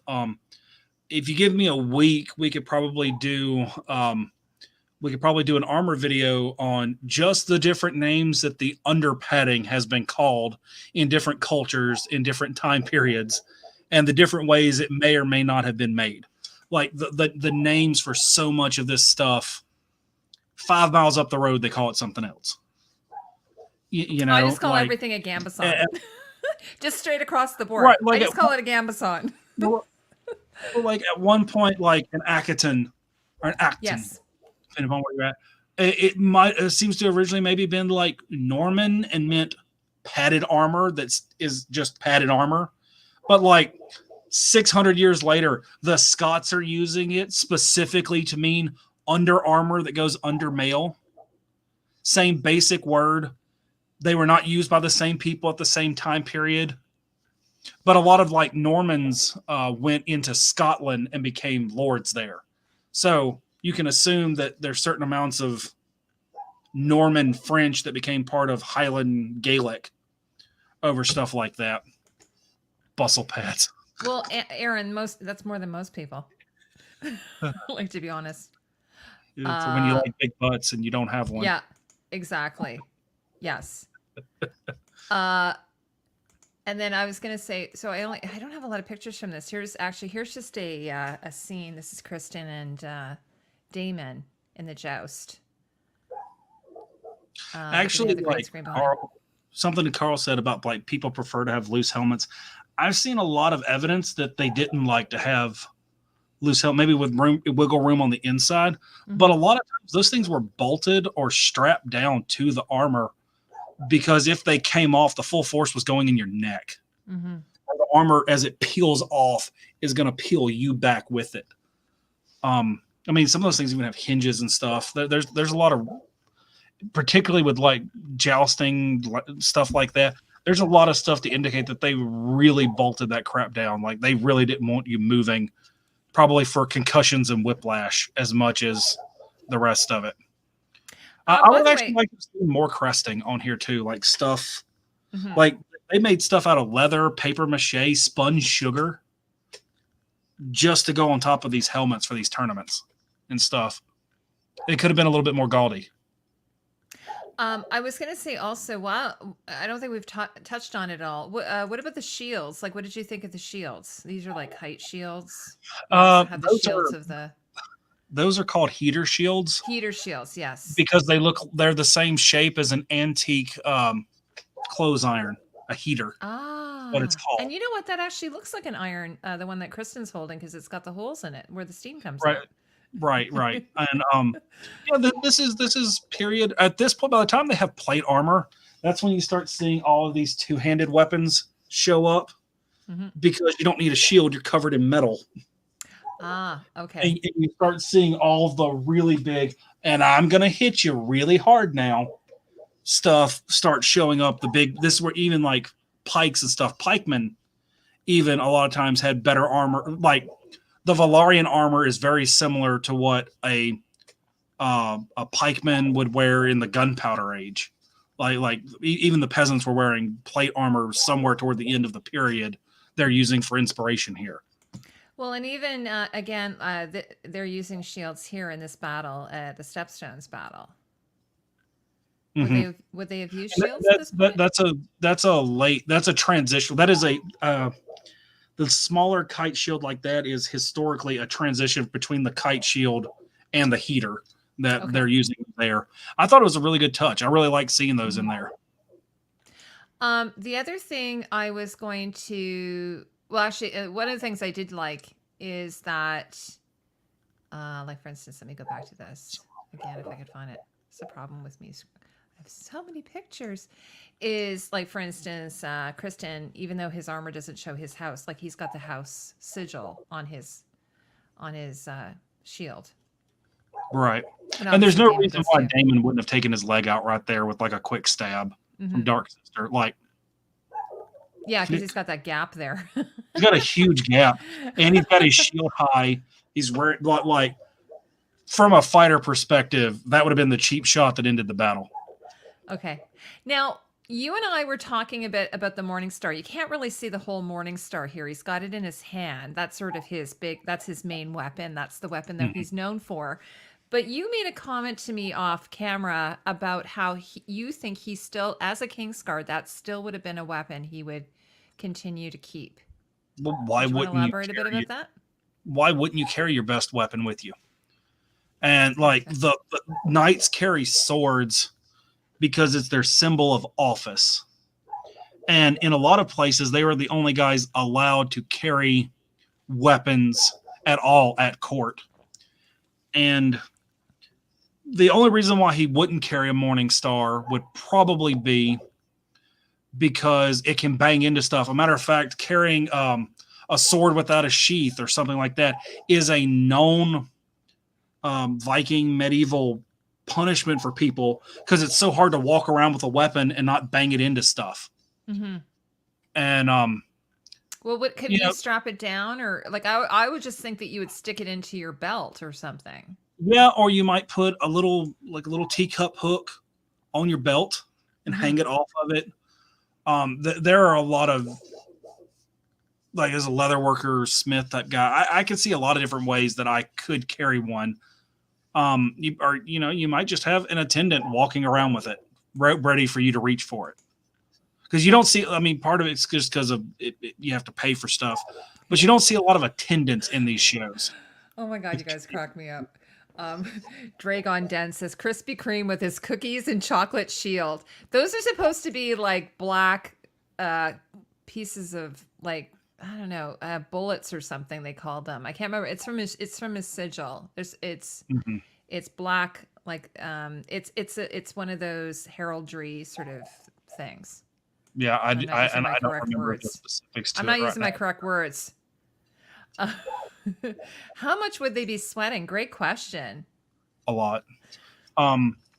if you give me a week, we could probably do an armor video on just the different names that the under padding has been called in different cultures in different time periods and the different ways it may or may not have been made. Like the names for so much of this stuff, 5 miles up the road, they call it something else. You know, I just call everything a gambeson. Just straight across the board. Right, like I just call it a gambeson. Well, like at one point, like an Akaton or an Acton, yes, depending on where you're at. It seems to have originally maybe been like Norman and meant padded armor is just padded armor. But like 600 years later, the Scots are using it specifically to mean under armor that goes under mail. Same basic word. They were not used by the same people at the same time period. But a lot of like Normans went into Scotland and became lords there. So you can assume that there's certain amounts of Norman French that became part of Highland Gaelic over stuff like that. Bustle pads. Well, Aaron, that's more than most people. Like, to be honest. For when you like big butts and you don't have one. Yeah, exactly. Yes. And then I was going to say, so I don't have a lot of pictures from this. Here's just a scene. This is Kristen and Damon in the joust. Actually, the green like screen behind. something that Carl said about like people prefer to have loose helmets. I've seen a lot of evidence that they didn't like to have loose helmet, maybe with wiggle room on the inside. But a lot of times those things were bolted or strapped down to the armor because if they came off, the full force was going in your neck. The armor, as it peels off, is going to peel you back with it. I mean, some of those things even have hinges and stuff. There's a lot of, particularly with like jousting stuff like that. There's a lot of stuff to indicate that they really bolted that crap down. Like they really didn't want you moving, probably for concussions and whiplash as much as the rest of it. I would actually like to see more cresting on here too, like stuff. Like they made stuff out of leather, paper mache, spun sugar, just to go on top of these helmets for these tournaments and stuff. It could have been a little bit more gaudy. I was going to say also, wow, I don't think we've touched on it all. What about the shields? Like, what did you think of the shields? These are like height shields. Have the shields of the. Those are called heater shields. Heater shields, yes. Because they're the same shape as an antique clothes iron, a heater. Ah. What it's called. And you know what? That actually looks like an iron, the one that Kristen's holding, because it's got the holes in it where the steam comes out. Right. And this is period. At this point, by the time they have plate armor, that's when you start seeing all of these two-handed weapons show up because you don't need a shield. You're covered in metal. Ah, okay. And you start seeing all of the really big, and I'm going to hit you really hard now, stuff start showing up. This is where even like pikes and stuff, pikemen even a lot of times had better armor. Like the Valarian armor is very similar to what a pikeman would wear in the gunpowder age. Like even the peasants were wearing plate armor somewhere toward the end of the period they're using for inspiration here. Well, and even again, they're using shields here in this battle, the Stepstones battle. Would they have used shields at this point? That's a transition. That is the smaller kite shield like that is historically a transition between the kite shield and the heater that they're using there. I thought it was a really good touch. I really like seeing those in there. The other thing I was going to, well, actually, one of the things I did like is that, like for instance, let me go back to this again if I could find it. It's a problem with me. I have so many pictures. Is like, for instance, Kristen, even though his armor doesn't show his house, like he's got the house sigil on his shield. Right. And there's no reason why Damon wouldn't have taken his leg out right there with like a quick stab from Dark Sister. Like, yeah, because he's got that gap there. He's got a huge gap, and he's got his shield high. He's wearing like from a fighter perspective, that would have been the cheap shot that ended the battle. Okay. Now, you and I were talking a bit about the Morning Star. You can't really see the whole Morning Star here. He's got it in his hand. That's sort of that's his main weapon. That's the weapon that he's known for. But you made a comment to me off camera about how you think he still, as a Kingsguard, that still would have been a weapon he would continue to keep. Well, why wouldn't you elaborate a bit about that? Why wouldn't you carry your best weapon with you? And like the knights carry swords because it's their symbol of office. And in a lot of places, they were the only guys allowed to carry weapons at all at court. And the only reason why he wouldn't carry a Morning Star would probably be because it can bang into stuff. A matter of fact, carrying a sword without a sheath or something like that is a known Viking medieval punishment for people because it's so hard to walk around with a weapon and not bang it into stuff. And well, could you strap it down, or like I would just think that you would stick it into your belt or something. Yeah, or you might put a little teacup hook on your belt and hang it off of it. There are a lot of, like, as a leather worker, smith type guy, I could see a lot of different ways that I could carry one. You might just have an attendant walking around with it, ready for you to reach for it. Because you don't see, I mean, part of it's just because of it, you have to pay for stuff, but you don't see a lot of attendants in these shows. Oh my God, you guys crack me up. Um, Dragon Den says Krispy Kreme with his cookies and chocolate shield. Those are supposed to be like black pieces of like I don't know bullets or something they called them. I can't remember. It's from his sigil. Mhm. It's black like it's one of those heraldry sort of things. Yeah, I'm not using my I don't correct remember the words. specifics to I'm it not right using now. my correct words. Uh, how much would they be sweating? Great question. A lot.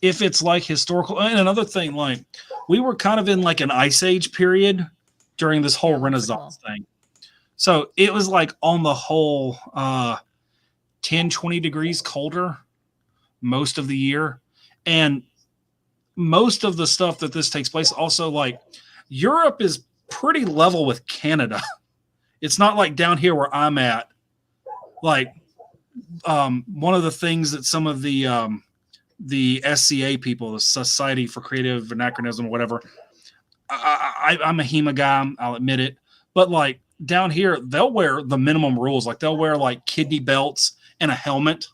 If it's like historical, and another thing, like we were kind of in like an ice age period during this whole Yeah, Renaissance thing. So it was like on the whole 10, 20 degrees colder most of the year. And most of the stuff that this takes place also like Europe is pretty level with Canada. It's not like down here where I'm at. Like one of the things that some of the SCA people, the Society for Creative Anachronism or whatever, I'm a HEMA guy, I'll admit it. But like down here, they'll wear the minimum rules. Like they'll wear like kidney belts and a helmet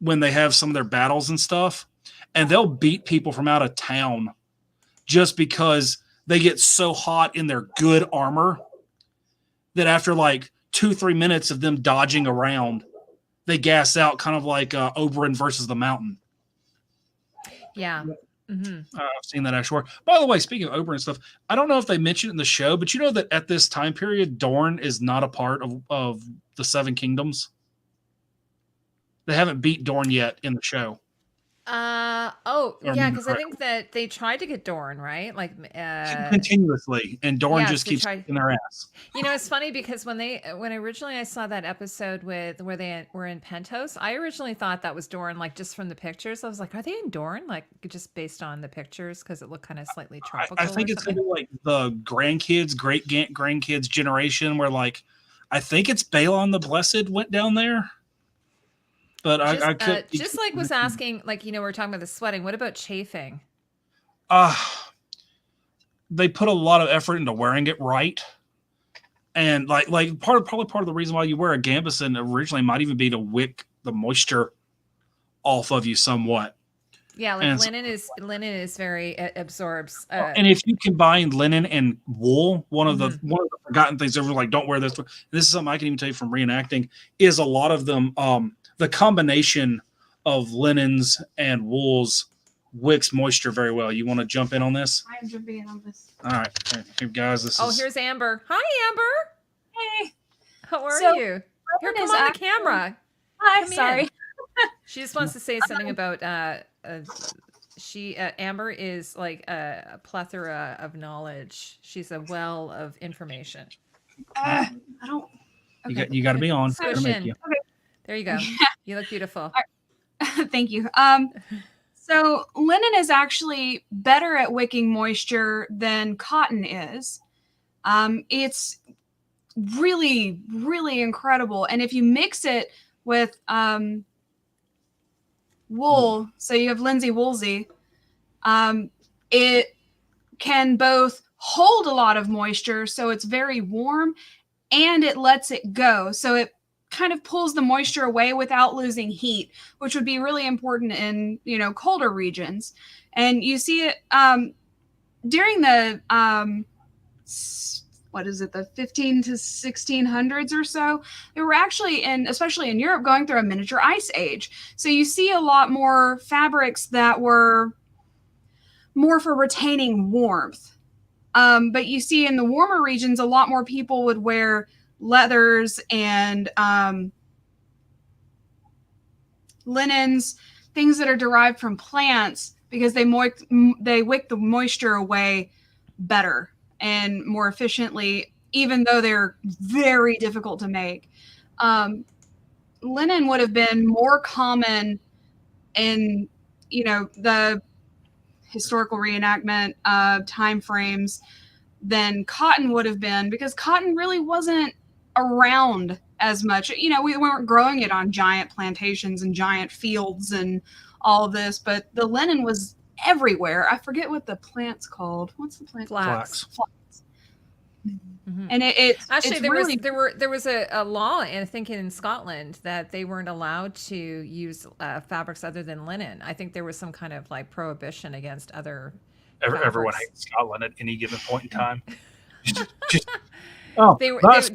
when they have some of their battles and stuff. And they'll beat people from out of town just because they get so hot in their good armor that after like 2-3 minutes of them dodging around, they gas out, kind of like Oberyn versus the Mountain. Yeah. Mm-hmm. I've seen that actually work. By the way, speaking of Oberyn stuff, I don't know if they mentioned it in the show, but you know that at this time period, Dorne is not a part of the Seven Kingdoms. They haven't beat Dorne yet in the show. Yeah, because I think that they tried to get Dorne, right? Like continuously, and Dorne just keeps kicking their ass. You know, it's funny because when originally I saw that episode where they were in Pentos, I originally thought that was Dorne, like just from the pictures. I was like, are they in Dorne? Like just based on the pictures because it looked kind of slightly tropical. I think it's gonna be like the grandkids, great grandkids generation, where like I think it's Balon the Blessed went down there. But I could just like was asking, like, you know, we're talking about the sweating. What about chafing? They put a lot of effort into wearing it right. And like probably part of the reason why you wear a gambeson originally might even be to wick the moisture off of you somewhat. Yeah, like linen is very absorbs. And if you combine linen and wool, one of the forgotten things over like don't wear this. This is something I can even tell you from reenacting is a lot of them. The combination of linens and wools wicks moisture very well. You want to jump in on this? I am jumping in on this. All right, here, guys. Here's Amber. Hi, Amber. Hey. How are you? Here, come on the camera. Hi, sorry. She just wants to say something about Amber is like a plethora of knowledge. She's a well of information. I don't. Okay. You got to be on. Okay. There you go. You look beautiful. Right. Thank you. So linen is actually better at wicking moisture than cotton is. It's really, really incredible. And if you mix it with wool, so you have Lindsay Woolsey, it can both hold a lot of moisture, so it's very warm, and it lets it go. So it kind of pulls the moisture away without losing heat, which would be really important in, you know, colder regions. And you see it during the what is it, the 15 to 1600s or so. They were actually especially in Europe, going through a miniature ice age. So you see a lot more fabrics that were more for retaining warmth. But you see in the warmer regions, a lot more people would wear leathers and linens, things that are derived from plants, because they wick the moisture away better and more efficiently, even though they're very difficult to make. Linen would have been more common in, you know, the historical reenactment time frames than cotton would have been, because cotton really wasn't around as much. You know, we weren't growing it on giant plantations and giant fields and all of this, but the linen was everywhere. I forget what the plant's called. What's the plant? Flax. And it's Actually, it's really there was a law, and I think in Scotland, that they weren't allowed to use fabrics other than linen. I think there was some kind of like prohibition against other Everyone fabrics. hates Scotland at any given point in time. just oh, They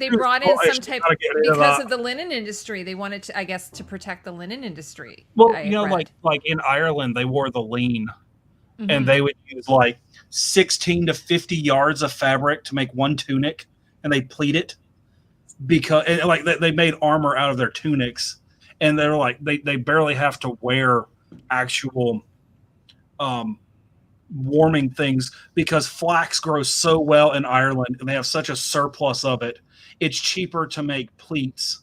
brought in some type gotta get rid of because that. of the linen industry. They wanted to, I guess, to protect the linen industry. Well, I you know, read. like in Ireland, they wore the lean, and Mhm. they would use like 16 to 50 yards of fabric to make one tunic, and they pleat it because and, like they made armor out of their tunics, and they're like they barely have to wear actual um, warming things because flax grows so well in Ireland, and they have such a surplus of it. It's cheaper to make pleats.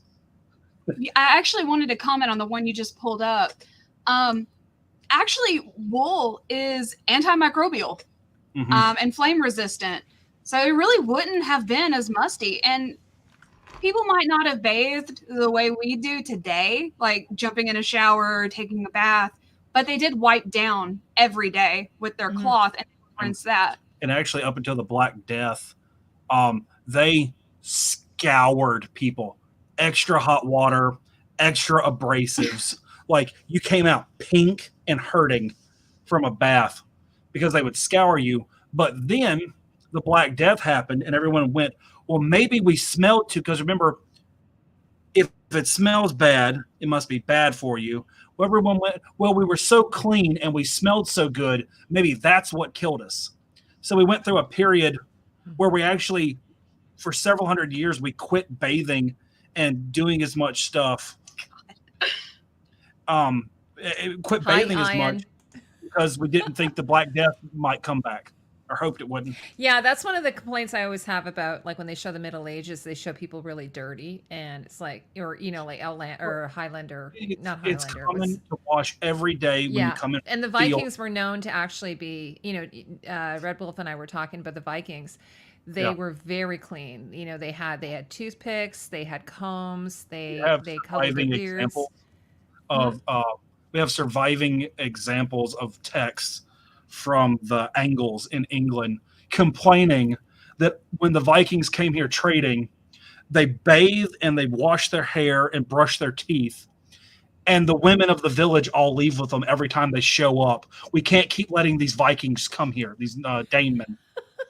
I actually wanted to comment on the one you just pulled up. Actually, wool is antimicrobial and flame resistant. So it really wouldn't have been as musty. And people might not have bathed the way we do today, like jumping in a shower or taking a bath, but they did wipe down every day with their cloth and rinse that. And actually, up until the Black Death, they scoured people, extra hot water, extra abrasives. Like you came out pink and hurting from a bath because they would scour you. But then the Black Death happened, and everyone went, well, maybe we smelled too. Because remember, if it smells bad, it must be bad for you. Well, everyone went, well, we were so clean and we smelled so good. Maybe that's what killed us. So we went through a period where we actually, for several hundred years, we quit bathing and doing as much stuff. Quit bathing as much because we didn't think the Black Death might come back, or hoped it wouldn't. Yeah, that's one of the complaints I always have about, like, when they show the Middle Ages, they show people really dirty, and it's like, or like Outland or Highlander, not Highlander. It's common to wash every day when you come in. And the Vikings were known to actually be, Redwolf and I were talking about the Vikings. They were very clean. They had toothpicks, they had combs, they colored their beards. We have surviving examples of texts from the Angles in England complaining that when the Vikings came here trading, they bathed and they washed their hair and brushed their teeth. And the women of the village all leave with them every time they show up. We can't keep letting these Vikings come here, these Danemen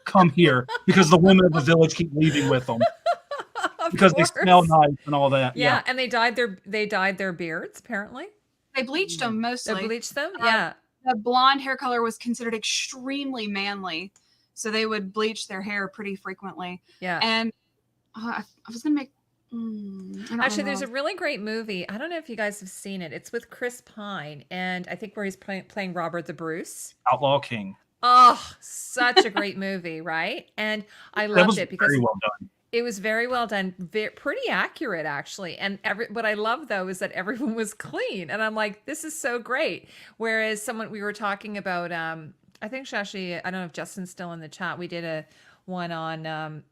come here, because the women of the village keep leaving with them. Because they smell nice and all that. Yeah, and they dyed their beards, apparently. They bleached them mostly. They bleached them? Yeah. The blonde hair color was considered extremely manly, so they would bleach their hair pretty frequently. Yeah. And I was going to make... Actually, there's a really great movie. I don't know if you guys have seen it. It's with Chris Pine, and I think where he's playing Robert the Bruce. Outlaw King. Oh, such a great movie, right? And I loved it because very well done. It was very well done, pretty accurate actually. And what I love though is that everyone was clean, and I'm like, this is so great. Whereas we were talking about, I think Shashi, I don't know if Justin's still in the chat. We did one on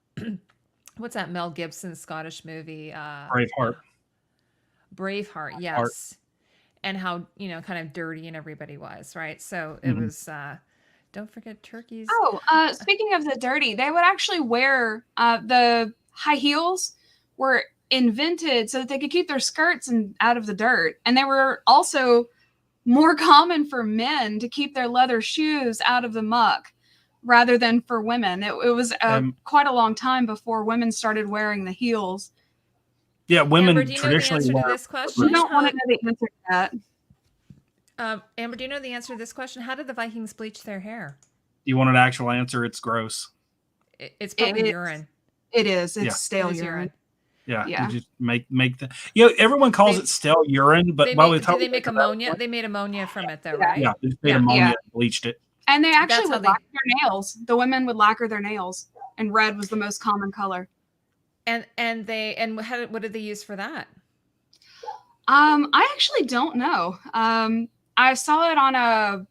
what's that Mel Gibson Scottish movie? Braveheart. Braveheart, yes. And how kind of dirty and everybody was, right? So it was. Don't forget turkeys. Oh, speaking of the dirty, they would actually wear the high heels were invented so that they could keep their skirts out of the dirt. And they were also more common for men to keep their leather shoes out of the muck rather than for women. It was quite a long time before women started wearing the heels. Yeah, women Amber, do you traditionally know the answer to this question? I don't want to know the answer to that. Amber, do you know the answer to this question? How did the Vikings bleach their hair? You want an actual answer? It's gross. It's probably urine. It is. It's stale urine. Yeah. Yeah. You just make the. Everyone calls it stale urine, but did they make ammonia? They made ammonia from it, though, right? Yeah, they just made ammonia and bleached it. And they actually would lacquer their nails. The women would lacquer their nails, and red was the most common color. And what did they use for that? I actually don't know. I saw it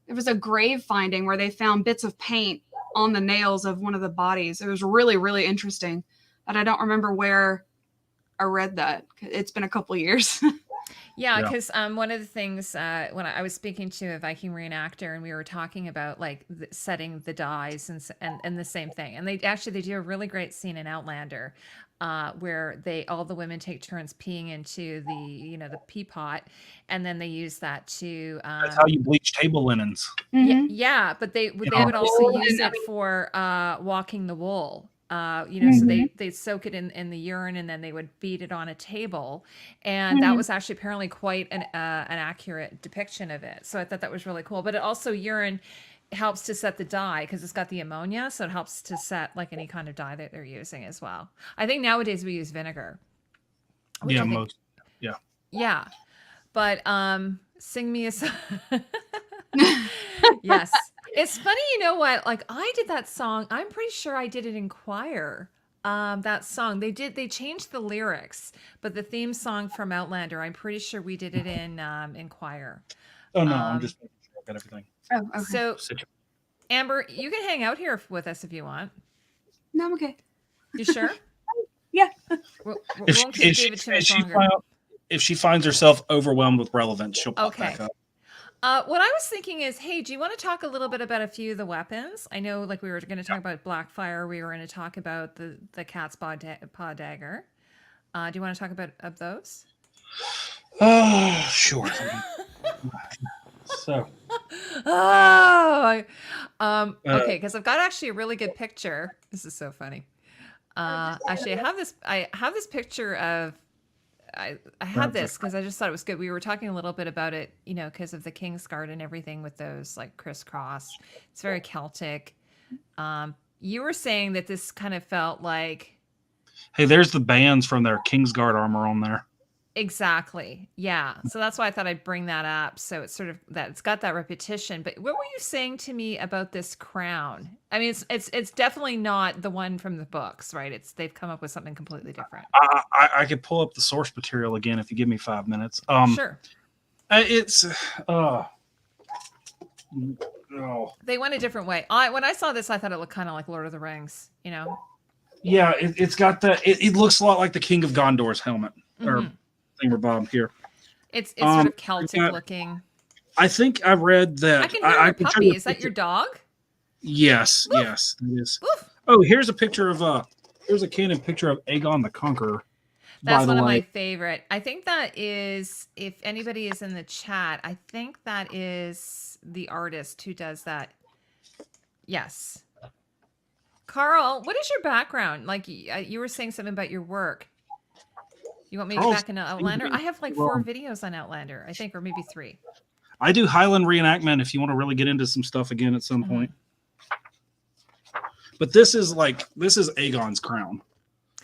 it was a grave finding where they found bits of paint on the nails of one of the bodies. It was really, really interesting, but I don't remember where I read that. It's been a couple of years. Yeah, Yeah. because one of the things when I was speaking to a Viking reenactor and we were talking about like setting the dyes and the same thing, and they do a really great scene in Outlander where all the women take turns peeing into the pea pot, and then they use that to That's how you bleach table linens. Mhm. yeah, but they Yeah. would also Wool use and, I it for walking the wool. So Mhm. they soak it in the urine and then they would beat it on a table, and that Mhm. was actually apparently quite an accurate depiction of it. So I thought that was really cool. But it also urine helps to set the dye because it's got the ammonia, so it helps to set like any kind of dye that they're using as well. I think nowadays we use vinegar, which Yeah, I think most. Yeah. yeah. But sing me a song. Yes. It's funny, you know what? Like I did that song. I'm pretty sure I did it in choir. That song. They changed the lyrics, but the theme song from Outlander, I'm pretty sure we did it in choir. Oh no, I'm Um, just making sure I've got everything. Oh, okay. so situated. Amber, you can hang out here with us if you want. No, I'm okay. You sure? Yeah. We If won't keep David too much longer. if she finds herself overwhelmed with relevance, she'll pop Okay. back up. What I was thinking is, hey, do you want to talk a little bit about a few of the weapons? I know, like we were going to talk about Blackfire. We were going to talk about the cat's paw dagger. Do you want to talk about those? Oh, sure. So, Oh, okay, because I've got actually a really good picture. This is so funny. Actually, I have this picture of. I had this because I just thought it was good. We were talking a little bit about it, because of the Kingsguard and everything with those like crisscross. It's very Celtic. You were saying that this kind of felt like hey, there's the bands from their Kingsguard armor on there. exactly, yeah. So that's why I thought I'd bring that up. So it's sort of that it's got that repetition. But what were you saying to me about this crown? I mean, it's definitely not the one from the books, right? They've come up with something completely different. I could pull up the source material again if you give me 5 minutes. Sure. It's oh. They went a different way. When I saw this, I thought it looked kind of like Lord of the Rings, Yeah, it's got the. It looks a lot like the King of Gondor's helmet or thingamabob here. It's sort of Celtic looking. I think I read that. I can hear a puppy. Is that your dog? Yes, Woof. yes, it is. Woof. Oh, here's a picture of here's a canon picture of Aegon the Conqueror. That's one of my favorite. I think that is, if anybody is in the chat, I think that is the artist who does that. Yes. Carl, what is your background? Like you were saying something about your work. You want me to get back into Outlander? I have like 4 videos on Outlander, I think, or maybe 3. I do Highland reenactment if you want to really get into some stuff again at some point. But this is Aegon's crown.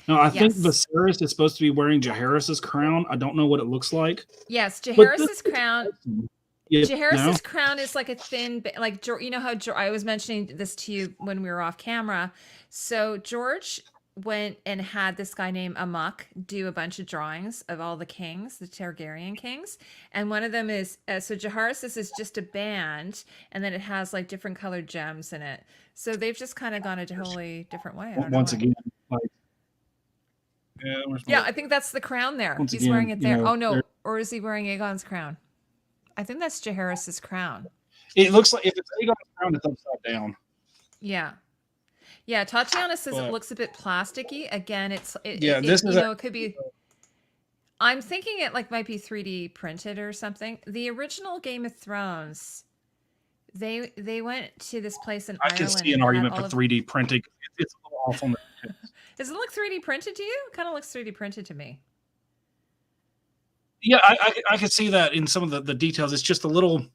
Now, I think Viserys is supposed to be wearing Jaehaerys's crown. I don't know what it looks like. Yes, Jaehaerys's crown. Yeah, Jaehaerys's crown is like a thin, like, you know how I was mentioning this to you when we were off camera. So George went and had this guy named Amok do a bunch of drawings of all the kings, the Targaryen kings. And one of them is, so Jaehaerys is just a band, and then it has like different colored gems in it. So they've just kind of gone a totally different way. Once again, like, yeah, I think that's the crown there. He's wearing it there. Oh no, or is he wearing Aegon's crown? I think that's Jaehaerys's crown. It looks like if it's Aegon's crown, it's upside down. Yeah. Yeah, Tatiana says it looks a bit plasticky. Again, it could be. I'm thinking it might be 3D printed or something. The original Game of Thrones, they went to this place in Ireland. I can see an argument for 3D printing. It's a little off on the. Does it look 3D printed to you? It kind of looks 3D printed to me. Yeah, I could see that in some of the details. It's just a little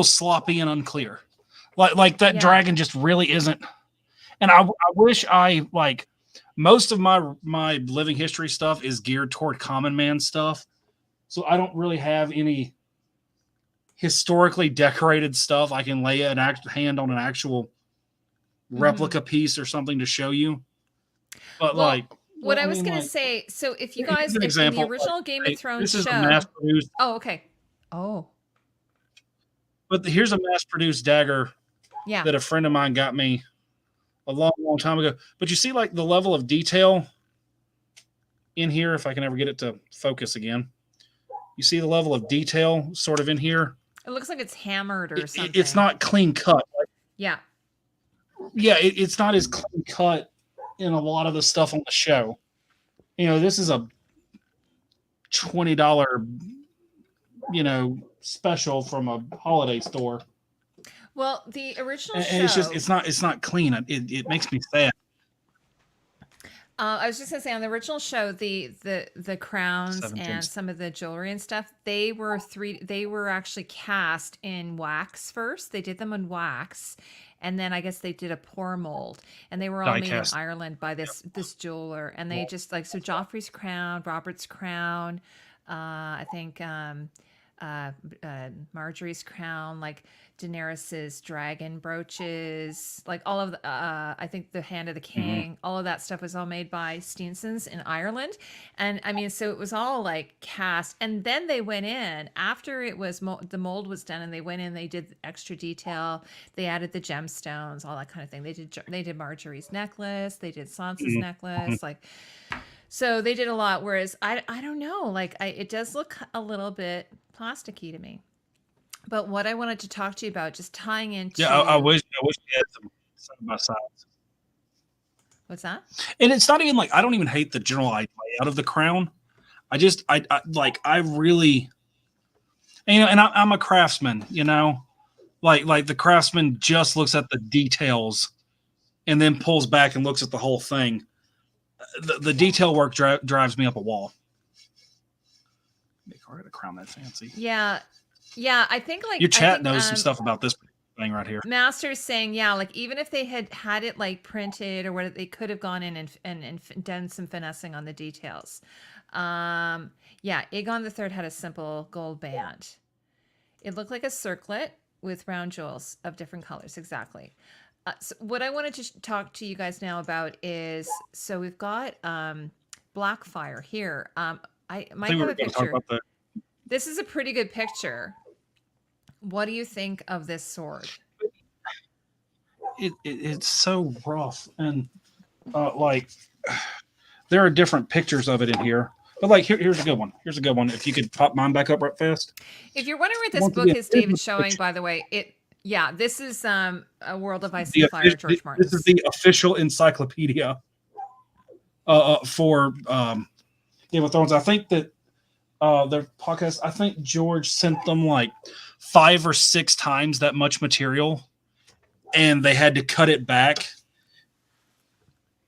sloppy and unclear. Like that dragon just really isn't. And I wish most of my living history stuff is geared toward common man stuff. So I don't really have any historically decorated stuff. I can lay an hand on an actual replica piece or something to show you. But what I was going to say, so if you guys, in the original Game of Thrones show. Mass-produced. Oh, okay. Oh. But here's a mass-produced dagger that a friend of mine got me a long, long time ago. But you see, the level of detail in here, if I can ever get it to focus again. You see the level of detail sort of in here? It looks like it's hammered or something. It's not clean cut. Yeah. Yeah, it's not as clean cut in a lot of the stuff on the show. You know, this is a $20, special from a holiday store. Well, the original show. And it's not clean. It makes me sad. I was just gonna say on the original show, the crowns 17. and some of the jewelry and stuff, they were actually cast in wax first. They did them in wax, and then I guess they did a pour mold, and they were all Die made cast. in Ireland by this jeweler, and they just like so Joffrey's crown, Robert's crown, I think Marjorie's crown, like Daenerys's dragon brooches, like all of the, I think the Hand of the King, all of that stuff was all made by Steensons in Ireland. And I mean, so it was all like cast. And then they went in after it was, the mold was done, and they went in, they did extra detail. They added the gemstones, all that kind of thing. They did Marjorie's necklace. They did Sansa's necklace. Like, so they did a lot. Whereas I don't know, like it does look a little bit plasticky to me. But what I wanted to talk to you about, just tying into I wish we had some side by sides. What's that? And it's not even like I don't even hate the general layout of the crown. I really, and I'm a craftsman, like the craftsman just looks at the details and then pulls back and looks at the whole thing. The detail work drives me up a wall. Make a crown that fancy. Yeah, I think like your chat knows some stuff about this thing right here. Master's saying, yeah, like even if they had it like printed or whatever, they could have gone in and done some finessing on the details. Yeah, Aegon III had a simple gold band. It looked like a circlet with round jewels of different colors. Exactly. So what I wanted to talk to you guys now about is, so we've got Blackfire here. I might have a picture. This is a pretty good picture. What do you think of this sword? It's so rough, and like there are different pictures of it in here. But like here's a good one. Here's a good one. If you could pop mine back up right fast. If you're wondering what this book is, David showing, by the way, this is A World of Ice and Fire, George Martin. This is the official encyclopedia for Game of Thrones. I think that their podcast, I think George sent them like 5 or 6 times that much material, and they had to cut it back.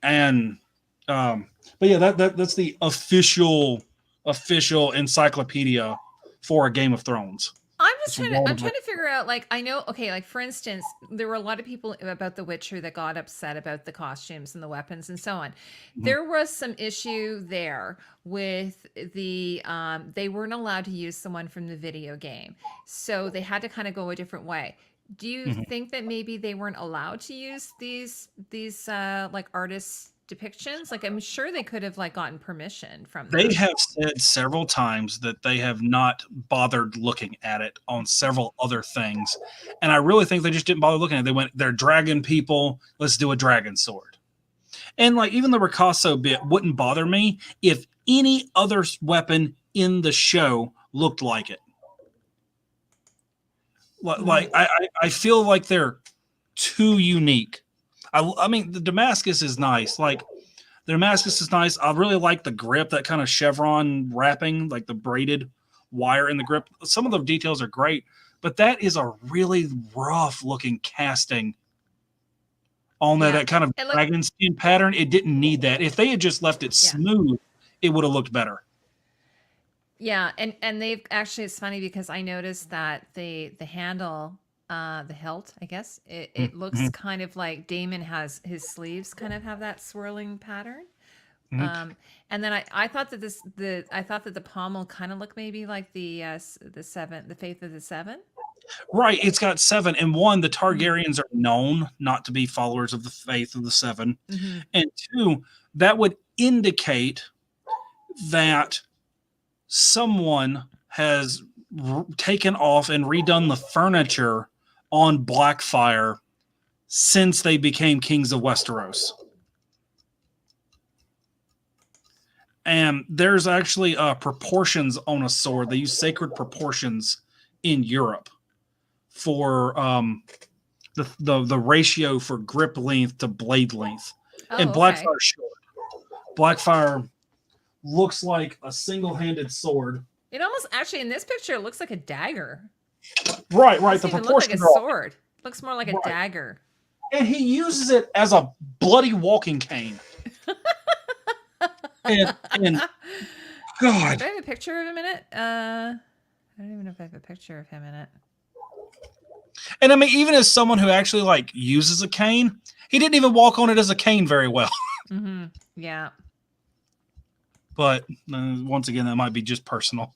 And but yeah, that's the official encyclopedia for a Game of Thrones. I'm trying to figure out, like, I know, okay, like for instance, there were a lot of people about The Witcher that got upset about the costumes and the weapons and so on. There was some issue there with the, they weren't allowed to use someone from the video game. So they had to kind of go a different way. Do you think that maybe they weren't allowed to use these like artists' depictions? Like, I'm sure they could have like gotten permission from them. They have said several times that they have not bothered looking at it on several other things, and I really think they just didn't bother looking at it. They went, they're dragon people, let's do a dragon sword. And like even the Ricasso bit wouldn't bother me if any other weapon in the show looked like it. Like I feel like they're too unique. I mean, the Damascus is nice. Like, the Damascus is nice. I really like the grip, that kind of chevron wrapping, like the braided wire in the grip. Some of the details are great, but that is a really rough looking casting on that kind of dragon skin pattern. It didn't need that. If they had just left it smooth, it would have looked better. Yeah, and they've actually, it's funny because I noticed that the handle, the hilt, I guess it looks kind of like Daemon has his sleeves kind of have that swirling pattern. And then I thought that the pommel kind of looked maybe like the Faith of the Seven. Right, it's got 7, and 1, the Targaryens are known not to be followers of the Faith of the Seven, and 2, that would indicate that someone has taken off and redone the furniture on Blackfire since they became kings of Westeros. And there's actually proportions on a sword. They use sacred proportions in Europe for the ratio for grip length to blade length. Oh, And okay. Blackfire's short. Blackfire looks like a single-handed sword. It almost actually in this picture it looks like a dagger. Right. It The doesn't even look like a proportions are off. sword. It looks more like a Right. dagger. And he uses it as a bloody walking cane. and God. Do I have a picture of him in it? I don't even know if I have a picture of him in it. And I mean, even as someone who actually like uses a cane, he didn't even walk on it as a cane very well. Mm-hmm. Yeah. But once again, that might be just personal.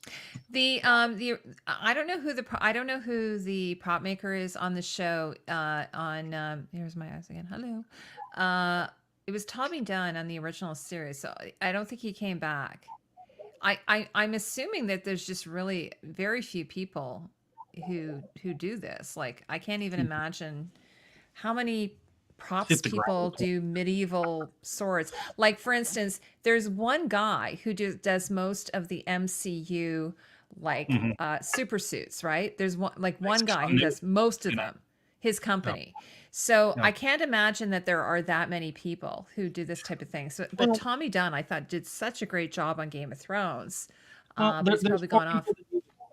I don't know who the prop maker is on the show. Here's my eyes again. Hello. It was Tommy Dunn on the original series, so I don't think he came back. I'm assuming that there's just really very few people who do this. Like I can't even imagine how many props Hit the people ground. do medieval swords. Like for instance, there's one guy who does most of the MCU like super suits, right? There's one guy who does most of them, his company. So I can't imagine that there are that many people who do this type of thing. So, but Tommy Dunn, I thought, did such a great job on Game of Thrones. But he's probably gone off.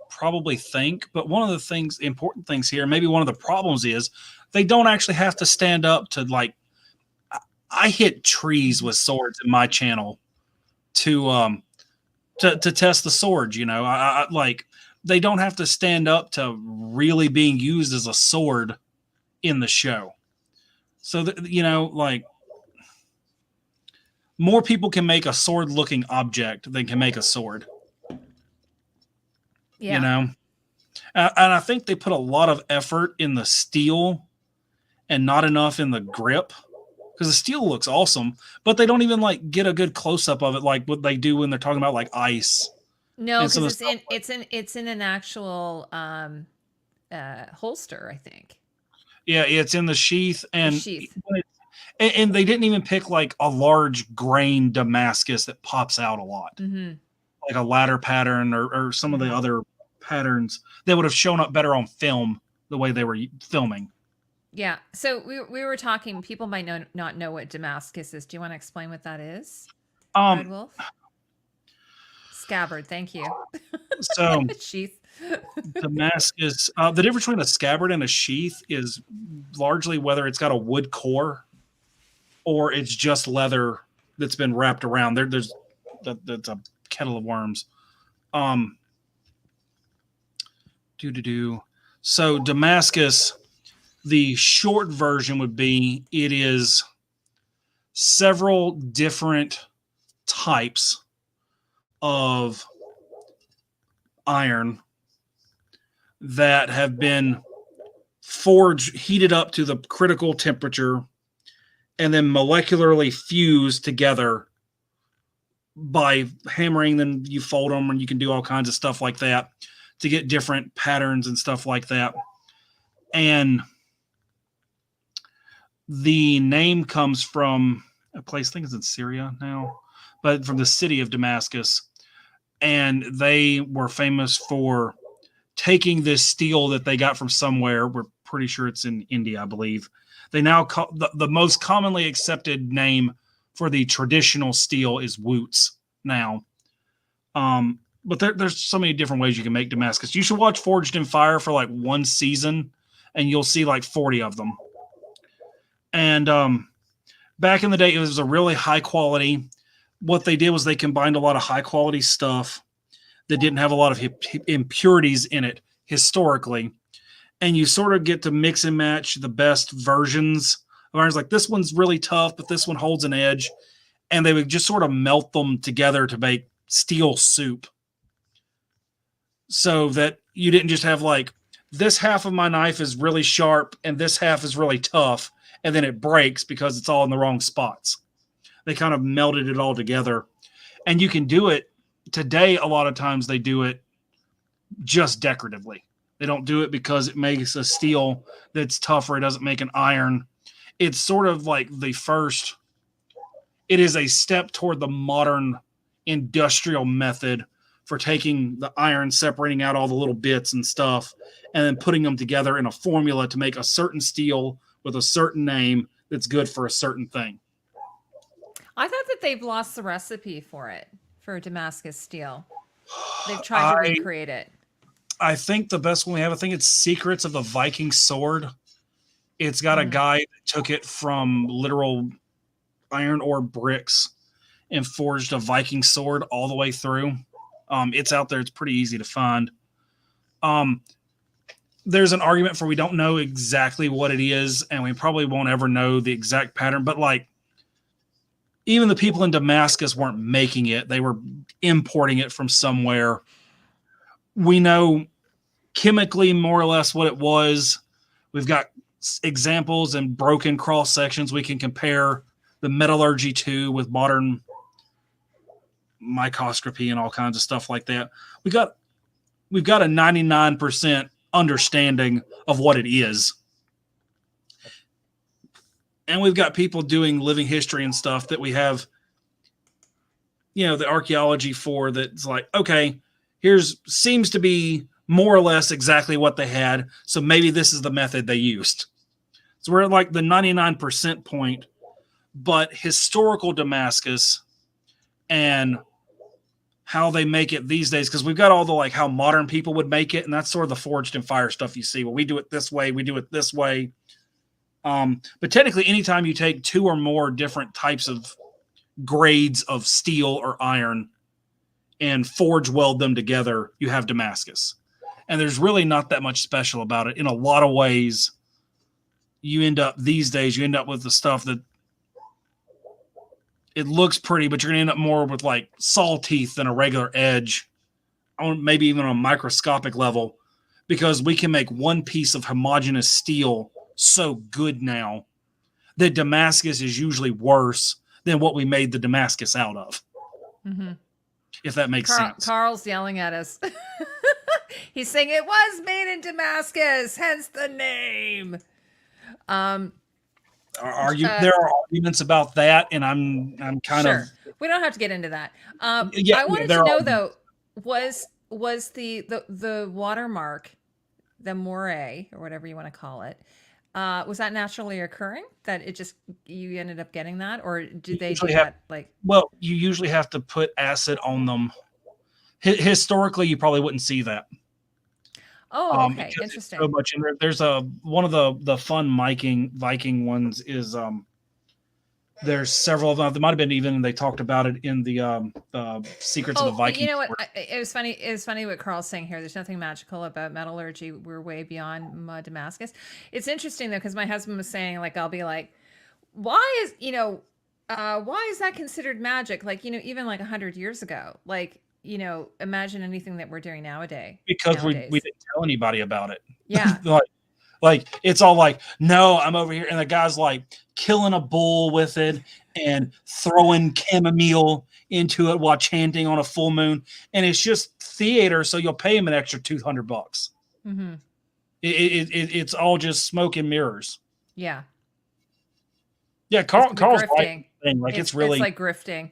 Probably think, but one of the important things here, maybe one of the problems is they don't actually have to stand up to like. I hit trees with swords in my channel to test the swords. You know, I like they don't have to stand up to really being used as a sword in the show. So like more people can make a sword looking object than can make a sword. Yeah. You know, and I think they put a lot of effort in the steel and not enough in the grip, because the steel looks awesome, but they don't even like get a good close up of it like what they do when they're talking about like ice. No, because it's in an actual holster, I think. Yeah, it's in the sheath, and The sheath. And they didn't even pick like a large grain Damascus that pops out a lot, like a ladder pattern or some of the other patterns that would have shown up better on film the way they were filming. Yeah. So we were talking. People might not know what Damascus is. Do you want to explain what that is? Redwolf? Scabbard. Thank you. So sheath. Damascus. The difference between a scabbard and a sheath is largely whether it's got a wood core or it's just leather that's been wrapped around. That's a kettle of worms. So Damascus, the short version would be it is several different types of iron that have been forged, heated up to the critical temperature, and then molecularly fused together by hammering them. You fold them and you can do all kinds of stuff like that to get different patterns and stuff like that. And the name comes from a place, I think it's in Syria now, but from the city of Damascus. And they were famous for taking this steel that they got from somewhere. We're pretty sure it's in India, I believe. They now call the most commonly accepted name for the traditional steel is Woots now. But there's so many different ways you can make Damascus. You should watch Forged in Fire for like one season and you'll see like 40 of them. And back in the day, it was a really high quality. What they did was they combined a lot of high quality stuff that didn't have a lot of impurities in it historically. And you sort of get to mix and match the best versions of irons. Like this one's really tough, but this one holds an edge. And they would just sort of melt them together to make steel soup. So that you didn't just have like, this half of my knife is really sharp and this half is really tough. And then it breaks because it's all in the wrong spots. They kind of melted it all together. And you can do it today. A lot of times they do it just decoratively. They don't do it because it makes a steel that's tougher. It doesn't make an iron. It's sort of like it is a step toward the modern industrial method for taking the iron, separating out all the little bits and stuff, and then putting them together in a formula to make a certain steel with a certain name that's good for a certain thing. I thought that they've lost the recipe for it, for Damascus steel. They've tried to recreate it. I think the best one we have, I think it's Secrets of the Viking Sword. It's got a guy that took it from literal iron ore bricks and forged a Viking sword all the way through. It's out there. It's pretty easy to find. There's an argument for we don't know exactly what it is, and we probably won't ever know the exact pattern. But like, even the people in Damascus weren't making it; they were importing it from somewhere. We know chemically more or less what it was. We've got examples and broken cross sections we can compare the metallurgy to with modern microscopy and all kinds of stuff like that. We've got a 99% understanding of what it is. And we've got people doing living history and stuff that we have, the archaeology for, that's like, okay, seems to be more or less exactly what they had. So maybe this is the method they used. So we're at like the 99% point, but historical Damascus and how they make it these days, because we've got all the like how modern people would make it, and that's sort of the forged in fire stuff you see. Well, we do it this way, we do it this way. But technically, anytime you take two or more different types of grades of steel or iron and forge weld them together, you have Damascus. And there's really not that much special about it. In a lot of ways, these days, you end up with the stuff that it looks pretty, but you're going to end up more with like saw teeth than a regular edge, maybe even on a microscopic level, because we can make one piece of homogeneous steel so good now that Damascus is usually worse than what we made the Damascus out of. Mm-hmm. If that makes sense. Carl's yelling at us. He's saying it was made in Damascus, hence the name. There are arguments about that, and I'm kind of. We don't have to get into that. I wanted to know though, was the watermark, the moire or whatever you want to call it, was that naturally occurring? That it just you ended up getting that, or did they do that like? Well, you usually have to put acid on them. Historically, you probably wouldn't see that. Oh, okay, interesting. So much in there. There's one of the fun Viking ones is there's several of them. There might have been even they talked about it in the Secrets of the Viking. You know what? It was funny. It's funny what Carl's saying here. There's nothing magical about metallurgy. We're way beyond Damascus. It's interesting though, because my husband was saying, like, I'll be like, why is that considered magic? Like, even like 100 years ago, like. Imagine anything that we're doing nowadays. Because we didn't tell anybody about it. Yeah. like it's all like, no, I'm over here. And the guy's like killing a bull with it and throwing chamomile into it while chanting on a full moon. And it's just theater. So you'll pay him an extra $200. Mm-hmm. It's all just smoke and mirrors. Yeah. Yeah. Carl's right. Like it's really like grifting.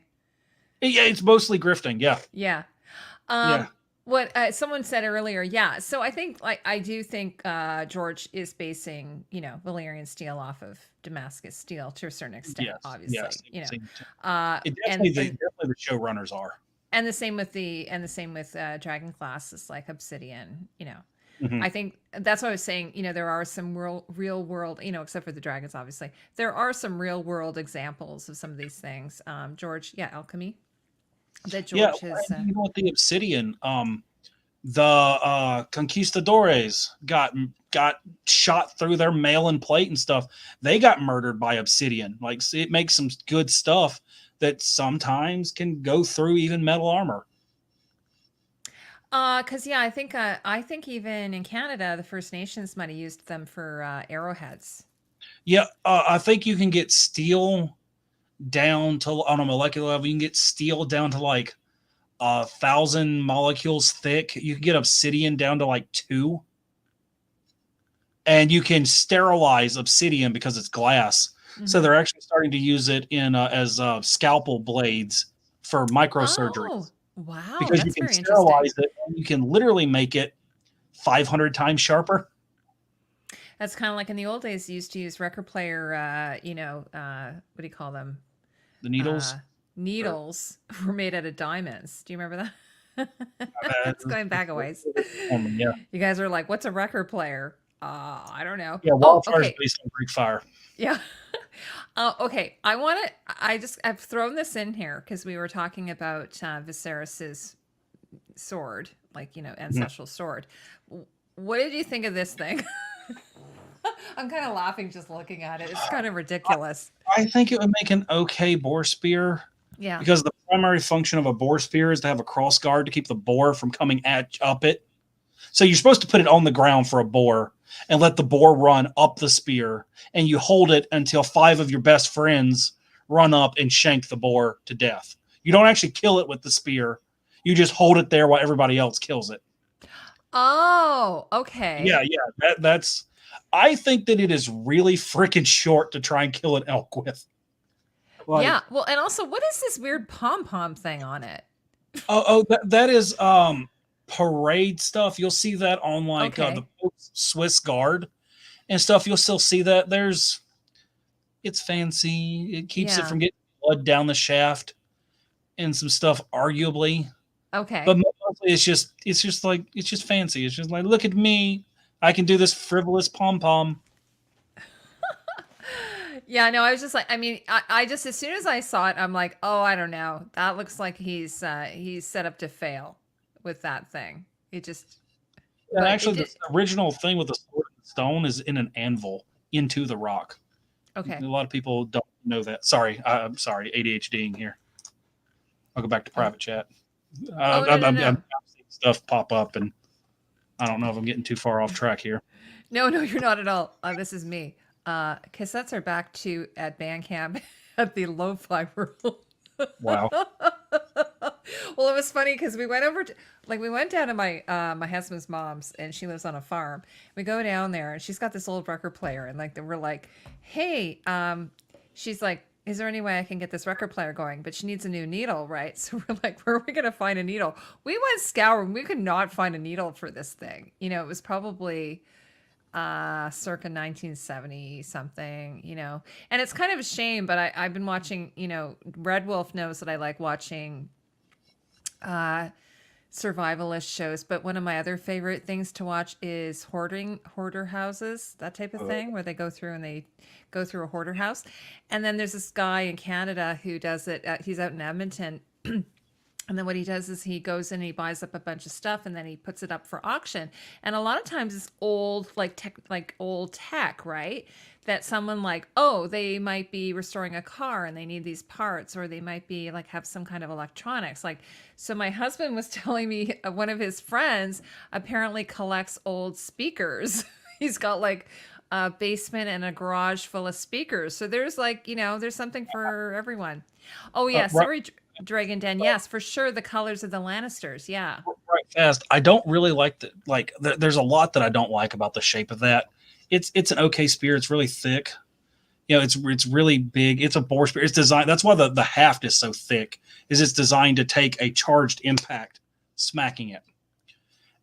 Yeah, it's mostly grifting. Yeah. Yeah. What someone said earlier. Yeah. So I think I do think George is basing, Valyrian steel off of Damascus steel to a certain extent, obviously. Yes, definitely the showrunners are. And the same with Dragon Class, it's like Obsidian, Mm-hmm. I think that's what I was saying. There are some real world, except for the dragons, obviously, there are some real world examples of some of these things. George, alchemy. That George has. With the Obsidian, the conquistadores got shot through their mail and plate and stuff. They got murdered by Obsidian. Like, it makes some good stuff that sometimes can go through even metal armor. Because I think even in Canada, the First Nations might have used them for arrowheads. Yeah, I think you can get steel down to, on a molecular level, you can get steel down to like 1,000 molecules thick. You can get obsidian down to like 2, and you can sterilize obsidian because it's glass. Mm-hmm. So they're actually starting to use it in as scalpel blades for microsurgeries Oh, wow. because you That's can very interesting. sterilize it and you can literally make it 500 times sharper. That's kind of like in the old days, you used to use record player, what do you call them? The needles. Needles were made out of diamonds. Do you remember that? It's going back a ways. Yeah. You guys are like, what's a record player? I don't know. Yeah, Oh, wildfire is okay. based on Greek fire. Yeah. Okay. I've thrown this in here because we were talking about Viserys's sword, like, ancestral sword. What did you think of this thing? I'm kind of laughing just looking at it. It's kind of ridiculous. I think it would make an okay boar spear. Yeah. Because the primary function of a boar spear is to have a cross guard to keep the boar from coming up it. So you're supposed to put it on the ground for a boar and let the boar run up the spear, and you hold it until 5 of your best friends run up and shank the boar to death. You don't actually kill it with the spear. You just hold it there while everybody else kills it. Oh, okay. Yeah. That's. I think that it is really freaking short to try and kill an elk with. Like, yeah. Well, and also, what is this weird pom-pom thing on it? That is parade stuff. You'll see that on like the Swiss Guard and stuff. You'll still see that. It's fancy. It keeps it from getting blood down the shaft and some stuff, arguably. Okay. But mostly it's just fancy. It's just like, look at me. I can do this frivolous pom-pom. Yeah, no, I was just like, I just, as soon as I saw it, I'm like, oh, I don't know. That looks like he's set up to fail with that thing. It just. And actually, the original thing with the sword and stone is in an anvil into the rock. Okay. A lot of people don't know that. Sorry, I'm sorry, ADHDing here. I'll go back to private chat. I'm seeing stuff pop up, and I don't know if I'm getting too far off track here. No, you're not at all. This is me. Cassettes are back at Bandcamp at the Lo-Fi World. Wow. Well, it was funny because we went down to my my husband's mom's, and she lives on a farm. We go down there, and she's got this old record player, and we're like, hey, she's like, is there any way I can get this record player going? But she needs a new needle, right? So we're like, where are we gonna find a needle? We went scouring, we could not find a needle for this thing. It was probably circa 1970 something, and it's kind of a shame, but I've been watching, Redwolf knows that I like watching survivalist shows, but one of my other favorite things to watch is hoarder houses, that type of thing, where they go through a hoarder house. And then there's this guy in Canada who does it. He's out in Edmonton. And then what he does is he goes in and he buys up a bunch of stuff, and then he puts it up for auction. And a lot of times it's old, old tech, right? That someone they might be restoring a car and they need these parts, or they might be have some kind of electronics. So my husband was telling me one of his friends apparently collects old speakers. He's got a basement and a garage full of speakers. So there's there's something for everyone. Oh yeah, sorry. Dragon Den, yes, for sure. The colors of the Lannisters, yeah. Right, fast. I don't really like there's a lot that I don't like about the shape of that. It's an okay spear. It's really thick. It's really big. It's a boar spear. It's designed. That's why the haft is so thick. It's designed to take a charged impact, smacking it.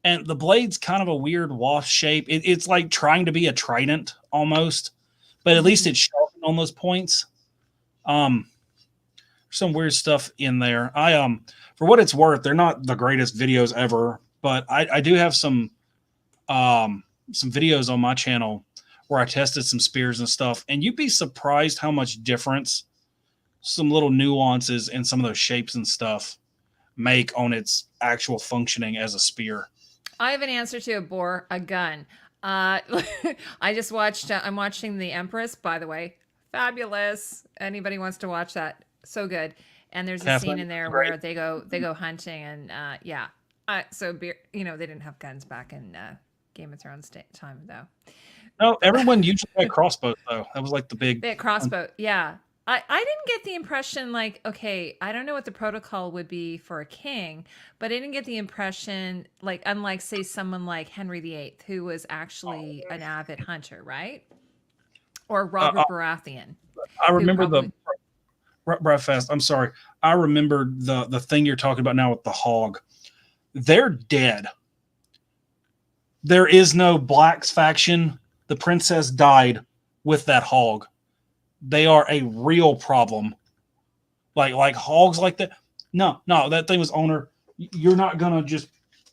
And the blade's kind of a weird wash shape. It's like trying to be a trident almost, but at least it's sharpened on those points. Some weird stuff in there. For what it's worth, they're not the greatest videos ever, but I do have some videos on my channel where I tested some spears and stuff, and you'd be surprised how much difference some little nuances in some of those shapes and stuff make on its actual functioning as a spear. I have an answer to a gun. I just watched, I'm watching The Empress, by the way. Fabulous. Anybody wants to watch that? So good. And there's a scene in there where they go hunting, and they didn't have guns back in Game of Thrones time though. No, everyone usually had crossbows though. That was the big crossbow. Yeah. I didn't get the impression okay, I don't know what the protocol would be for a king, but I didn't get the impression unlike say someone like Henry VIII, who was actually an avid hunter, right? Or Robert Baratheon. I remember Fast. I'm sorry. I remember the thing you're talking about now with the hog. They're dead. There is no Blacks faction. The princess died with that hog. They are a real problem. Like hogs like that. No, that thing was owner. You're not gonna just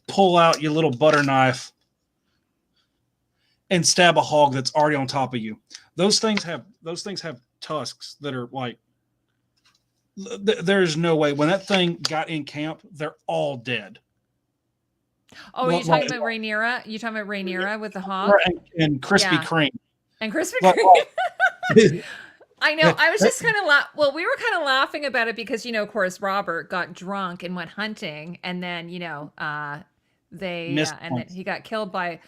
pull out your little butter knife and stab a hog that's already on top of you. Those things have tusks that are like. There's no way. When that thing got in camp, they're all dead. Oh, are you talking about Rhaenyra? You talking about Rhaenyra with the hog? And Krispy Kreme. And Krispy Kreme. I know. I was just kind of well, we were kind of laughing about it because, of course, Robert got drunk and went hunting, and then, and then he got killed by,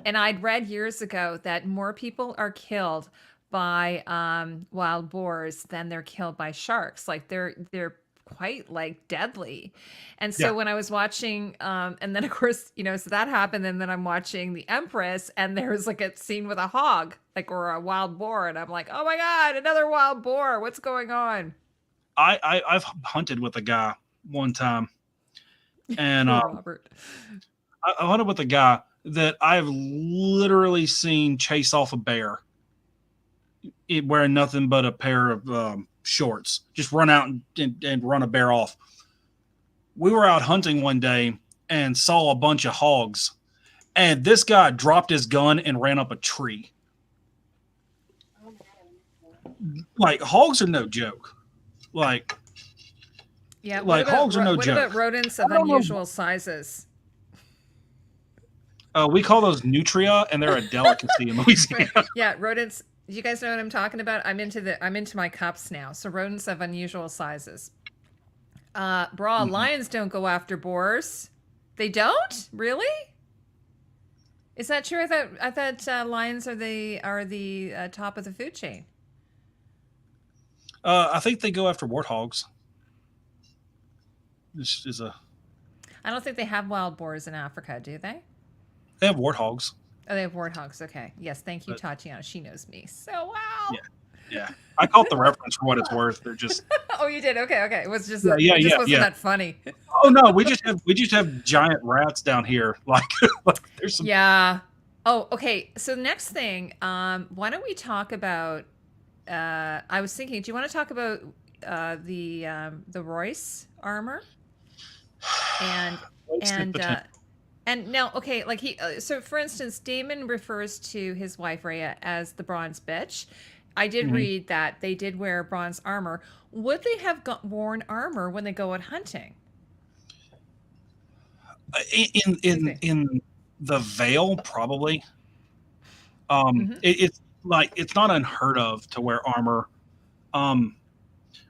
and I'd read years ago that more people are killed by wild boars than they're killed by sharks. Like they're quite like deadly. And so when I was watching, and then of course, so that happened, and then I'm watching The Empress, and there's like a scene with a hog, like, or a wild boar, and I'm like, oh my God, another wild boar. What's going on? I've hunted with a guy one time, and Robert. I hunted with a guy that I've literally seen chase off a bear, wearing nothing but a pair of shorts, just run out and run a bear off. We were out hunting one day and saw a bunch of hogs, and this guy dropped his gun and ran up a tree. Like, hogs are no joke. Like, yeah, hogs are no joke. What about rodents of unusual sizes? We call those nutria, and they're a delicacy in Louisiana. Yeah, rodents. You guys know what I'm talking about? I'm into my cups now. So rodents of unusual sizes. Lions don't go after boars. They don't? Really? Is that true? I thought lions are the top of the food chain. I think they go after warthogs. This is I don't think they have wild boars in Africa, do they? They have warthogs. Oh, they have warthogs. Okay. Yes. Thank you, Tatiana. She knows me so well. Yeah. I caught the reference for what it's worth. They're just. Oh, you did. Okay. It was just. Wasn't that funny? Oh no, we just have giant rats down here. Like there's some. Yeah. Oh, okay. So next thing, why don't we talk about? I was thinking, do you want to talk about the Royce armor? And now, okay, like so for instance, Damon refers to his wife Rhea as the bronze bitch. I did read that they did wear bronze armor. Would they have worn armor when they go out hunting? In the Vale, probably. It's not unheard of to wear armor.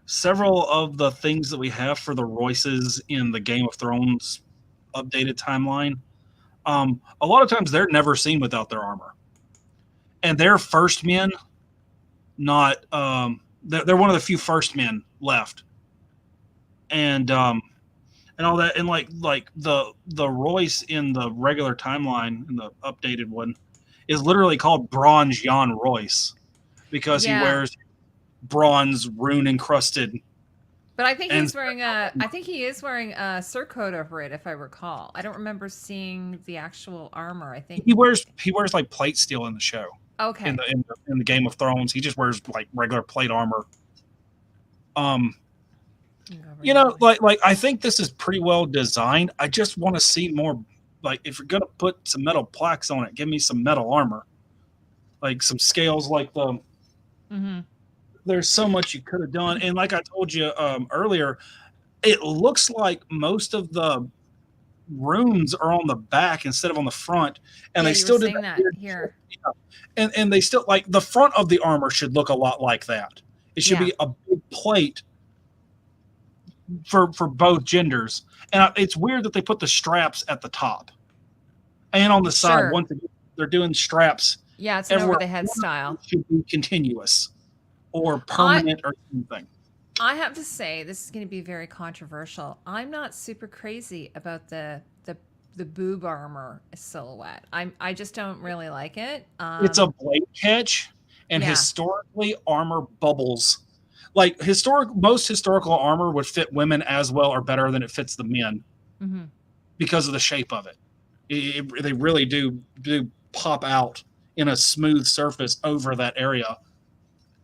Several of the things that we have for the Royces in the Game of Thrones updated timeline, a lot of times they're never seen without their armor, and they're first men. Not they're one of the few first men left, and all that, and like the Royce in the regular timeline, in the updated one, is literally called Bronze Jan Royce because he wears bronze rune encrusted. But I think he's wearing I think he is wearing a surcoat over it, if I recall. I don't remember seeing the actual armor. I think he wears like plate steel in the show. Okay. In the Game of Thrones, he just wears like regular plate armor. Like I think this is pretty well designed. I just want to see more. Like, if you're gonna put some metal plaques on it, give me some metal armor, like some scales, like the. There's so much you could have done, and like I told you earlier, it looks like most of the runes are on the back instead of on the front, and they still did that here. And they still, like, the front of the armor should look a lot like that. It should be a big plate for both genders, and it's weird that they put the straps at the top and on the side. Once again, they're doing straps. Yeah, it's an over the head style. It should be continuous or permanent or something. I have to say, this is going to be very controversial. I'm not super crazy about the boob armor silhouette. I just don't really like it. It's a blade catch, and historically, armor bubbles. like most historical armor would fit women as well or better than it fits the men because of the shape of it. They really do pop out in a smooth surface over that area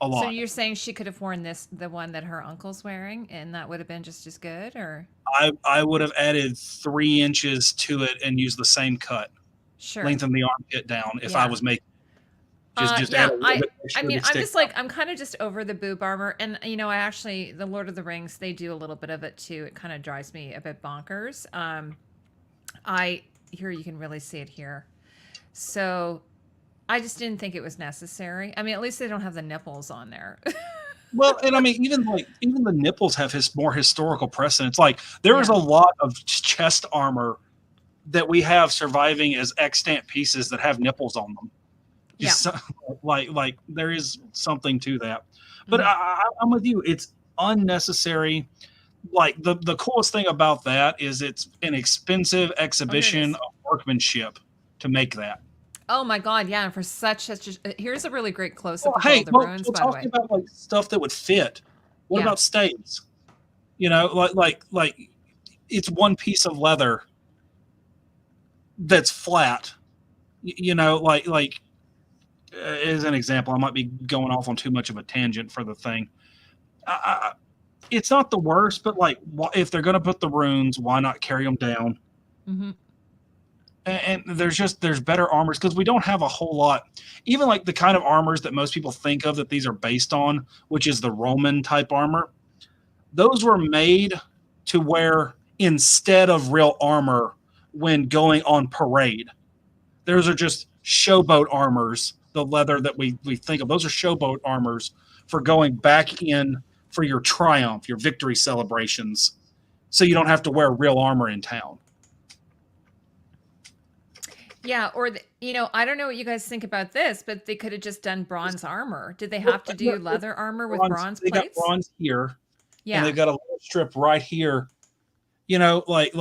a lot. So you're saying she could have worn the one that her uncle's wearing, and that would have been just as good, or? I would have added 3 inches to it and used the same cut. Sure. Lengthen the armpit down if I was making. Just yeah, add a little bit extra I mean, to I'm stick just like, I'm kind of just over the boob armor. And, you know, I actually, the Lord of the Rings, they do a little bit of it too. It kind of drives me a bit bonkers. Here you can really see it here. So I just didn't think it was necessary. I mean, at least they don't have the nipples on there. Well, and I mean, even the nipples have more historical precedence. Like there is a lot of chest armor that we have surviving as extant pieces that have nipples on them. Just like there is something to that. But I'm with you. It's unnecessary. Like the coolest thing about that is it's an expensive exhibition of workmanship to make that. Oh my God, yeah! And for here's a really great close-up of all the ruins. We're by the way, talking about like stuff that would fit. What about staves? You know, like it's one piece of leather that's flat. You know, like as an example, I might be going off on too much of a tangent for the thing. It's not the worst, but like, if they're going to put the runes, why not carry them down? And there's better armors because we don't have a whole lot. Even like the kind of armors that most people think of that these are based on, which is the Roman type armor. Those were made to wear instead of real armor when going on parade. Those are just showboat armors. The leather that we think of, those are showboat armors for going back in for your triumph, your victory celebrations, so you don't have to wear real armor in town. Yeah, or you know, I don't know what you guys think about this, but they could have just done bronze armor. Did they have to do leather armor with bronze plates? They got bronze here, and they've got a little strip right here. You know, like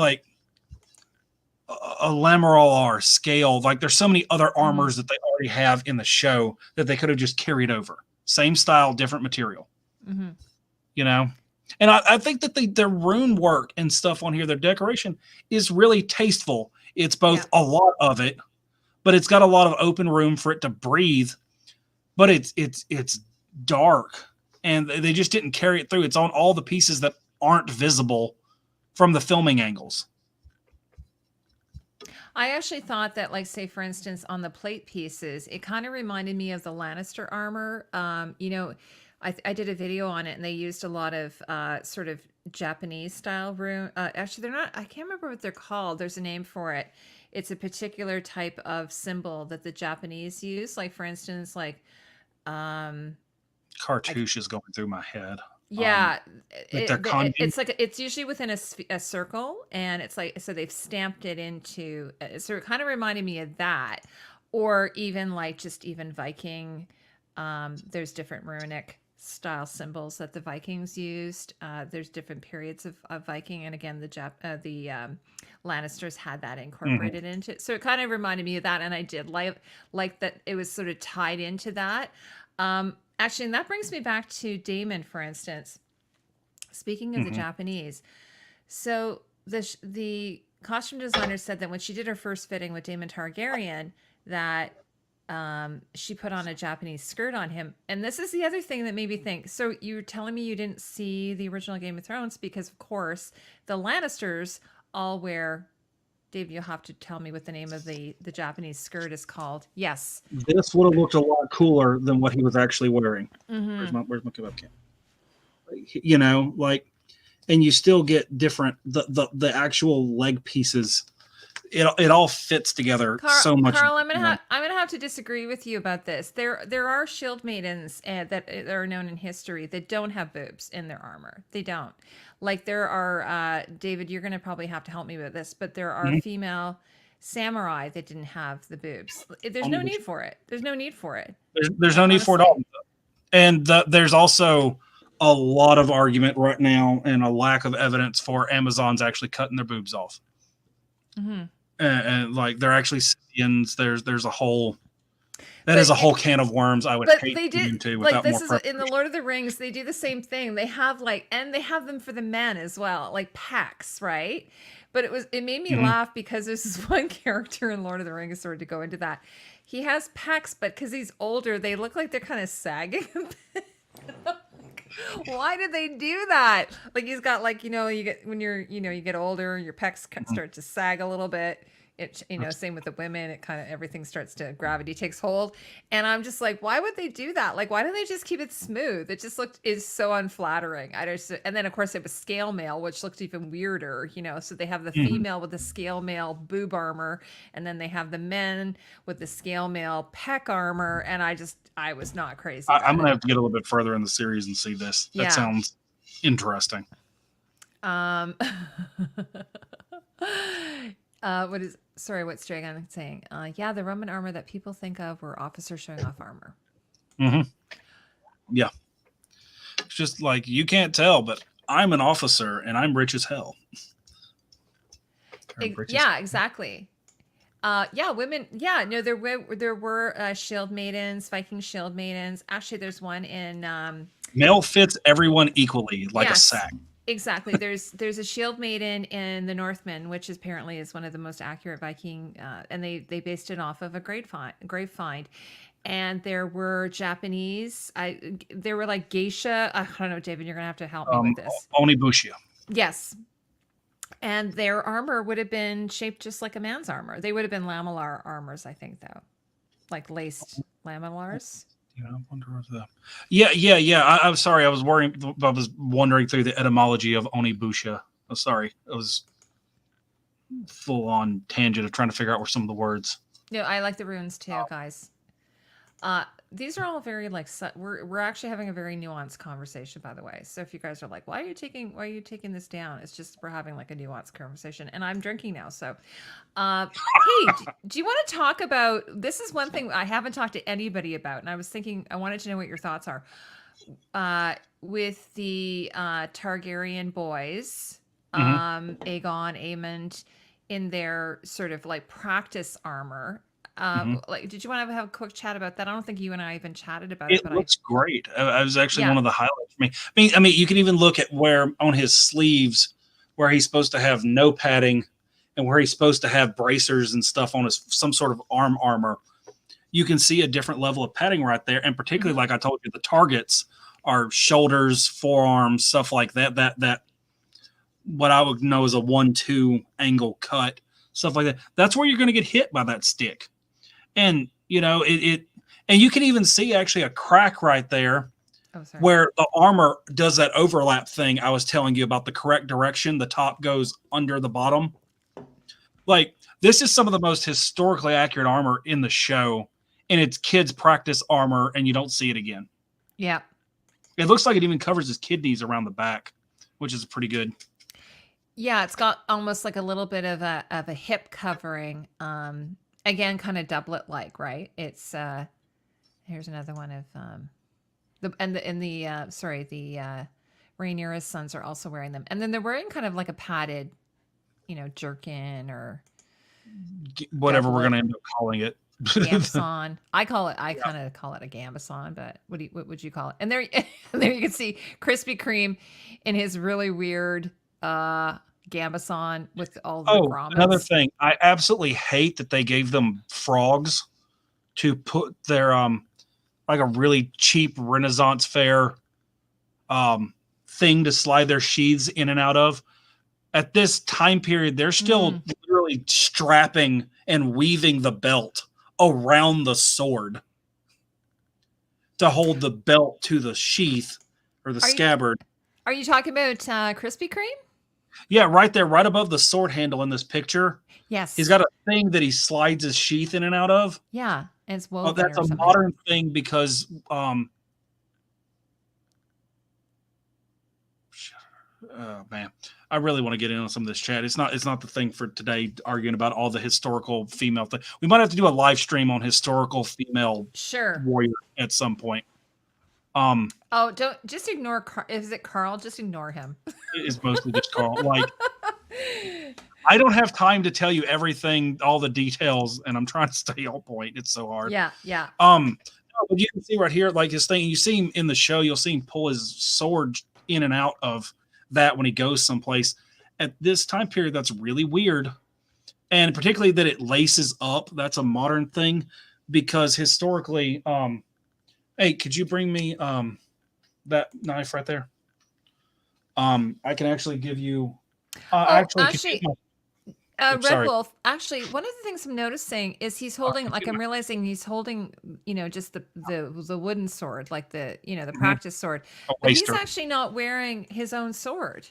a Lamoral scale. Like there's so many other armors that they already have in the show that they could have just carried over. Same style, different material. You know, and I think that the rune work and stuff on here, their decoration is really tasteful. It's both a lot of it, but it's got a lot of open room for it to breathe. But it's dark, and they just didn't carry it through. It's on all the pieces that aren't visible from the filming angles. I actually thought that, like, say, for instance, on the plate pieces, it kind of reminded me of the Lannister armor. You know, I did a video on it, and they used a lot of sort of Japanese style rune. Actually, they're not. I can't remember what they're called. There's a name for it. It's a particular type of symbol that the Japanese use. Like, for instance, like cartouche is going through my head. Yeah, it's like it's usually within a circle, and it's like, so they've stamped it into. So it kind of reminded me of that, or even like just even Viking. There's different runic style symbols that the Vikings used. There's different periods of Viking, and again, the Lannisters had that incorporated into it. So it kind of reminded me of that, and I did like that it was sort of tied into that. Actually, and that brings me back to Daemon, for instance. Speaking of the Japanese, so the costume designer said that when she did her first fitting with Daemon Targaryen, that she put on a Japanese skirt on him. And this is the other thing that made me think, so you're telling me you didn't see the original Game of Thrones, because of course the Lannisters all wear, Dave, you'll have to tell me what the name of the Japanese skirt is called. Yes. This would have looked a lot cooler than what he was actually wearing. Where's my kebab can? You know, like, and you still get different, the actual leg pieces. It all fits together so much. Carl, I'm gonna have to disagree with you about this. There are shield maidens that are known in history that don't have boobs in their armor. They don't. Like there are David, you're gonna probably have to help me with this, but there are female samurai that didn't have the boobs. There's no need for it. There's no need for it. There's no need for it all. And there's also a lot of argument right now and a lack of evidence for Amazons actually cutting their boobs off. And like they're actually Scythians. There's a whole That is a whole can of worms. I would But hate they to get did into like without this more is in preparation. the Lord of the Rings. They do the same thing. They have and they have them for the men as well, like packs, right? But it made me laugh because there's this one character in Lord of the Rings, sort of to go into that. He has packs, but because he's older, they look like they're kind of sagging a bit. Why did they do that? Like he's got you get when you get older, your pecs start to sag a little bit. It same with the women. It kind of everything starts to gravity takes hold, and I'm just like, why would they do that? Like, why don't they just keep it smooth? It just is so unflattering. And then of course it was scale mail, which looked even weirder. So they have the female with the scale mail boob armor, and then they have the men with the scale mail pec armor, and I was not crazy. I'm gonna have to get a little bit further in the series and see this. That sounds interesting. What's Dragon saying? Yeah, the Roman armor that people think of were officers showing off armor. Yeah. It's just like, you can't tell, but I'm an officer and I'm rich as hell. Exactly. Women. Yeah, no, there were shield maidens, Viking shield maidens. Actually, there's one in male fits everyone equally like a sack. Exactly. There's a shield maiden in the Northmen, which apparently is one of the most accurate Viking, and they based it off of a grave find. And there were Japanese. There were like geisha. I don't know, David. You're gonna have to help me with this. Onibushi. Yes. And their armor would have been shaped just like a man's armor. They would have been lamellar armors, I think, though, like laced lamellars. I wonder what the. Yeah. I'm sorry. I was wondering through the etymology of Onibusha. I'm sorry. It was full on tangent of trying to figure out where some of the words. No, I like the runes too, guys. These are all very we're actually having a very nuanced conversation, by the way. So if you guys are like, why are you taking this down? It's just we're having like a nuanced conversation, and I'm drinking now. So, hey, do you want to talk about? This is one thing I haven't talked to anybody about, and I was thinking I wanted to know what your thoughts are with the Targaryen boys, Aegon, Aemond, in their sort of like practice armor. Did you want to have a quick chat about that? I don't think you and I even chatted about it. It looks great. I was actually one of the highlights for me. I mean, you can even look at where on his sleeves, where he's supposed to have no padding, and where he's supposed to have bracers and stuff on some sort of armor. You can see a different level of padding right there, and particularly, like I told you, the targets are shoulders, forearms, stuff like that. That what I would know is a 1-2 angle cut, stuff like that. That's where you're going to get hit by that stick. And, and you can even see actually a crack right there where the armor does that overlap thing I was telling you about, the correct direction. The top goes under the bottom. Like, this is some of the most historically accurate armor in the show, and it's kids' practice armor, and you don't see it again. Yeah. It looks like it even covers his kidneys around the back, which is pretty good. Yeah, it's got almost like a little bit of a hip covering. Again, kind of doublet-like, right? It's here's another one of the Rhaenyra's sons are also wearing them, and then they're wearing kind of like a padded, jerkin or whatever we're going to end up calling it. Gambeson. I kind of call it a gambeson, but what would you call it? And there you can see Krispy Kreme in his really weird gambeson with all the grommets. Another thing, I absolutely hate that they gave them frogs to put their like a really cheap Renaissance fair thing to slide their sheaths in and out of. At this time period, they're still literally strapping and weaving the belt around the sword to hold the belt to the sheath or the scabbard. Are you talking about Krispy Kreme? Yeah, right there, right above the sword handle in this picture. Yes. He's got a thing that he slides his sheath in and out of. Yeah, and it's woven. Oh, that's a modern thing because man, I really want to get in on some of this chat. It's not the thing for today, arguing about all the historical female thing. We might have to do a live stream on historical female warrior at some point. Don't just ignore. Is it Carl? Just ignore him. It is mostly just Carl. Like, I don't have time to tell you everything, all the details, and I'm trying to stay on point. It's so hard. Yeah, yeah. But you can see right here, like his thing. You see him in the show. You'll see him pull his sword in and out of that when he goes someplace. At this time period, that's really weird, and particularly that it laces up. That's a modern thing because historically, hey, could you bring me that knife right there? I can actually give you. Actually, Red sorry. Wolf. Actually, one of the things I'm noticing is he's holding, like, I'm realizing he's holding, just the wooden sword, like the practice sword. But he's actually not wearing his own sword.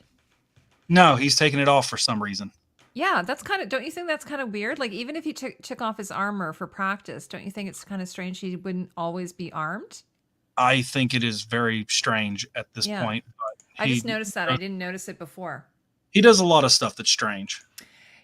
No, he's taking it off for some reason. Yeah, that's kind of. Don't you think that's kind of weird? Like, even if he took off his armor for practice, don't you think it's kind of strange he wouldn't always be armed? I think it is very strange at this point. But I just noticed that. I didn't notice it before. He does a lot of stuff that's strange.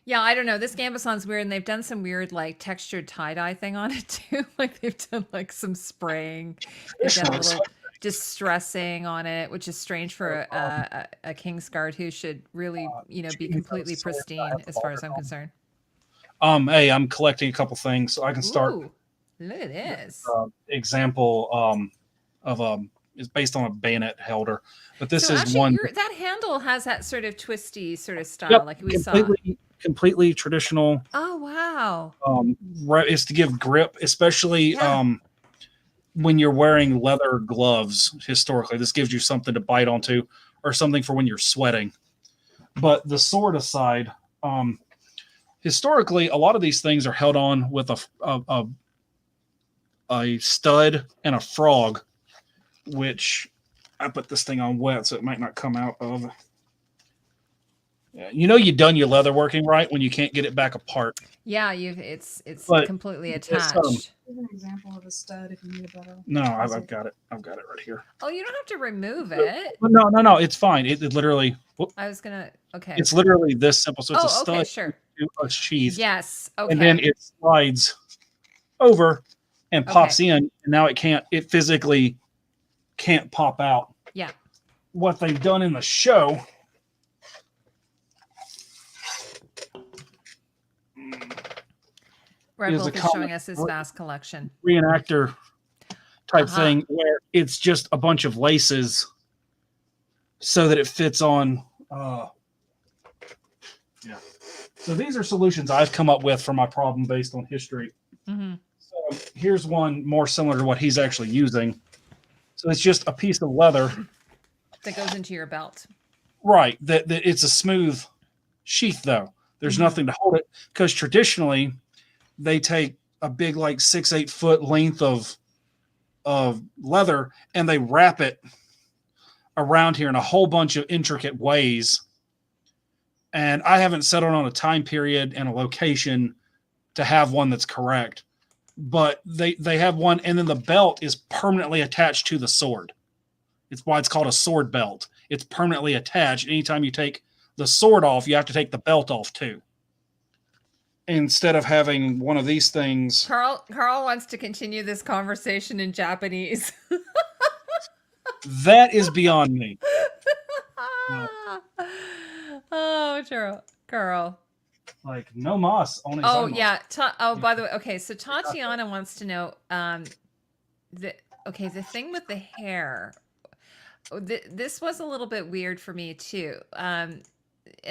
Yeah, I don't know. This Gambeson's weird, and they've done some weird, like, textured tie-dye thing on it, too. Like, they've done, like, some spraying. They've done a little distressing on it, which is strange for a Kingsguard who should really, be completely pristine as far as I'm concerned. Hey, I'm collecting a couple things, so I can start. Ooh, look at this. Example is based on a bayonet holder, but this is actually, one that handle has that sort of twisty sort of style, like we saw. Completely traditional. Oh wow! Is to give grip, especially when you're wearing leather gloves. Historically, this gives you something to bite onto, or something for when you're sweating. But the sword aside, historically, a lot of these things are held on with a stud and a frog, which I put this thing on wet, so it might not come out of. You've done your leather working right when you can't get it back apart. Yeah, it's completely attached. Here's an example of a stud if you need a better. No, I've got it. I've got it right here. Oh, you don't have to remove it. No, it's fine. It literally. I was gonna. Okay. It's literally this simple. So it's a stud. Okay, sure. A sheath. Yes. Okay. And then it slides over and pops in, and now it physically can't pop out. Yeah. What they've done in the show. Redwolf is showing us his vast collection. Reenactor type thing where it's just a bunch of laces so that it fits on. So these are solutions I've come up with for my problem based on history. Mm-hmm. So here's one more similar to what he's actually using. So it's just a piece of leather that goes into your belt. Right. That it's a smooth sheath though. There's nothing to hold it because traditionally they take a big, like 6-8 foot length of leather and they wrap it around here in a whole bunch of intricate ways. And I haven't settled on a time period and a location to have one that's correct, but they have one. And then the belt is permanently attached to the sword. It's why it's called a sword belt. It's permanently attached. Anytime you take the sword off, you have to take the belt off too. Instead of having one of these things. Carl wants to continue this conversation in Japanese. That is beyond me. Oh, Carl. Like no moss. Only yeah. By the way, okay. So Tatiana wants to know the thing with the hair. This was a little bit weird for me too. And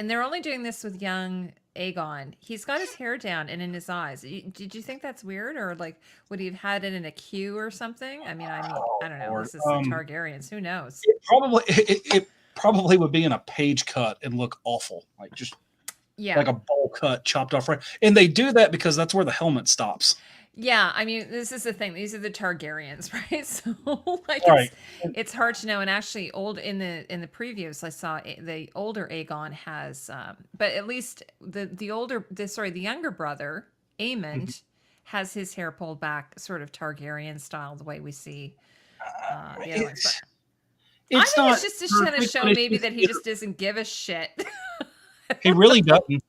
they're only doing this with young Aegon. He's got his hair down and in his eyes. Did you think that's weird, or like would he have had it in a queue or something? I mean, I don't know. This is the Targaryens. Who knows? It probably would be in a page cut and look awful, like just like a bowl cut chopped off right. And they do that because that's where the helmet stops. Yeah, I mean, this is the thing. These are the Targaryens, right? So, like, it's hard to know. And actually, in the previews, I saw the older Aegon has, but at least the younger brother, Aemond, has his hair pulled back, sort of Targaryen style, the way we see the other ones. But I think it's just to kind of show maybe that he just doesn't give a shit. He really doesn't.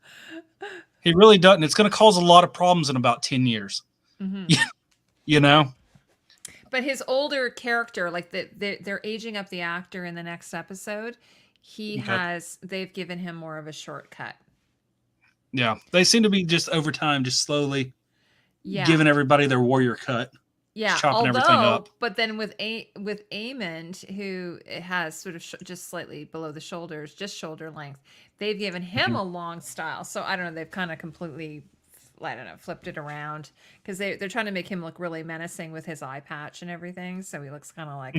He really doesn't. It's going to cause a lot of problems in about 10 years. Mm-hmm. You know? But his older character, like they're aging up the actor in the next episode. They've given him more of a shortcut. Yeah, they seem to be just over time, just slowly Yeah. giving everybody their warrior cut. Yeah, chopping everything up. but then with Amond, who has sort of just slightly below the shoulders, just shoulder length, they've given him a long style. So I don't know, they've kind of completely, I don't know, flipped it around because they're trying to make him look really menacing with his eye patch and everything. So he looks kind of like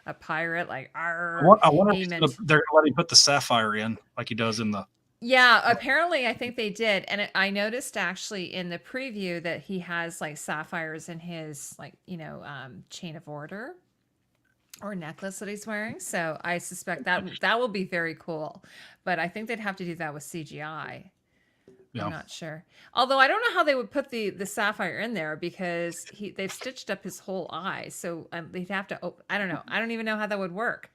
a pirate, like I wonder if they're going to let him put the sapphire in like he does in the. Yeah, apparently I think they did. And I noticed actually in the preview that he has like sapphires in his like, chain of order or necklace that he's wearing. So I suspect that will be very cool. But I think they'd have to do that with CGI. Yeah. I'm not sure. Although I don't know how they would put the sapphire in there because they've stitched up his whole eye. So they'd have to, I don't know. I don't even know how that would work.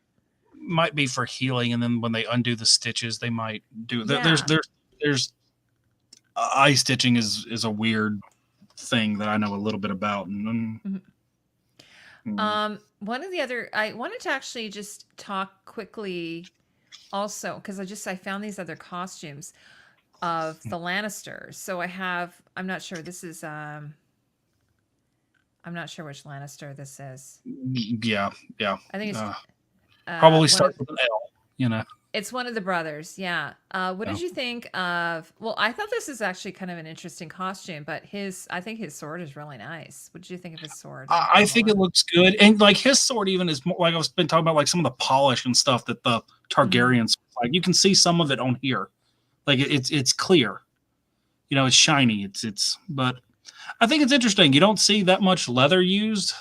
Might be for healing, and then when they undo the stitches, they might do. Yeah. There's eye stitching is a weird thing that I know a little bit about. And one of the other, I wanted to actually just talk quickly, also because I found these other costumes of the Lannisters. So I'm not sure. This is I'm not sure which Lannister this is. Yeah. I think it's. Probably starts with an L, It's one of the brothers, yeah. What did you think of? Well, I thought this is actually kind of an interesting costume, but I think his sword is really nice. What did you think of his sword? I think it looks good, and like his sword even is more like I've been talking about, like some of the polish and stuff that the Targaryens like. You can see some of it on here, like it's clear, it's shiny. But I think it's interesting. You don't see that much leather used,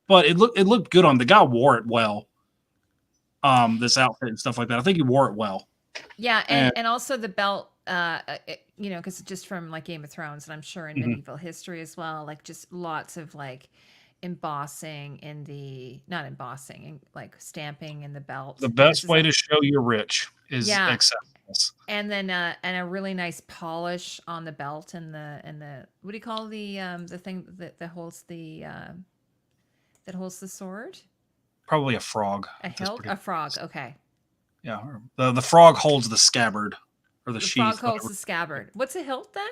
but it looked good on the guy. Wore it well. This outfit and stuff like that. I think he wore it well. Yeah, and also the belt, because just from like Game of Thrones, and I'm sure in medieval history as well, like just lots of like embossing not embossing, like stamping in the belt. The best way to show you're rich is acceptance. And then and a really nice polish on the belt and the what do you call the thing that holds the sword? Probably a frog. A hilt? A frog, okay. Yeah. The frog holds the scabbard or the sheath. The frog holds the scabbard. What's a hilt then?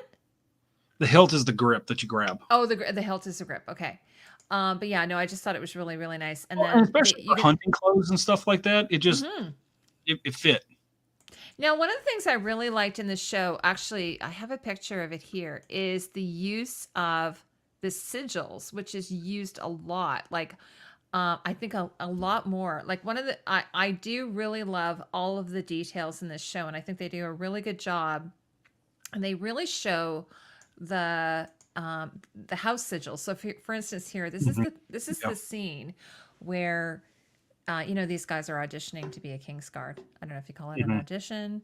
The hilt is the grip that you grab. Oh, the hilt is the grip. Okay. But yeah, no, I just thought it was really, really nice. And then especially for hunting clothes and stuff like that, it just it fit. Now, one of the things I really liked in this show, actually, I have a picture of it here, is the use of the sigils, which is used a lot. Like I think a lot more. Like I do really love all of the details in this show, and I think they do a really good job. And they really show the house sigils. So, for instance, here this is the scene where these guys are auditioning to be a Kingsguard. I don't know if you call it an audition,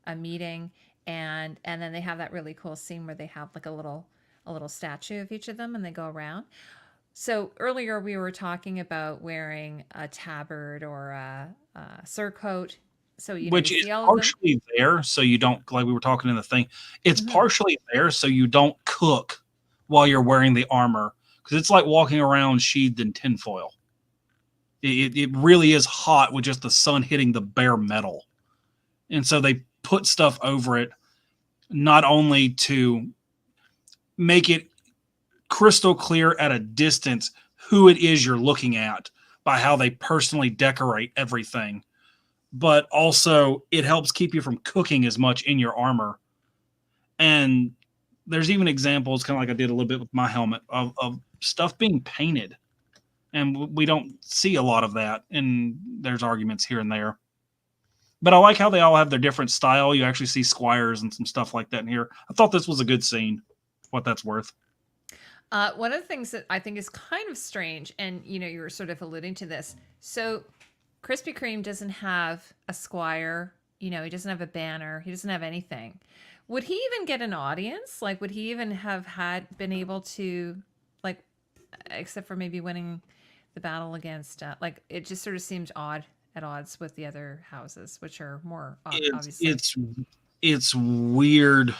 a meeting, and then they have that really cool scene where they have like a little statue of each of them, and they go around. So earlier we were talking about wearing a tabard or a surcoat. So which is partially there, so you don't, like we were talking in the thing. It's partially there, so you don't cook while you're wearing the armor, because it's like walking around sheathed in tinfoil. It really is hot with just the sun hitting the bare metal, and so they put stuff over it, not only to make it crystal clear at a distance who it is you're looking at by how they personally decorate everything, but also it helps keep you from cooking as much in your armor. And there's even examples, kind of like I did a little bit with my helmet, of stuff being painted, and we don't see a lot of that, and there's arguments here and there. But I like how they all have their different style. You actually see squires and some stuff like that in here. I thought this was a good scene, what that's worth. One of the things that I think is kind of strange, and you were sort of alluding to this. So Krispy Kreme doesn't have a squire, he doesn't have a banner, he doesn't have anything. Would he even get an audience? Like, would he even have been able to, like, except for maybe winning the battle against, like, it just sort of seems at odds with the other houses, which are more obviously. It's weird.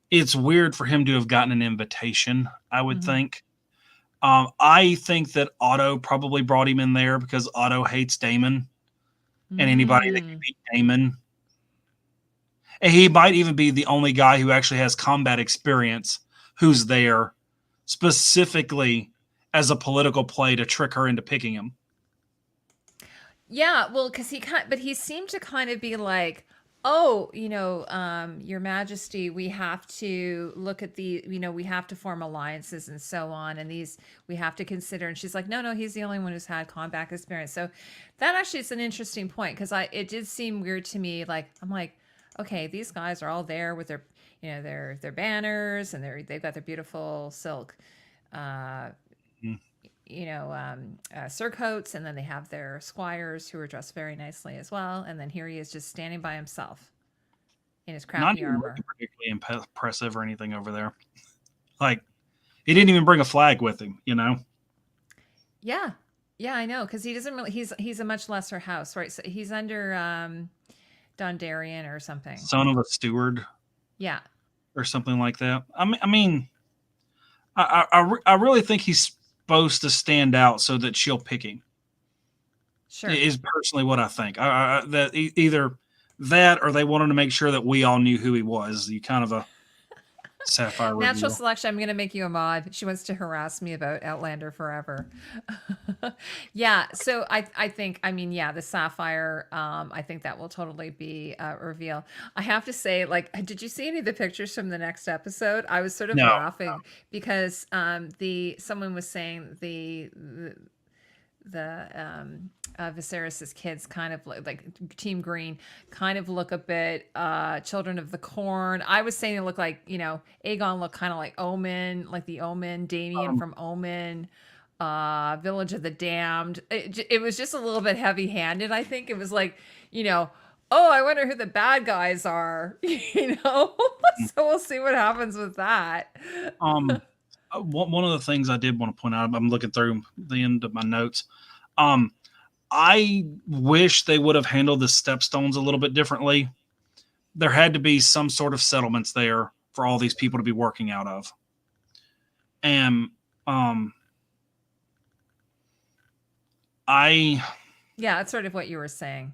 It's weird for him to have gotten an invitation, I would think. I think that Otto probably brought him in there because Otto hates Daemon, and anybody that can beat Daemon. And he might even be the only guy who actually has combat experience who's there specifically as a political play to trick her into picking him. Yeah, well, because but he seemed to kind of be like, oh, Your Majesty, we have to look at we have to form alliances and so on, and these we have to consider. And she's like, no, he's the only one who's had combat experience. So that actually is an interesting point, because it did seem weird to me. Like, I'm like, okay, these guys are all there with their, their banners, and they've got their beautiful silk. Mm. Surcoats, and then they have their squires who are dressed very nicely as well. And then here he is just standing by himself in his crappy armor. Not particularly impressive or anything over there. Like, he didn't even bring a flag with him, Yeah, I know, because he doesn't really. He's a much lesser house, right? So he's under Dondarrion or something. Son of a steward. Yeah. Or something like that. I mean, I really think he's supposed to stand out so that she'll pick him. Sure. Is personally what I think. That either that or they wanted to make sure that we all knew who he was. You kind of a Sapphire natural reveal. selection. I'm going to make you a mod. She wants to harass me about Outlander forever. Yeah. So I think, the Sapphire, I think that will totally be a reveal. I have to say, like, did you see any of the pictures from the next episode? I was sort of laughing because someone was saying the Viserys's kids kind of like Team Green kind of look a bit Children of the Corn. I was saying they look like, Aegon looked kind of like Omen, like the Omen, Damien from Omen, Village of the Damned. It was just a little bit heavy handed. I think it was like, oh, I wonder who the bad guys are, so we'll see what happens with that. One of the things I did want to point out, I'm looking through the end of my notes. I wish they would have handled the stepstones a little bit differently. There had to be some sort of settlements there for all these people to be working out of. And yeah, that's sort of what you were saying.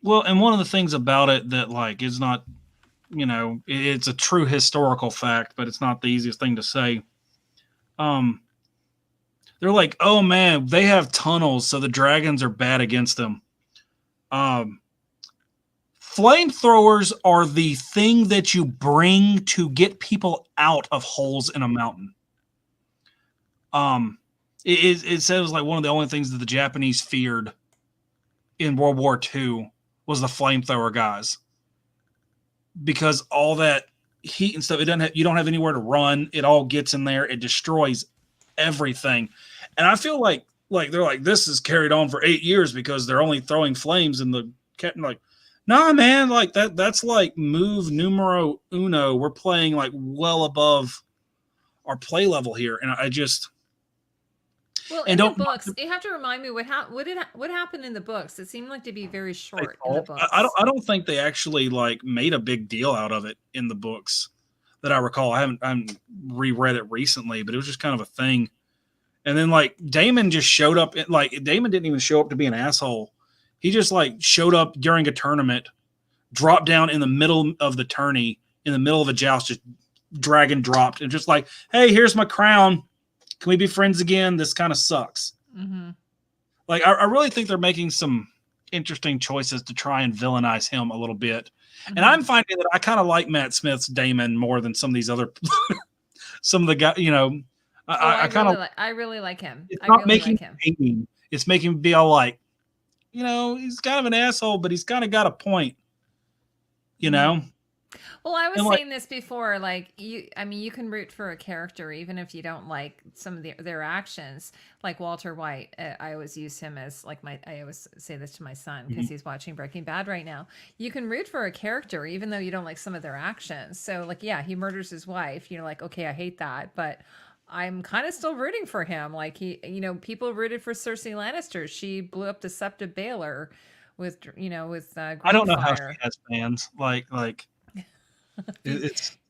Well, and one of the things about it that like is not, it's a true historical fact, but it's not the easiest thing to say. They're like, oh man, they have tunnels, so the dragons are bad against them. Flamethrowers are the thing that you bring to get people out of holes in a mountain. It says like one of the only things that the Japanese feared in World War II was the flamethrower guys, because all that heat and stuff, you don't have anywhere to run. It all gets in there. It destroys everything. And I feel like they're like, this is carried on for 8 years because they're only throwing flames in the like, nah, man, like that's like move numero uno. We're playing like well above our play level here. And I just, well, in the books, you have to remind me what happened in the books. It seemed like to be very short in the books. I don't think they actually like made a big deal out of it in the books that I recall. I haven't reread it recently, but it was just kind of a thing. And then like Daemon just showed up. Daemon didn't even show up to be an asshole. He just like showed up during a tournament, dropped down in the middle of the tourney, in the middle of a joust, just dragon dropped, and just like, hey, here's my crown. Can we be friends again? This kind of sucks. Mm-hmm. Like, I really think they're making some interesting choices to try and villainize him a little bit. Mm-hmm. And I'm finding that I kind of like Matt Smith's Daemon more than some of these other, some of the guys, I really like him. It's not making him. It's making him be all like, he's kind of an asshole, but he's kind of got a point, Well, I was saying this before, like you can root for a character even if you don't like some of their actions. Like Walter White, I always use him as like I always say this to my son because he's watching Breaking Bad right now. You can root for a character even though you don't like some of their actions. So like, yeah, he murders his wife. You're like, okay, I hate that, but I'm kind of still rooting for him. Like people rooted for Cersei Lannister. She blew up the Sept of Baelor with I don't know how she has fans. Like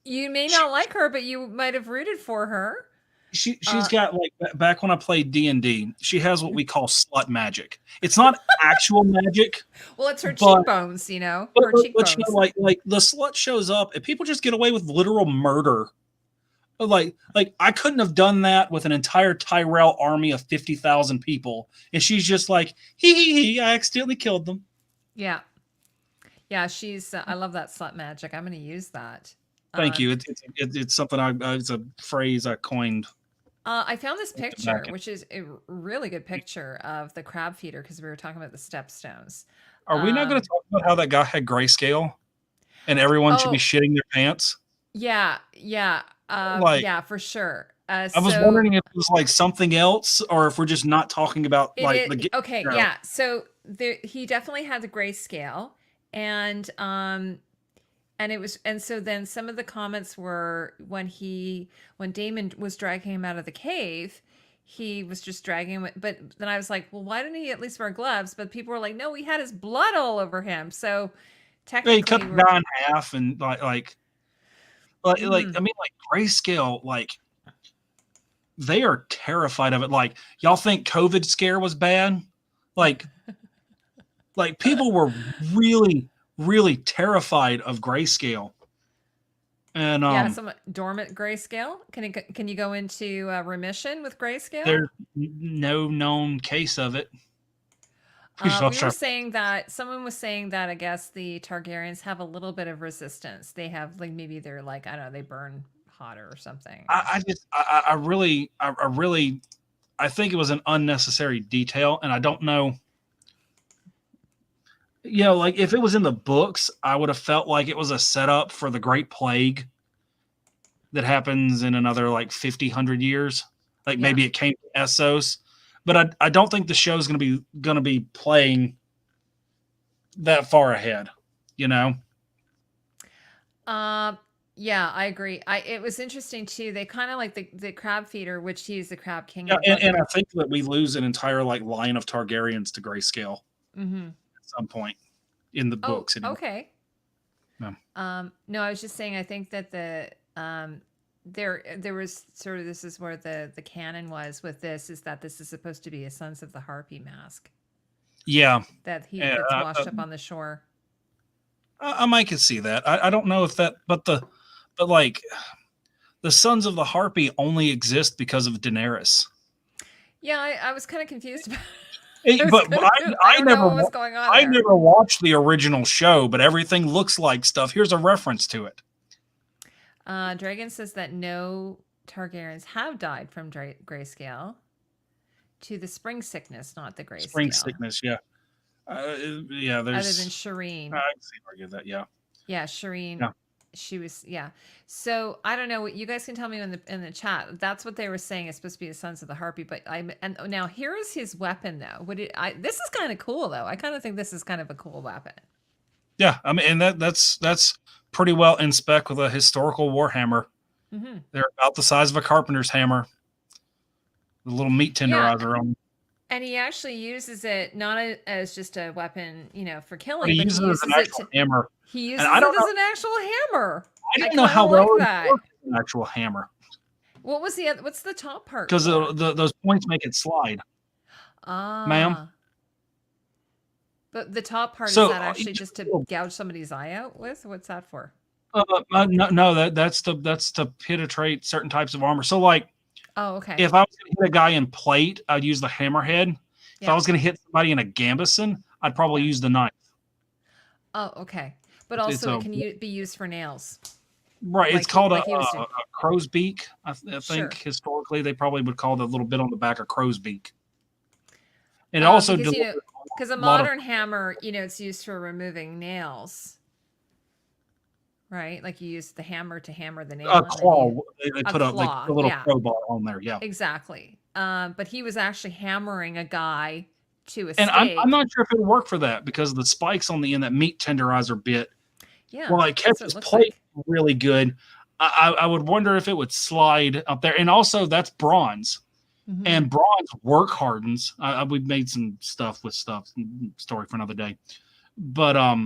you may not like her, but you might have rooted for her. She's got like back when I played D&D, she has what we call slut magic. It's not actual magic. Well, it's her but, cheekbones, her but cheekbones. like the slut shows up and people just get away with literal murder. Like I couldn't have done that with an entire Tyrell army of 50,000 people, and she's just like, hee, I accidentally killed them. Yeah, she's. I love that slut magic. I'm going to use that. Thank you. It's something it's a phrase I coined. I found this picture, which is a really good picture of the crab feeder because we were talking about the stepstones. Are we not going to talk about how that guy had grayscale, and everyone should be shitting their pants? Yeah, yeah, for sure. I was wondering if it was like something else, or if we're just not talking about like the. Okay, yeah. So he definitely had the grayscale, and it was, and so then some of the comments were when Damon was dragging him out of the cave, he was just dragging him. But then I was like, well, why didn't he at least wear gloves? But people were like, no, he had his blood all over him. So technically, he cut the guy in half, and like I mean, like grayscale, like they are terrified of it. Like y'all think COVID scare was bad? Like people were really terrified of grayscale. And some dormant grayscale. Can you go into remission with grayscale? There's no known case of it. Someone was saying that I guess the Targaryens have a little bit of resistance. They have like maybe they're like, I don't know, they burn hotter or something. I think it was an unnecessary detail, and I don't know. Like if it was in the books, I would have felt like it was a setup for the Great Plague that happens in another like 100 years. Like maybe it came to Essos, but I don't think the show's gonna be playing that far ahead. Yeah, I agree. It was interesting too. They kind of like the crab feeder, which he's the crab king. Yeah, and I think that we lose an entire like line of Targaryens to grayscale. Mm-hmm. Some point in the books. Anyway. Okay. No, I was just saying. I think that the there was sort of, this is where the canon was with this, is that this is supposed to be a Sons of the Harpy mask. Yeah. That he gets washed up on the shore. I might could see that. I don't know if that, but like the Sons of the Harpy only exist because of Daenerys. Yeah, I was kind of confused about it. I never watched the original show, but everything looks like stuff. Here's a reference to it. Dragon says that no Targaryens have died from grayscale to the spring sickness, not the grayscale. Spring sickness, yeah. There's other than Shireen. I can see argue that, yeah. Yeah, Shireen. Yeah. She was, yeah. So I don't know. You guys can tell me in the chat. That's what they were saying. It's supposed to be the Sons of the Harpy. But now here is his weapon though. This is kind of cool though. I kind of think this is kind of a cool weapon. Yeah, I mean, and that's pretty well in spec with a historical warhammer. Mm-hmm. They're about the size of a carpenter's hammer. The little meat tenderizer on. And he actually uses it not as just a weapon, for killing, but he uses it as an actual hammer. He uses it as an actual hammer. I don't know how well it works as an actual hammer. What's the top part? Because those points make it slide. Ma'am. But the top part, is that actually just to gouge somebody's eye out with? What's that for? No, that's to penetrate certain types of armor. So like, oh, okay. If I was going to hit a guy in plate, I'd use the hammerhead. If I was going to hit somebody in a gambesson, I'd probably use the knife. Oh, okay. But also it can be used for nails. Right. It's called a crow's beak. I think historically they probably would call the little bit on the back a crow's beak. And also because a modern hammer, it's used for removing nails. Right, like you use the hammer to hammer the nail. A claw. They put a little crowbar on there. Yeah, exactly. But he was actually hammering a guy to a and stake. I'm not sure if it would work for that because the spikes on the end, that meat tenderizer bit. Yeah. Well, it kept his plate really good. I would wonder if it would slide up there. And also, that's bronze, and bronze work hardens. We've made some stuff with story for another day, but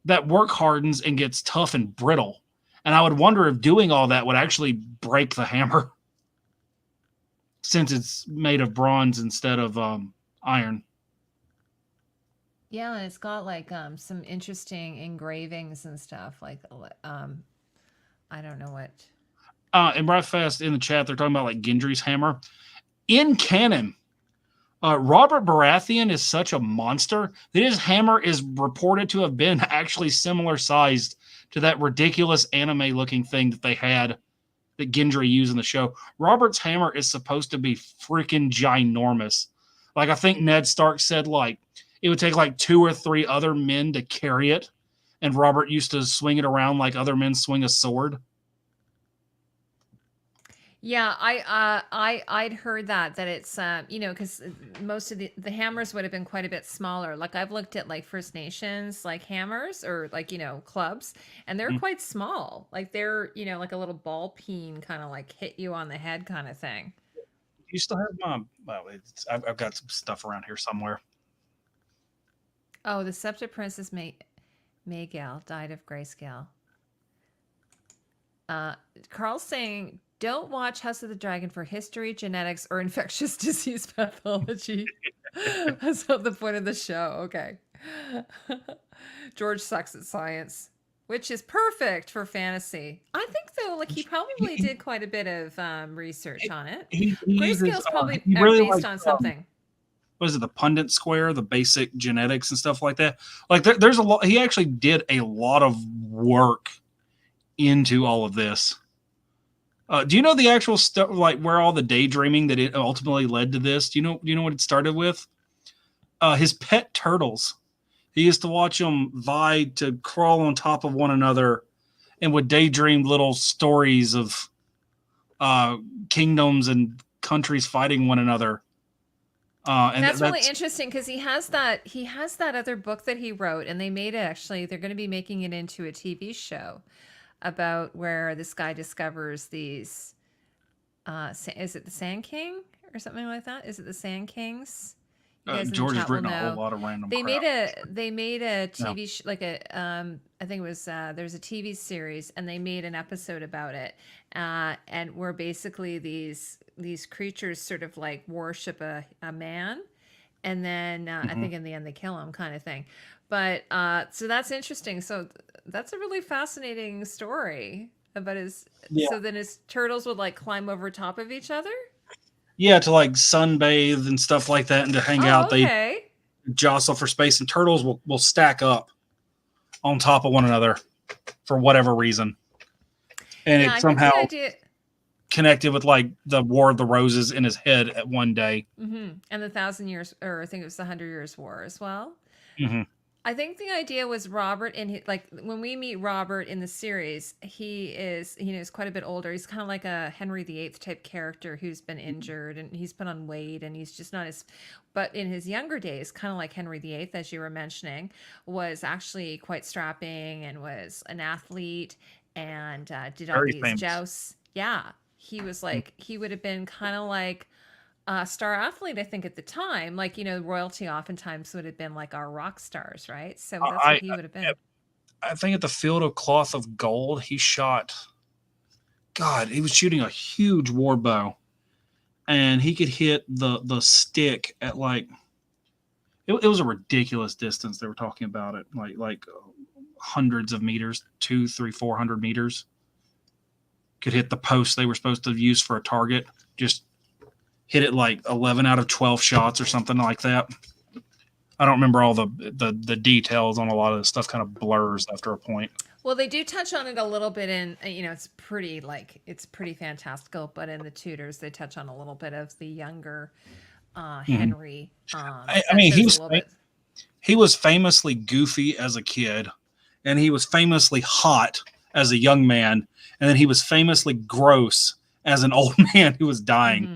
that work hardens and gets tough and brittle. And I would wonder if doing all that would actually break the hammer. since it's made of bronze instead of iron. Yeah, and it's got like some interesting engravings and stuff. Like I don't know what. And right fast in the chat, they're talking about like Gendry's hammer. In canon, Robert Baratheon is such a monster that his hammer is reported to have been actually similar sized to that ridiculous anime looking thing that they had that Gendry used in the show. Robert's hammer is supposed to be freaking ginormous. Like I think Ned Stark said like it would take like 2 or 3 other men to carry it. And Robert used to swing it around like other men swing a sword. Yeah, I'd heard that it's you know, because most of the hammers would have been quite a bit smaller. Like I've looked at like First Nations like hammers or like, you know, clubs, and they're quite small. Like they're, you know, like a little ball peen kind of like hit you on the head kind of thing. You still have my I've got some stuff around here somewhere. Oh, the Scepter Princess Maegale died of grayscale. Carl's saying, don't watch House of the Dragon for history, genetics, or infectious disease pathology. That's not the point of the show. Okay. George sucks at science, which is perfect for fantasy. I think, though, like he probably did quite a bit of research on it. Grayscale's probably really based on something. What is it, the pundit square, the basic genetics and stuff like that? Like there's a lot. He actually did a lot of work into all of this. Do you know the actual stuff, like where all the daydreaming that it ultimately led to this? Do you know what it started with? His pet turtles. He used to watch them vie to crawl on top of one another and would daydream little stories of kingdoms and countries fighting one another. And that's really interesting because he has that other book that he wrote, and they made it actually. They're going to be making it into a TV show about where this guy discovers these. Is it the Sand King or something like that? Is it the Sand Kings? George has written a whole lot of random. They made a TV like a I think it was there's a TV series, and they made an episode about it, and where basically these creatures sort of like worship a man, and then I think in the end they kill him, kind of thing. But so that's interesting. So that's a really fascinating story about his. Yeah. So then his turtles would like climb over top of each other. Yeah, to like sunbathe and stuff like that, and to hang out. They jostle for space, and turtles will stack up on top of one another for whatever reason. And it somehow connected with like the War of the Roses in his head at one day. Mm-hmm. And the 1,000 Years, or I think it was the 100 Years War as well. Mm-hmm. I think the idea was Robert, like when we meet Robert in the series, he is quite a bit older. He's kind of like a Henry VIII type character who's been injured and he's put on weight and he's just not as, but in his younger days, kind of like Henry VIII, as you were mentioning, was actually quite strapping and was an athlete and did all these jousts. Yeah. He was like, he would have been kind of like star athlete, I think, at the time. Like, royalty oftentimes would have been like our rock stars, right? So that's what he would have been. I think at the Field of Cloth of Gold, he shot, he was shooting a huge war bow, and he could hit the stick at like, it was a ridiculous distance. They were talking about it, like hundreds of meters, 200, 300, 400 meters. Could hit the post they were supposed to use for a target, just hit it like 11 out of 12 shots or something like that. I don't remember all the details on a lot of this stuff. Kind of blurs after a point. Well, they do touch on it a little bit in, it's pretty fantastical, but in the Tudors, they touch on a little bit of the younger Henry. I mean, he was famously goofy as a kid, and he was famously hot as a young man, and then he was famously gross as an old man who was dying. Mm-hmm.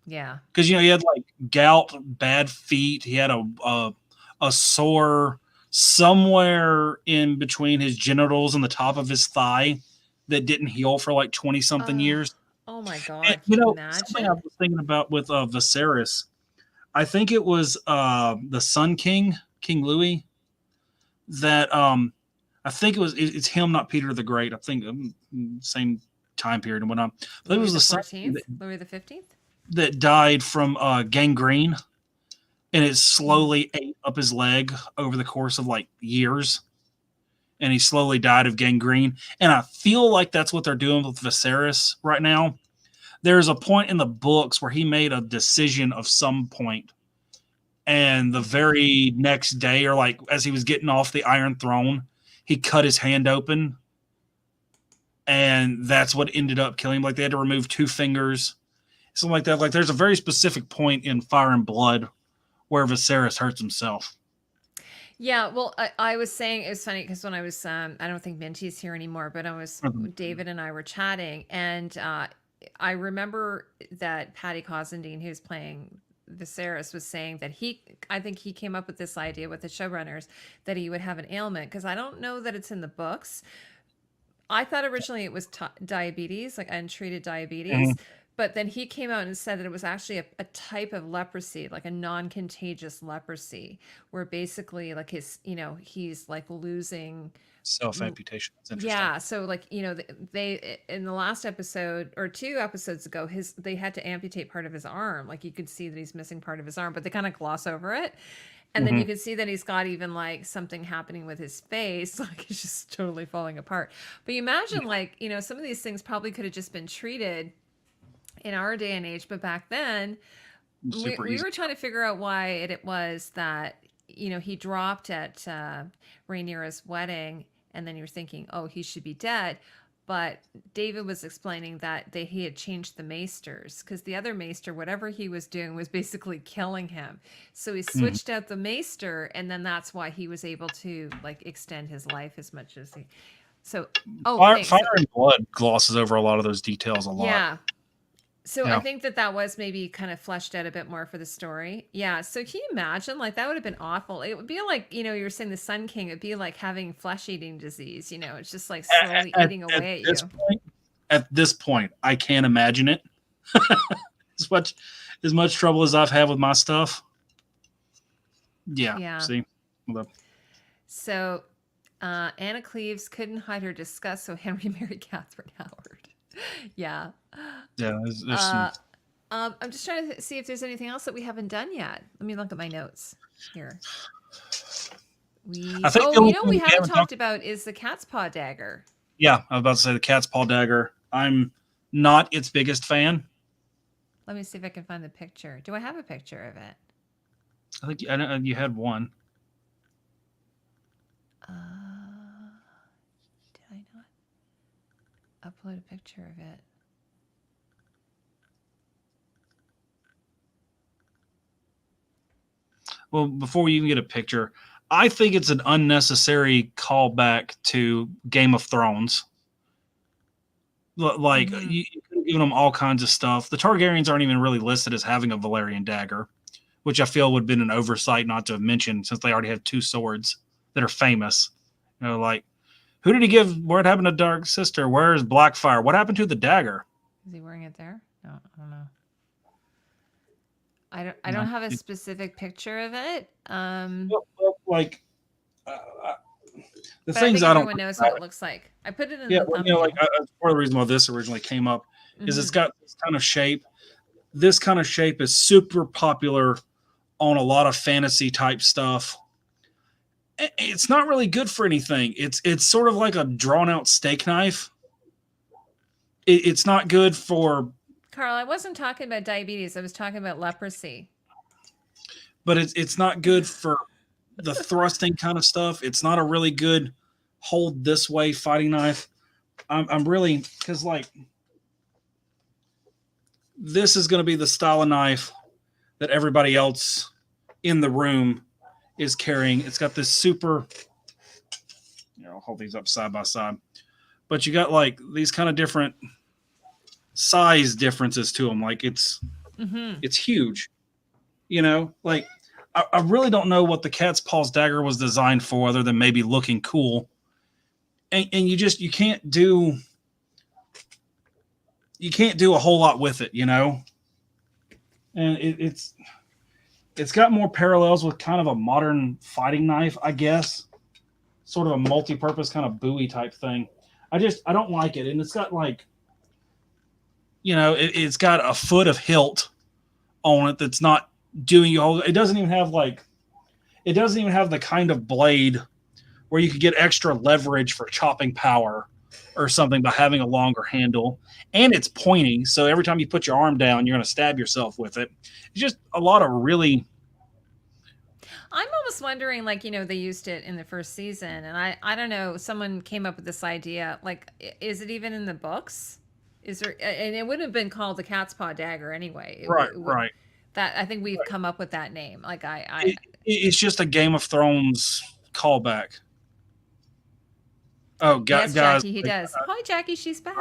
Yeah, because he had like gout, bad feet. He had a sore somewhere in between his genitals and the top of his thigh that didn't heal for like 20-something years. Oh my god! And, something I was thinking about with Viserys. I think it was the Sun King, King Louis. That I think it's him, not Peter the Great. I think same time period and whatnot. But Louis it was the 14th, Louis the 15th. that died from gangrene, and it slowly ate up his leg over the course of like years, and he slowly died of gangrene. And I feel like that's what they're doing with Viserys right now. There's a point in the books where he made a decision of some point, and the very next day, or like as he was getting off the Iron Throne, he cut his hand open, and that's what ended up killing him. Like they had to remove 2 fingers, something like that. Like there's a very specific point in Fire and Blood where Viserys hurts himself. Yeah, well, I was saying it was funny because when I was, I don't think Minty's here anymore, but David and I were chatting, and I remember that Paddy Cosendine, who's playing Viserys, was saying that I think he came up with this idea with the showrunners that he would have an ailment, because I don't know that it's in the books. I thought originally it was diabetes, like untreated diabetes. Mhm. But then he came out and said that it was actually a type of leprosy, like a non-contagious leprosy, where basically like he's like losing Self-amputation. That's interesting. Yeah, so like they in the last episode or 2 episodes ago, they had to amputate part of his arm. Like you could see that he's missing part of his arm, but they kind of gloss over it. And then you can see that he's got even like something happening with his face, like he's just totally falling apart. But you imagine like, some of these things probably could have just been treated in our day and age, but back then we were trying to figure out why it was that he dropped at Rhaenyra's wedding, and then you're thinking, oh, he should be dead. But David was explaining that he had changed the maesters, because the other maester, whatever he was doing, was basically killing him. So he switched out the maester, and then that's why he was able to like extend his life as much as he. So Fire and Blood glosses over a lot of those details a lot. Yeah. So I think that was maybe kind of fleshed out a bit more for the story. Yeah. So can you imagine, like, that would have been awful. It would be like, you were saying the Sun King, it'd be like having flesh-eating disease, it's just like slowly eating away at you. At this point, I can't imagine it. as much trouble as I've had with my stuff. Yeah. See? So Anna Cleves couldn't hide her disgust, so Henry married Catherine Howard. Yeah. I'm just trying to see if there's anything else that we haven't done yet. Let me look at my notes here. We haven't talked about is the cat's paw dagger. Yeah, I was about to say the cat's paw dagger. I'm not its biggest fan. Let me see if I can find the picture. Do I have a picture of it? I think you had one. Did I not upload a picture of it? Well, before you even get a picture, I think it's an unnecessary callback to Game of Thrones. Like, you could have given them all kinds of stuff. The Targaryens aren't even really listed as having a Valyrian dagger, which I feel would have been an oversight not to have mentioned, since they already have 2 swords that are famous. Like, who did he give? What happened to Dark Sister? Where's Blackfire? What happened to the dagger? Is he wearing it there? No, I don't know. I don't have a specific picture of it. The I things think everyone knows what it looks like. I put it in the thumbnail. Part of the reason why this originally came up is it's got this kind of shape. This kind of shape is super popular on a lot of fantasy type stuff. It's not really good for anything. It's sort of like a drawn out steak knife. It's not good for. Carl, I wasn't talking about diabetes. I was talking about leprosy. But it's not good for the thrusting kind of stuff. It's not a really good hold this way fighting knife. I'm really, because like this is going to be the style of knife that everybody else in the room is carrying. It's got this super, I'll hold these up side by side, but you got like these kind of different size differences to them. Like it's huge, like I really don't know what the cat's paws dagger was designed for, other than maybe looking cool. And you can't do a whole lot with it, and it's got more parallels with kind of a modern fighting knife, I guess, sort of a multi-purpose kind of Bowie type thing. I don't like it. And it's got like, it's got a foot of hilt on it that's not doing you all. It doesn't even have the kind of blade where you could get extra leverage for chopping power or something by having a longer handle. And it's pointy, so every time you put your arm down, you're going to stab yourself with it. It's just a lot of really... I'm almost wondering, like, they used it in the first season, and I don't know, someone came up with this idea, like, is it even in the books? Is there, and it wouldn't have been called the cat's paw dagger anyway. Right. That, I think we've come up with that name. Like, it's just a Game of Thrones callback. Oh, yes, guys, Jackie, he does. Hi, Jackie, she's back.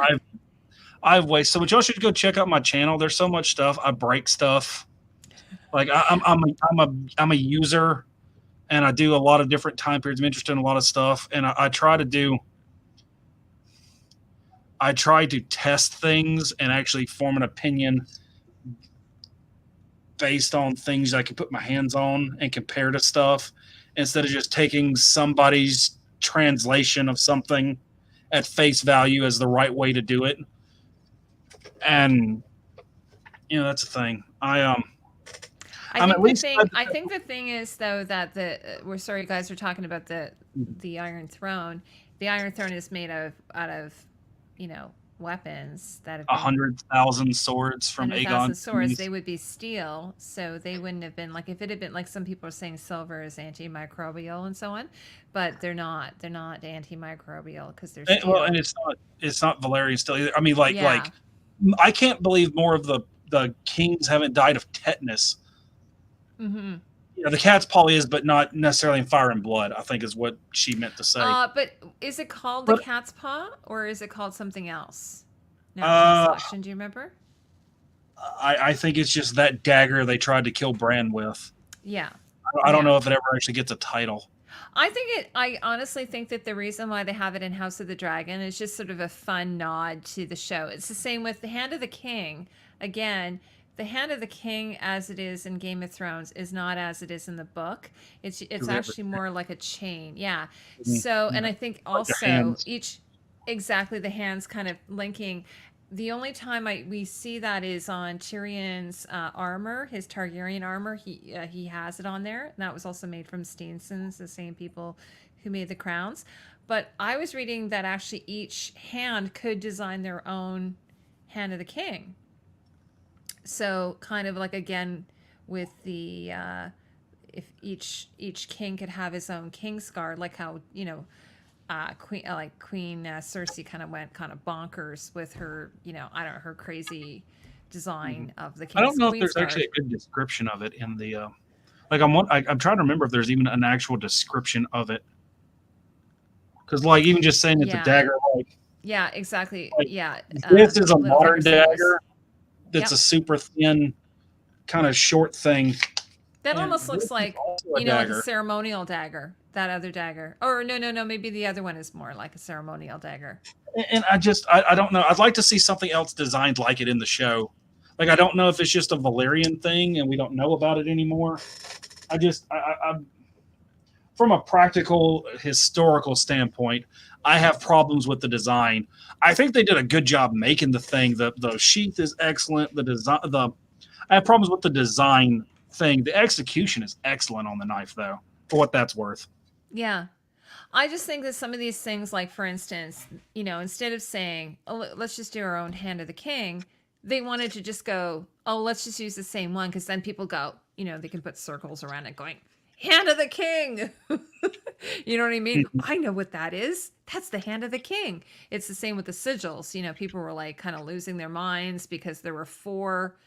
I've wasted so much. Y'all should go check out my channel. There's so much stuff. I break stuff. Like I'm a user, and I do a lot of different time periods. I'm interested in a lot of stuff, and I try to test things and actually form an opinion based on things I can put my hands on and compare to stuff, instead of just taking somebody's translation of something at face value as the right way to do it. And that's the thing. I think the thing is, though, that we're sorry, you guys are talking about the Iron Throne. The Iron Throne is made out of weapons that have 100,000 swords from 100,000 Aegon. swords. They would be steel, so they wouldn't have been like, if it had been like, some people are saying silver is antimicrobial and so on, but they're not antimicrobial because they're steel. Well, and it's not Valerian steel either. I mean, like I can't believe more of the kings haven't died of tetanus. Mm-hmm. The cat's paw is, but not necessarily in fire and blood, I think is what she meant to say. But is it called the cat's paw, or is it called something else? Natural selection, do you remember? I think it's just that dagger they tried to kill Bran with. Yeah. I don't know if it ever actually gets a title. I honestly think that the reason why they have it in House of the Dragon is just sort of a fun nod to the show. It's the same with the Hand of the King. Again, the Hand of the King, as it is in Game of Thrones, is not as it is in the book. It's actually more like a chain. Yeah. So, and I think also exactly, the hands kind of linking. The only time we see that is on Tyrion's armor, his Targaryen armor. He has it on there. And that was also made from Steensons, the same people who made the crowns. But I was reading that actually each hand could design their own Hand of the King. So kind of like, again, with the if each king could have his own Kingsguard, like how Queen Cersei kind of went kind of bonkers with her, her crazy design of the King's. I don't know if there's actually a good description of it in the I'm trying to remember if there's even an actual description of it, because even just saying it's a dagger, yeah, exactly, this is a modern dagger that's a super thin kind of short thing that almost looks like like a ceremonial dagger. That other dagger, or no, maybe the other one is more like a ceremonial dagger. And I don't know. I'd like to see something else designed like it in the show. Like, I don't know if it's just a Valerian thing and we don't know about it anymore. I from a practical historical standpoint, I have problems with the design. I think they did a good job making the thing. The sheath is excellent. The design, I have problems with the design thing. The execution is excellent on the knife, though, for what that's worth. Yeah. I just think that some of these things, like, for instance, instead of saying, oh, let's just do our own Hand of the King, they wanted to just go, oh, let's just use the same one, because then people go, they can put circles around it going, Hand of the King. You know what I mean? I know what that is. That's the Hand of the King. It's the same with the sigils. People were like kind of losing their minds because there were 4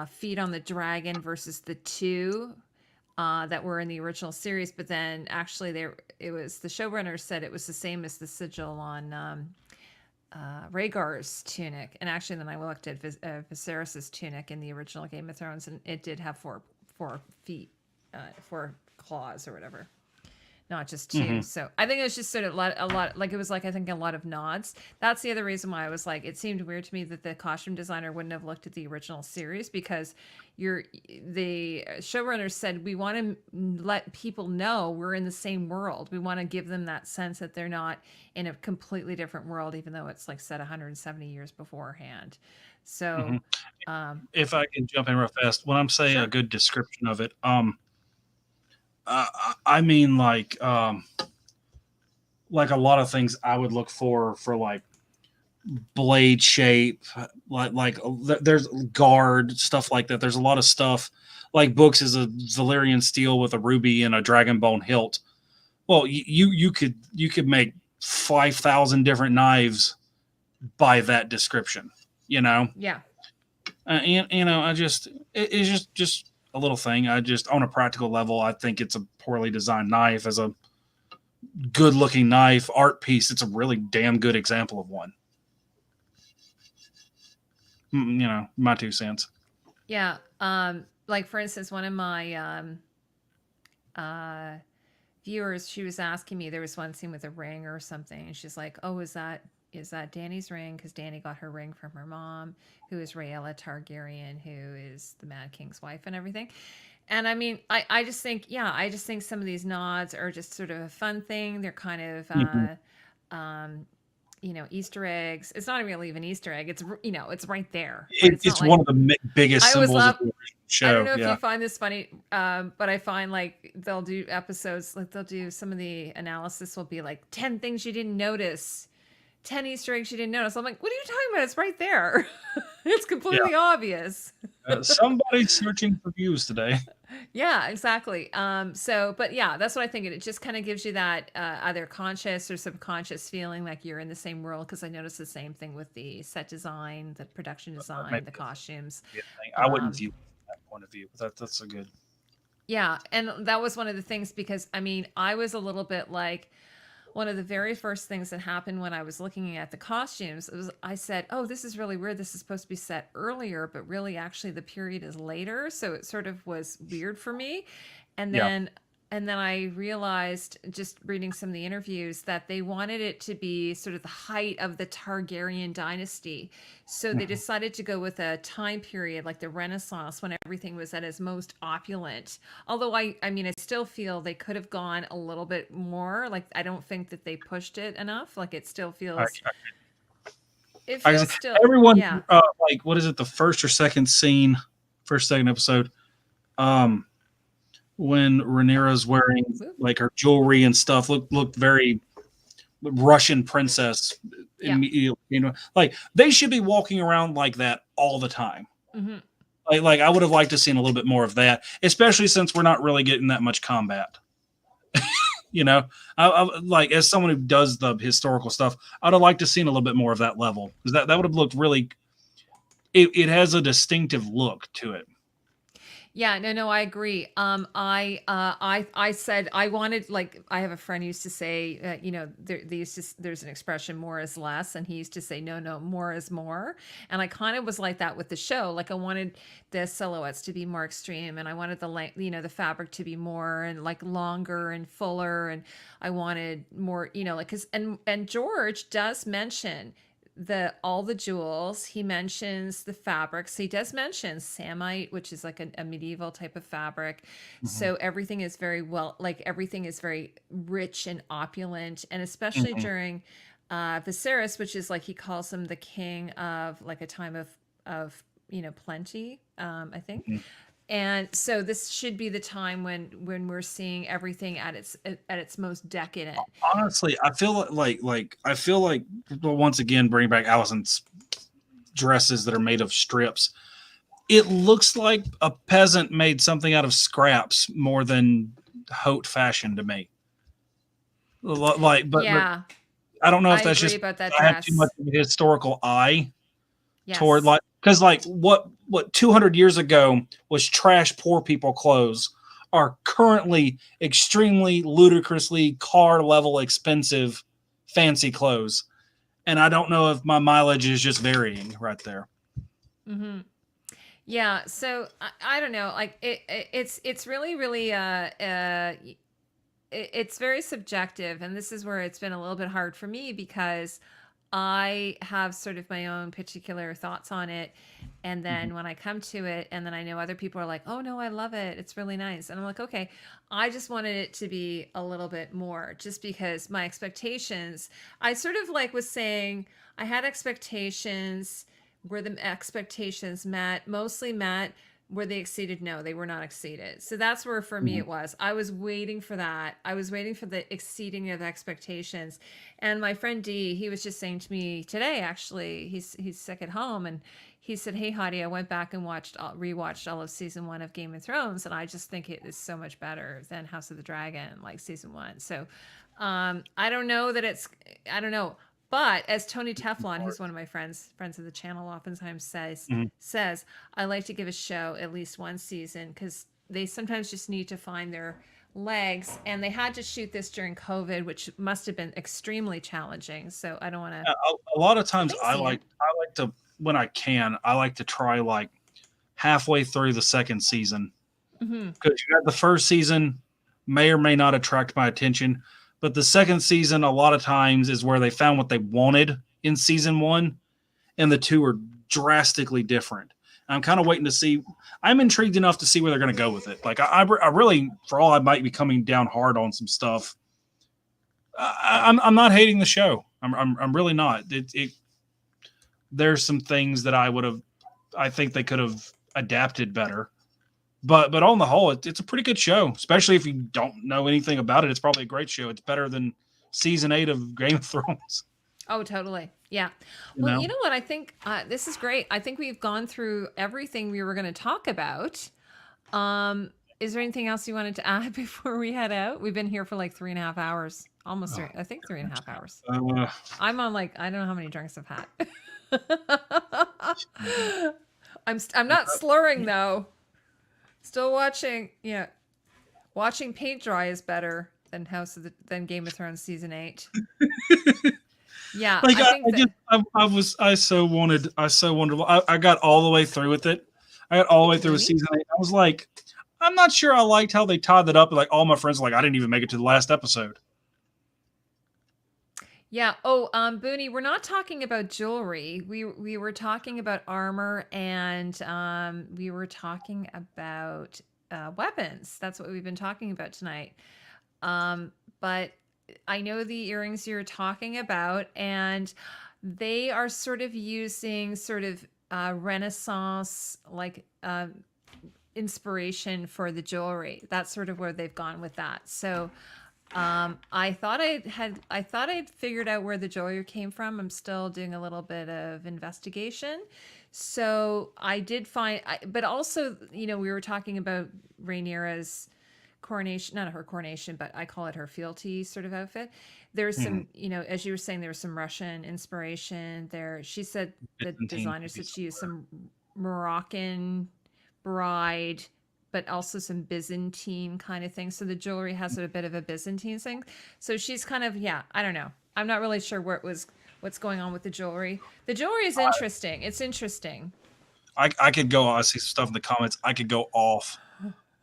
feet on the dragon versus the 2 that were in the original series, but then actually the showrunner said it was the same as the sigil on Rhaegar's tunic, and actually then I looked at Viserys's tunic in the original Game of Thrones, and it did have 4 feet, 4 claws or whatever, not just 2. Mm-hmm. So I think it was just sort of a lot, like, it was like, I think a lot of nods. That's the other reason why I was like, it seemed weird to me that the costume designer wouldn't have looked at the original series, because the showrunner said, we want to let people know we're in the same world. We want to give them that sense that they're not in a completely different world, even though it's like set 170 years beforehand. So, hmm um, If I can jump in real fast, when I'm saying a sure. good description of it, I mean like a lot of things I would look for like blade shape, there's guard stuff like that. There's a lot of stuff like books is a Valyrian steel with a ruby and a dragon bone hilt. Well, you could make 5,000 different knives by that description, you know. Yeah. And you know, it's just a little thing. I just on a practical level, I think it's a poorly designed knife. As a good looking knife art piece, it's a really damn good example of one. You know, my 2 cents. Yeah. Like for instance, one of my uh viewers, she was asking me, there was one scene with a ring or something, and she's like, "Oh, is that Danny's ring? Because Danny got her ring from her mom, who is Rhaella Targaryen, who is the Mad King's wife and everything." And I mean, I just think, yeah, I just think some of these nods are just sort of a fun thing. They're kind of Mhm. um, Easter eggs. It's not really even Easter egg. It's right there, but It, it's not it's like one of the biggest I always symbols of love. the original I don't show. know if you Yeah. find this funny, but I find like they'll do episodes, like they'll do some of the analysis will be like 10 things you didn't notice, 10 Easter eggs you didn't notice. I'm like, what are you talking about? It's right there. It's Yeah. completely obvious. Somebody's searching for views today. Yeah, exactly. But yeah, that's what I think. It just kind of gives you that either conscious or subconscious feeling like you're in the same world. Because I noticed the same thing with the set design, the production design, Maybe the costumes. it's a thing. I wouldn't Um, view it from that point of view, but that's a good. yeah, and that was one of the things because I mean, I was a little bit like one of the very first things that happened when I was looking at the costumes. It was I said, "Oh, this is really weird. This is supposed to be set earlier, but really, actually, the period is later." So it sort of was weird for me. And Yeah. then and then I realized just reading some of the interviews that they wanted it to be sort of the height of the Targaryen dynasty. So they Mhm. decided to go with a time period like the Renaissance when everything was at its most opulent. Although I mean I still feel they could have gone a little bit more. Like I don't think that they pushed it enough. Like it still I, feels it I, feels still everyone, yeah. like, what is it? The first or second scene, first second episode. Um, when Rhaenyra's wearing Whoop. like her jewelry and stuff, looked very Russian princess Yeah. immediately. You know, like they should be walking around like that all the time. Hmm. Like I would have liked to seen a little bit more of that, especially since we're not really getting that much combat. You know, I like as someone who does the historical stuff, I'd have liked to seen a little bit more of that level because that would have looked really. It has a distinctive look to it. Yeah, no, I agree. I said I wanted like I have a friend who used to say, there's an expression more is less, and he used to say no, more is more, and I kind of was like that with the show. Like I wanted the silhouettes to be more extreme, and I wanted the length, the fabric to be more and like longer and fuller, and I wanted more, like because and George does mention all the jewels. He mentions the fabrics. He does mention samite, which is like a medieval type of fabric. Mhm. So everything is very well, like everything is very rich and opulent, and especially Mhm. during Viserys, which is like he calls him the king of like a time of plenty. I think. Mhm. And so this should be the time when we're seeing everything at its most decadent. Honestly, I feel I feel like well, once again bring back Allison's dresses that are made of strips. It looks like a peasant made something out of scraps more than haute fashion to me. Like, but Yeah, I don't know I if that's agree just about that I have too much dress. of a historical eye toward Yes. like because like what 200 years ago was trash poor people clothes are currently extremely ludicrously car level expensive fancy clothes, and I don't know if my mileage is just varying right there. Hmm. Yeah, so I don't know, like it's really really it's very subjective, and this is where it's been a little bit hard for me because I have sort of my own particular thoughts on it, and Mhm. then when I come to it, and then I know other people are like, "Oh no, I love it. It's really nice," and I'm like, "Okay, I just wanted it to be a little bit more, just because my expectations." I sort of like was saying I had expectations were the expectations met? Mostly met. Were they exceeded? No, they were not exceeded. So that's where for me Mhm. it was. I was waiting for that. I was waiting for the exceeding of expectations. And my friend D, he was just saying to me today, actually, he's sick at home, and he said, "Hey, Heidi, I went back and rewatched all of season 1 of Game of Thrones, and I just think it is so much better than House of the Dragon, like season 1." So, I don't know that it's, I don't know. But as Tony Teflon, who's one of my friends of the channel, oftentimes Mhm. says, I like to give a show at least one season because they sometimes just need to find their legs, and they had to shoot this during COVID, which must have been extremely challenging. So I don't want to. A lot of times Thanks, Ian. I like to, when I can, I like to try like halfway through the second season, Mm-hmm. because you got the first season may or may not attract my attention, but the second season a lot of times is where they found what they wanted in season 1, and the two are drastically different. I'm kind of waiting to see. I'm intrigued enough to see where they're going to go with it. Like I really, for all I might be coming down hard on some stuff, I'm not hating the show. I'm really not. There's some things that I think they could have adapted better. But on the whole, it's a pretty good show, especially if you don't know anything about it. It's probably a great show. It's better than season 8 of Game of Thrones. Oh, totally. Yeah. You Well, know, you know what? I think this is great. I think we've gone through everything we were going to talk about. Is there anything else you wanted to add before we head out? We've been here for like 3.5 hours, almost three, I think 3.5 hours. I'm on like, I don't know how many drinks I've had. I'm not slurring though. Still watching. Yeah. Watching paint dry is better than than Game of Thrones season 8. Yeah, like I think that. I so wanted. I got all the way through with it. I got all the way Thanks, through with Mooney. season 8. I was like, I'm not sure I liked how they tied that up. Like all my friends were like, I didn't even make it to the last episode. Yeah. Oh, Booney, we're not talking about jewelry. We were talking about armor, and we were talking about weapons. That's what we've been talking about tonight. But I know the earrings you're talking about, and they are sort of using sort of Renaissance like inspiration for the jewelry. That's sort of where they've gone with that. So I thought I'd figured out where the jewelry came from. I'm still doing a little bit of investigation. So I did find, but also, you know, we were talking about Rhaenyra's coronation, not her coronation, but I call it her fealty sort of outfit. There's some, you know, as you were saying, there was some Russian inspiration there. She said the Byzantine designer could be said she used somewhere. some Moroccan bride, but also some Byzantine kind of thing. So the jewelry has a bit of a Byzantine thing. So she's kind of, yeah, I don't know. I'm not really sure what's going on with the jewelry. The jewelry is interesting. It's interesting. I could go. I see stuff in the comments. I could go off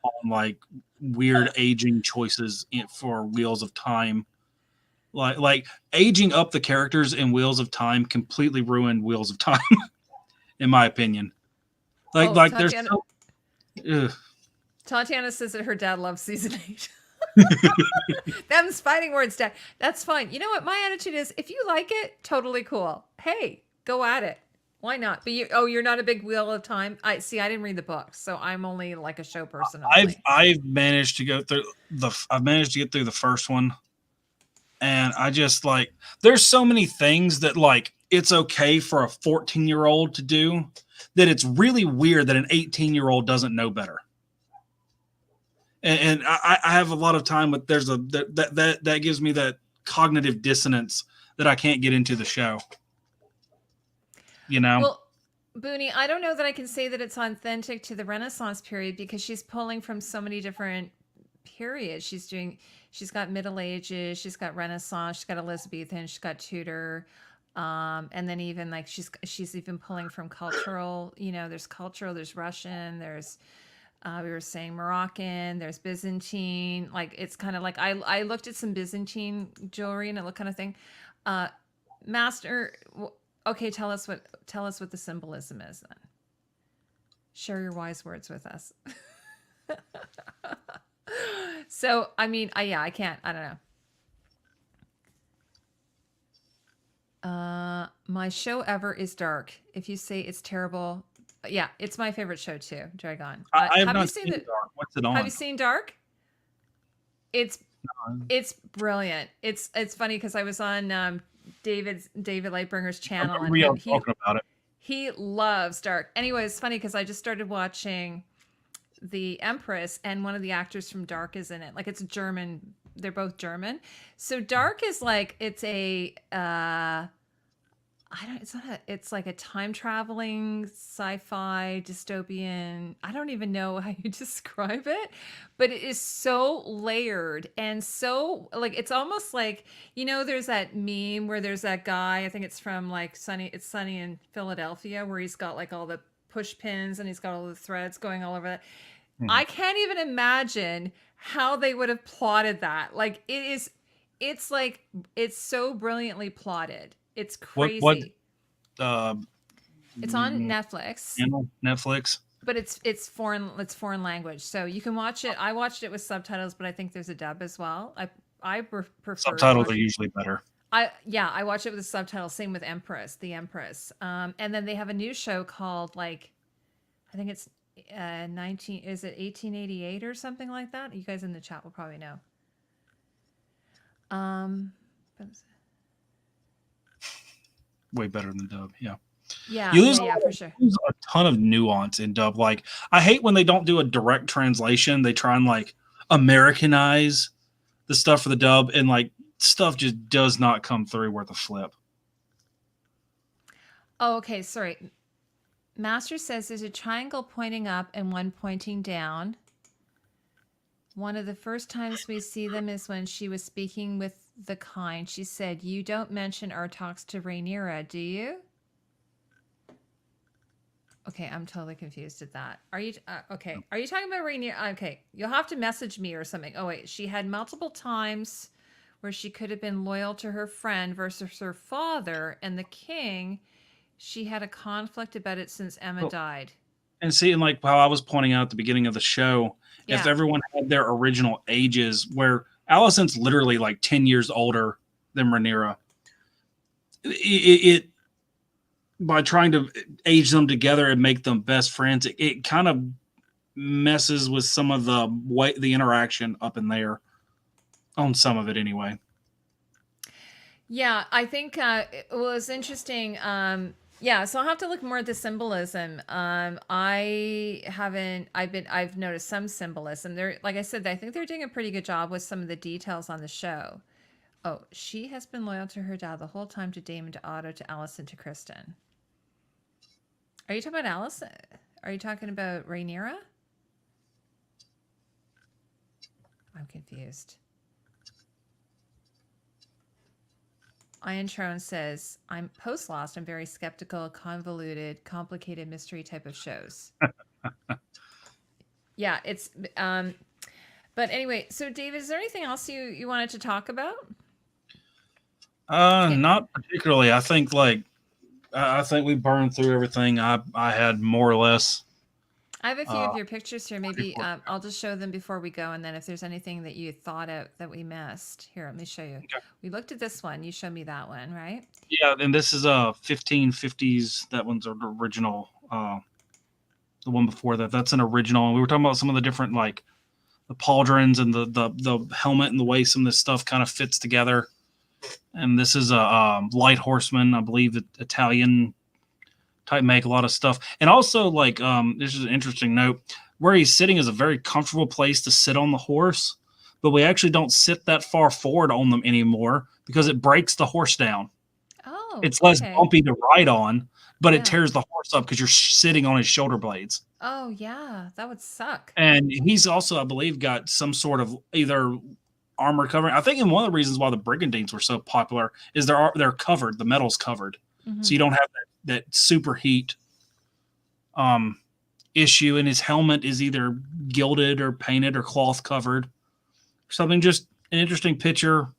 on like weird aging choices for Wheels of Time. Like aging up the characters in Wheels of Time completely ruined Wheels of Time, in my opinion. Oh, Like there's so, ugh. Tatiana says that her dad loves season 8. Them's fighting words, dad. That's fine. You know what? My attitude is, if you like it, totally cool. Hey, go at it. Why not? But you're not a big Wheel of Time. I see. I didn't read the books, so I'm only like a show person. I've managed to go through I've managed to get through the first one, and I just like there's so many things that like it's okay for a 14-year-old to do that it's really weird that an 18-year-old doesn't know better. And I have a lot of time with there's a that gives me that cognitive dissonance that I can't get into the show. You know. Well, Booney, I don't know that I can say that it's authentic to the Renaissance period because she's pulling from so many different periods. She's got Middle Ages, she's got Renaissance, she's got Elizabethan, she's got Tudor, and then even like she's even pulling from cultural. You know, there's cultural, there's Russian, there's we were saying Moroccan, there's Byzantine. Like it's kind of like I looked at some Byzantine jewelry and it looked kind of thing. Master, okay, tell us what the symbolism is then. Share your wise words with us. So I mean, I can't. I don't know. My show ever is Dark. If you say it's terrible, yeah, it's my favorite show too, Dragon. I have Have you not seen seen the? Dark. What's it Have you on? seen Dark? It's Um, it's brilliant. It's funny because I was on David Lightbringer's I channel, remember y'all and talking about it. he loves Dark. Anyway, it's funny because I just started watching The Empress, and one of the actors from Dark is in it. Like it's German. They're both German. So Dark is like it's a I don't it's not a it's like a time traveling sci-fi dystopian. I don't even know how you describe it, but it is so layered and so like it's almost like there's that meme where there's that guy, I think it's from like Sunny in Philadelphia, where he's got like all the push pins and he's got all the threads going all over that. Mhm. I can't even imagine how they would have plotted that. Like it's like it's so brilliantly plotted. It's What crazy. uh, It's on mm, Netflix, channel? Netflix? but it's foreign language. So you can watch it. I watched it with subtitles, but I think there's a dub as well. I prefer Subtitles are watching. usually better. I watch it with the subtitles. Same with The Empress. And then they have a new show called like I think it's 19 is it 1888 or something like that? You guys in the chat will probably know. Um Way better than dub. Yeah. yeah, You yeah, yeah, for sure. lose a ton of nuance in dub. Like I hate when they don't do a direct translation. They try and like Americanize the stuff for the dub, and like stuff just does not come through worth a flip. Oh, okay, sorry. Master says there's a triangle pointing up and one pointing down. One of the first times we see them is when she was speaking with the kind. She said, "You don't mention our talks to Rhaenyra, do you?" Okay, I'm totally confused at that. Are you okay? Are you talking about Rhaenyra? Okay, you'll have to message me or something. Oh wait, she had multiple times where she could have been loyal to her friend versus her father and the king. She had a conflict about it since Emma Well, died. and see, and like how I was pointing out at the beginning of the show, if Yeah. everyone had their original ages, where Allison's literally like 10 years older than Rhaenyra, it by trying to age them together and make them best friends, it kind of messes with some of the interaction up in there on some of it anyway. Yeah, I think it was interesting. Yeah, so I'll have to look more at the symbolism. I've noticed some symbolism. They're like I said, I think they're doing a pretty good job with some of the details on the show. Oh, she has been loyal to her dad the whole time, to Damon, to Otto, to Allison, to Kristen. Are you talking about Allison? Are you talking about Rhaenyra? I'm confused. Iron Throne says, "I'm post Lost. I'm very skeptical, convoluted, complicated mystery type of shows." Yeah, it's but anyway, so David, is there anything else you wanted to talk about? Yeah. Not particularly. I think we burned through everything I had more or less. I have a few of your pictures here. Maybe I'll just show them before we go, and then if there's anything that you thought of that we missed, here, let me show you. Okay. We looked at this one. You showed me that one, right? Yeah, and this is 1550s. That one's an original. The one before that, that's an original. And we were talking about some of the different like the pauldrons and the helmet and the way some of this stuff kind of fits together. And this is a light horseman, I believe, Italian type make, a lot of stuff. And also, like, this is an interesting note. Where he's sitting is a very comfortable place to sit on the horse, but we actually don't sit that far forward on them anymore because it breaks the horse down. Oh, It's less okay. bumpy to ride on, but Yeah. it tears the horse up because you're sitting on his shoulder blades. Oh, yeah, that would suck. And he's also, I believe, got some sort of either armor covering. I think, and one of the reasons why the Brigandines were so popular is they're covered. The metal's covered, so you don't have that super heat issue. And his helmet is either gilded or painted or cloth covered. Something, just an interesting picture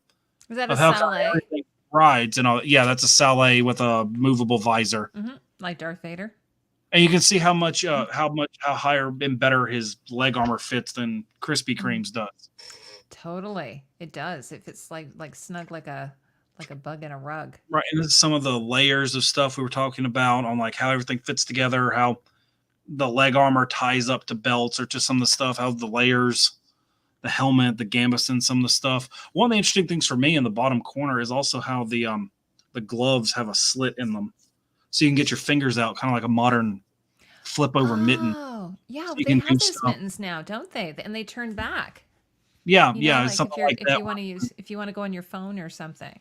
Was that a of how Saleh? everything rides and all. Yeah, that's a Saleh with a movable visor. Like Darth Vader. And you can see how higher and better his leg armor fits than Krispy Kreme's does. Totally, it does. It fits like snug like a like a bug in a rug. Right, and this is some of the layers of stuff we were talking about on like how everything fits together, how the leg armor ties up to belts or to some of the stuff, how the layers, the helmet, the gambeson, some of the stuff. One of the interesting things for me in the bottom corner is also how the gloves have a slit in them, so you can get your fingers out, kind of like a modern flip over mitten. Oh, yeah, So well, you they can have do those stuff. mittens now, don't they? And they turn back. Yeah, You know, yeah, it's like something if like that. you want to use, if you want to go on your phone or something.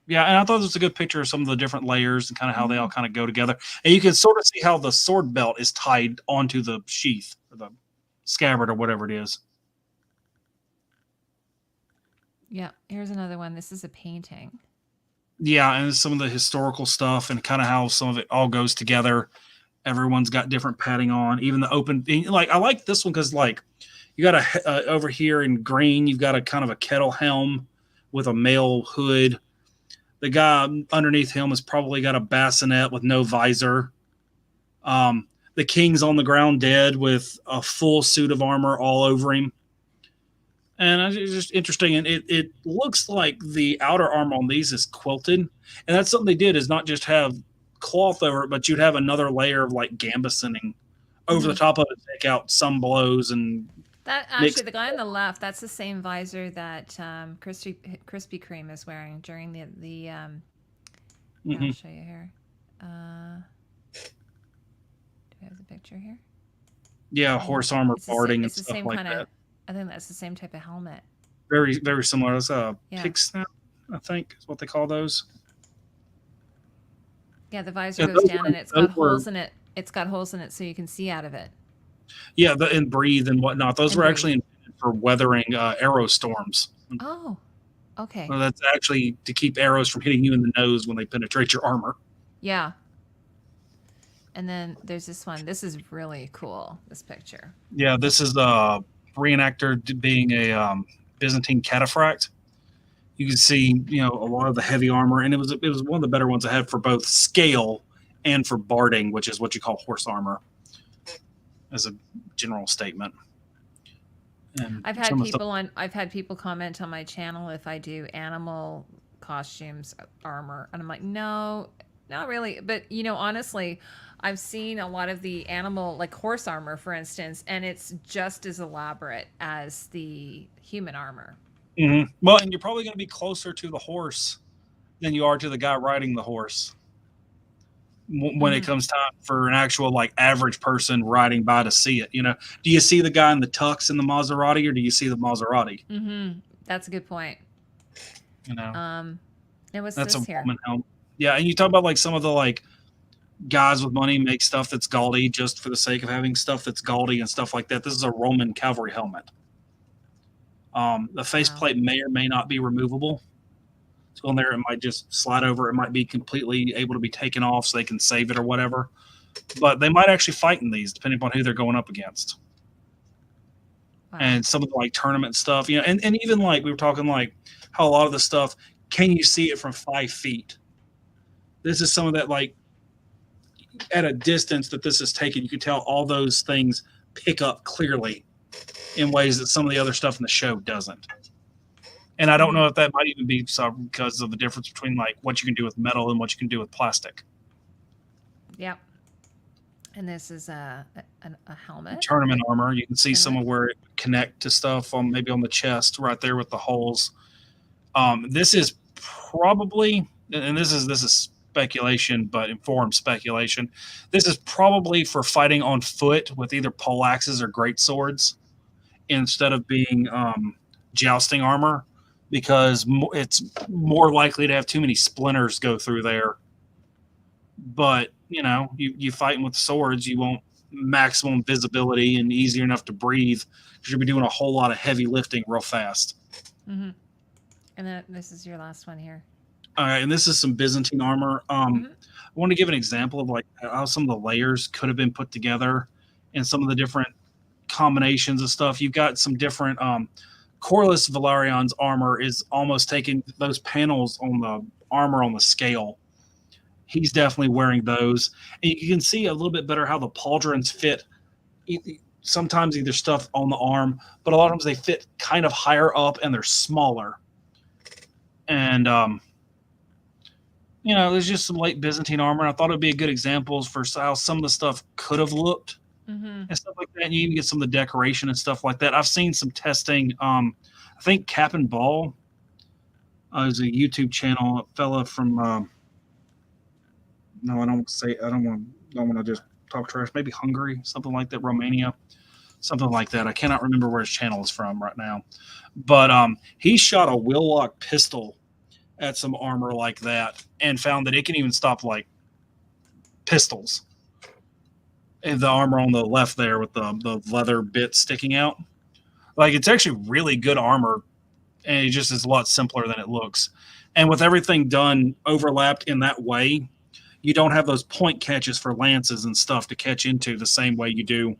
Yeah, and I thought this was a good picture of some of the different layers and kind of how they all Mm. kind of go together. And you can sort of see how the sword belt is tied onto the sheath or the scabbard or whatever it is. Yeah, here's another one. This is a painting. Yeah, and some of the historical stuff and kind of how some of it all goes together. Everyone's got different padding on, even the open. Like I like this one because like you got a over here in green, you've got a kind of a kettle helm with a mail hood. The guy underneath him has probably got a bassinet with no visor. The king's on the ground dead with a full suit of armor all over him. And it's just interesting. And it looks like the outer armor on these is quilted. And that's something they did, is not just have cloth over it, but you'd have another layer of like gambesoning over the top of it to take out some blows. And That Mixed- actually, the guy on the left, that's the same visor that Krispy Kreme is wearing during the yeah, I'll show you here. Do we have the picture here? yeah, horse armor It's the barding and it's the stuff same like kind that. of. I think that's the same type of helmet. Very, very similar. That's a Yeah. pig snap, I think is what they call those. Yeah, the visor Yeah, goes those down were- and it's those got were- holes in it. It's got holes in it so you can see out of it. Yeah, and breathe and whatnot. Those And were breathe. actually intended for weathering arrow storms. Oh, okay. Well, that's actually to keep arrows from hitting you in the nose when they penetrate your armor. Yeah. And then there's this one. This is really cool, this picture. Yeah, this is a reenactor being a Byzantine cataphract. You can see, a lot of the heavy armor, and it was one of the better ones I had for both scale and for barding, which is what you call horse armor, as a general statement. And I've had some of the I've had people comment on my channel if I do animal costumes, armor, and I'm like, no, not really. But honestly, I've seen a lot of the animal, like horse armor, for instance, and it's just as elaborate as the human armor. Mhm. Well, and you're probably going to be closer to the horse than you are to the guy riding the horse when it comes time for an actual like average person riding by to see it. Do you see the guy in the tux in the Maserati, or do you see the Maserati? That's a good point. And what's That's this a here? Roman helmet. Yeah, and you talk about like some of the like guys with money make stuff that's gaudy just for the sake of having stuff that's gaudy and stuff like that. This is a Roman cavalry helmet. The faceplate may or may not be removable. So on there, it might just slide over. It might be completely able to be taken off so they can save it or whatever. But they might actually fight in these, depending upon who they're going up against. Wow. And some of the like tournament stuff, and even like we were talking like how a lot of the stuff, can you see it from 5 feet? This is some of that like at a distance that this is taken, you can tell all those things pick up clearly in ways that some of the other stuff in the show doesn't. And I don't know if that might even be because of the difference between like what you can do with metal and what you can do with plastic. Yep. And this is a helmet. Tournament armor. You can see some of where it connect to stuff on maybe on the chest right there with the holes. This is probably, and this is speculation, but informed speculation. This is probably for fighting on foot with either poleaxes or great swords instead of being jousting armor, because it's more likely to have too many splinters go through there. But you fighting with swords, you want maximum visibility and easier enough to breathe because you'll be doing a whole lot of heavy lifting real fast. And then this is your last one here. All right, and this is some Byzantine armor. I want to give an example of like how some of the layers could have been put together and some of the different combinations of stuff. You've got some different Corliss Valarion's armor is almost taking those panels on the armor on the scale. He's definitely wearing those. And you can see a little bit better how the pauldrons fit. Sometimes either stuff on the arm, but a lot of times they fit kind of higher up and they're smaller. And there's just some late Byzantine armor. I thought it'd be a good examples for how some of the stuff could have looked Mm-hmm. and stuff like that. And you even get some of the decoration and stuff like that. I've seen some testing. I think Cap and Ball is a YouTube channel. A fella from no, I don't say I don't want to just talk trash. Maybe Hungary, something like that, Romania, something like that. I cannot remember where his channel is from right now, but he shot a wheel lock pistol at some armor like that and found that it can even stop like pistols. And the armor on the left there with the leather bit sticking out, like it's actually really good armor, and it just is a lot simpler than it looks. And with everything done overlapped in that way, you don't have those point catches for lances and stuff to catch into the same way you do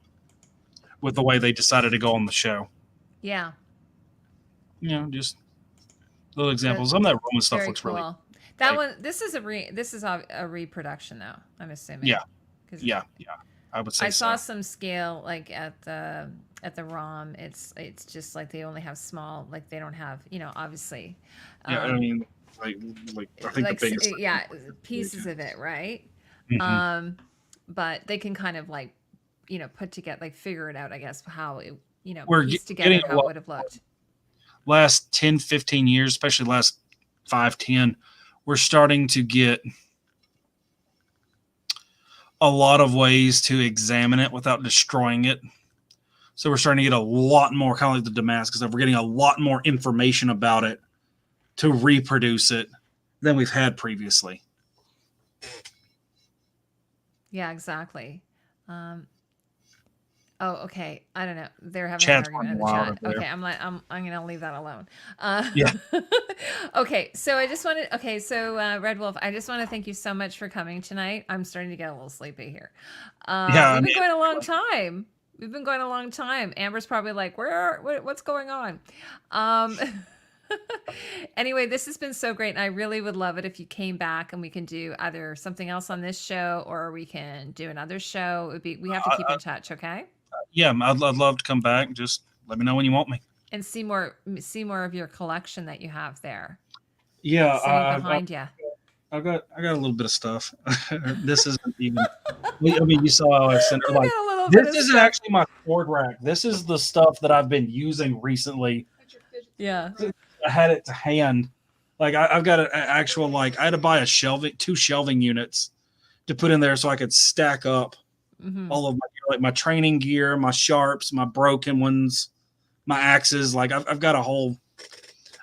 with the way they decided to go on the show. Yeah. Just little examples. Some of that Roman stuff Very looks cool. really That like, one, this is a reproduction though, I'm assuming. Yeah. 'Cause Yeah. I would say I saw so. some scale like at the ROM. It's just like they only have small, like they don't have, obviously. Yeah, I mean, like I think like the biggest. pieces of it, right? Mhm. But they can kind of like, put together, like figure it out, I guess, how it, We're piece getting together a how lot it would have looked. last 10, 15 years, especially last 5, 10, we're starting to get a lot of ways to examine it without destroying it. So we're starting to get a lot more, kind of like the Damascus stuff. We're getting a lot more information about it to reproduce it than we've had previously. Yeah, exactly. Oh, okay. I don't know. They're having Chat's an argument in the running wild chat. over there. Okay, I'm gonna leave that alone. Yeah. Okay, so I just wanted. Okay, so Redwolf, I just want to thank you so much for coming tonight. I'm starting to get a little sleepy here. Yeah, We've been going a long time. We've been going a long time. Amber's probably like, what's going on? Anyway, this has been so great, and I really would love it if you came back and we can do either something else on this show or we can do another show. We have to keep in touch, okay? Yeah, I'd love to come back. Just let me know when you want me. And see more of your collection that you have there. Yeah, Sitting behind you. I got a little bit of stuff. This isn't even. I mean, you saw how I sent her. Like, this isn't actually my sword rack. This is the stuff that I've been using recently. Yeah. I had it to hand. Like I've got an actual like I had to buy two shelving units to put in there so I could stack up all of my training gear, my sharps, my broken ones, my axes. Like I've got a whole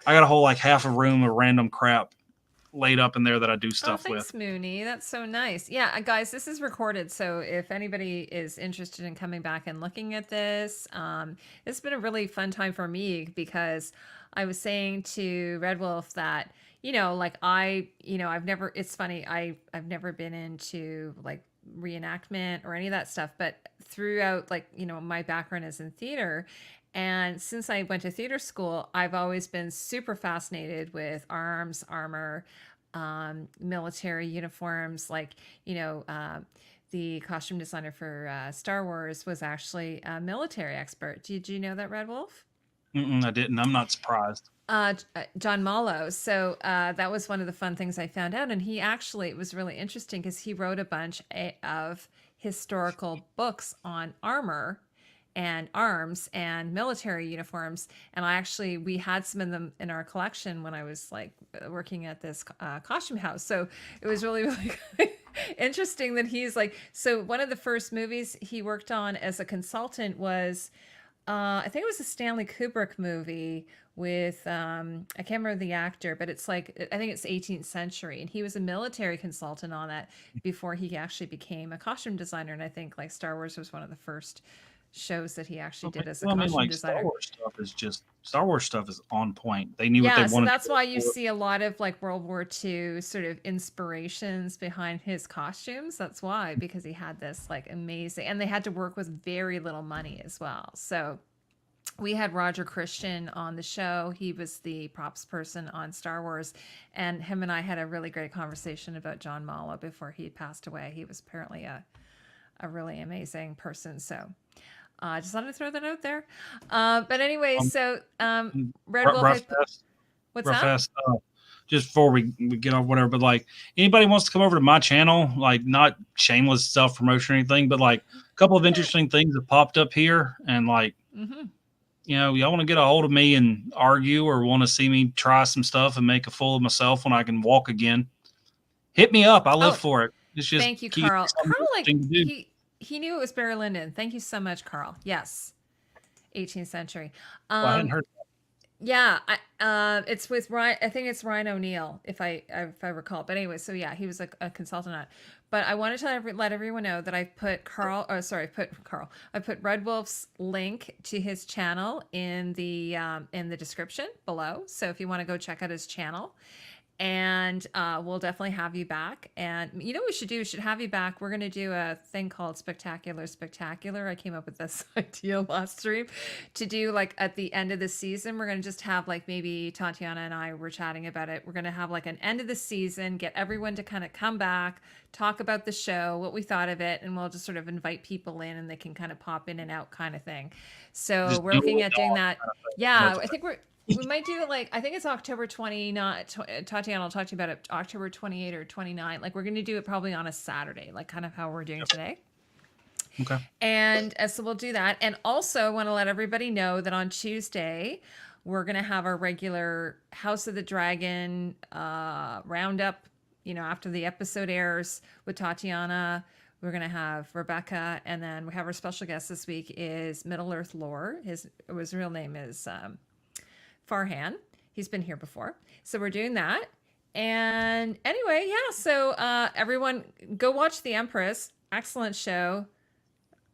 like half a room of random crap laid up in there that I do stuff with. Thanks, Mooney. That's so nice. Yeah, guys, this is recorded, so if anybody is interested in coming back and looking at this, it's been a really fun time for me because I was saying to Redwolf that like I've never. It's funny. I've never been into like reenactment or any of that stuff, but throughout my background is in theater. And since I went to theater school, I've always been super fascinated with arms, armor, military uniforms. Like, the costume designer for Star Wars was actually a military expert. Did you know that, Redwolf? I didn't. I'm not surprised. John Mallow. So that was one of the fun things I found out. And it was really interesting because he wrote a bunch of historical books on armor and arms and military uniforms. And we had some of them in our collection when I was like working at this costume house. So it was really, really interesting that he's like, so one of the first movies he worked on as a consultant was, I think it was a Stanley Kubrick movie with, I can't remember the actor, but it's like, I think it's 18th century. And he was a military consultant on that before he actually became a costume designer. And I think like Star Wars was one of the first shows that he actually did as a costume designer. Star Wars stuff is on point. They knew what they wanted. So that's why you see a lot of like World War II sort of inspirations behind his costumes. That's why, because he had this like amazing, and they had to work with very little money as well. So we had Roger Christian on the show. He was the props person on Star Wars, and him and I had a really great conversation about John Mallow before he passed away. He was apparently a really amazing person. So I just wanted to throw that out there. But anyway, so Red Wolf. What's that? just before we get off whatever, but like anybody wants to come over to my channel, like not shameless self promotion or anything, but like a couple of interesting things have popped up here, and like y'all want to get a hold of me and argue or want to see me try some stuff and make a fool of myself when I can walk again, hit me up. I live for it. It's just thank you, Carl. Carl, like to do. he knew it was Barry Lyndon. Thank you so much, Carl. Yes, 18th century. Well, I hadn't heard. Yeah, it's with Ryan. I think it's Ryan O'Neill, if I recall. But anyway, so yeah, he was a consultant on it. But I wanted to let everyone know that I put I put Redwolf's link to his channel in the description below. So if you want to go check out his channel, and we'll definitely have you back. And you know what we should do? We should have you back. We're going to do a thing called Spectacular. I came up with this idea last stream to do like at the end of the season. We're going to just have like maybe Tatiana and I were chatting about it. We're going to have like an end of the season, get everyone to kind of come back, talk about the show, what we thought of it, and we'll just sort of invite people in and they can kind of pop in and out kind of thing. So Just we're looking at doing that. Yeah, I think we might do it like, I think it's October 20, Tatiana will talk to you about it, October 28 or 29. Like we're going to do it probably on a Saturday, like kind of how we're doing today. Okay. And so we'll do that. And also I want to let everybody know that on Tuesday, we're going to have our regular House of the Dragon roundup, after the episode airs with Tatiana. We're going to have Rebecca, and then we have our special guest this week is Middle Earth Lore. His real name is Farhan. He's been here before. So we're doing that. And anyway, yeah. So everyone go watch The Empress. Excellent show.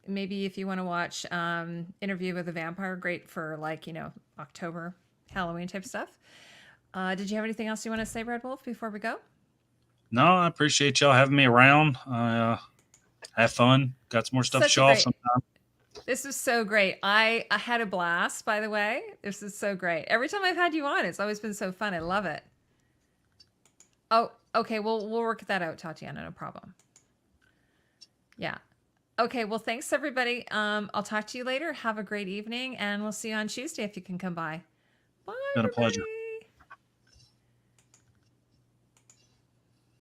Maybe if you want to watch Interview with a Vampire, great for like, October, Halloween type stuff. Did you have anything else you want to say, Redwolf, before we go? No, I appreciate y'all having me around. Have fun. Got some more stuff to show off sometime. This is so great. I had a blast, by the way. This is so great. Every time I've had you on, it's always been so fun. I love it. Oh, okay. We'll work that out, Tatiana. No problem. Yeah. Okay. Well, thanks, everybody. I'll talk to you later. Have a great evening, and we'll see you on Tuesday if you can come by. Bye. Been a pleasure.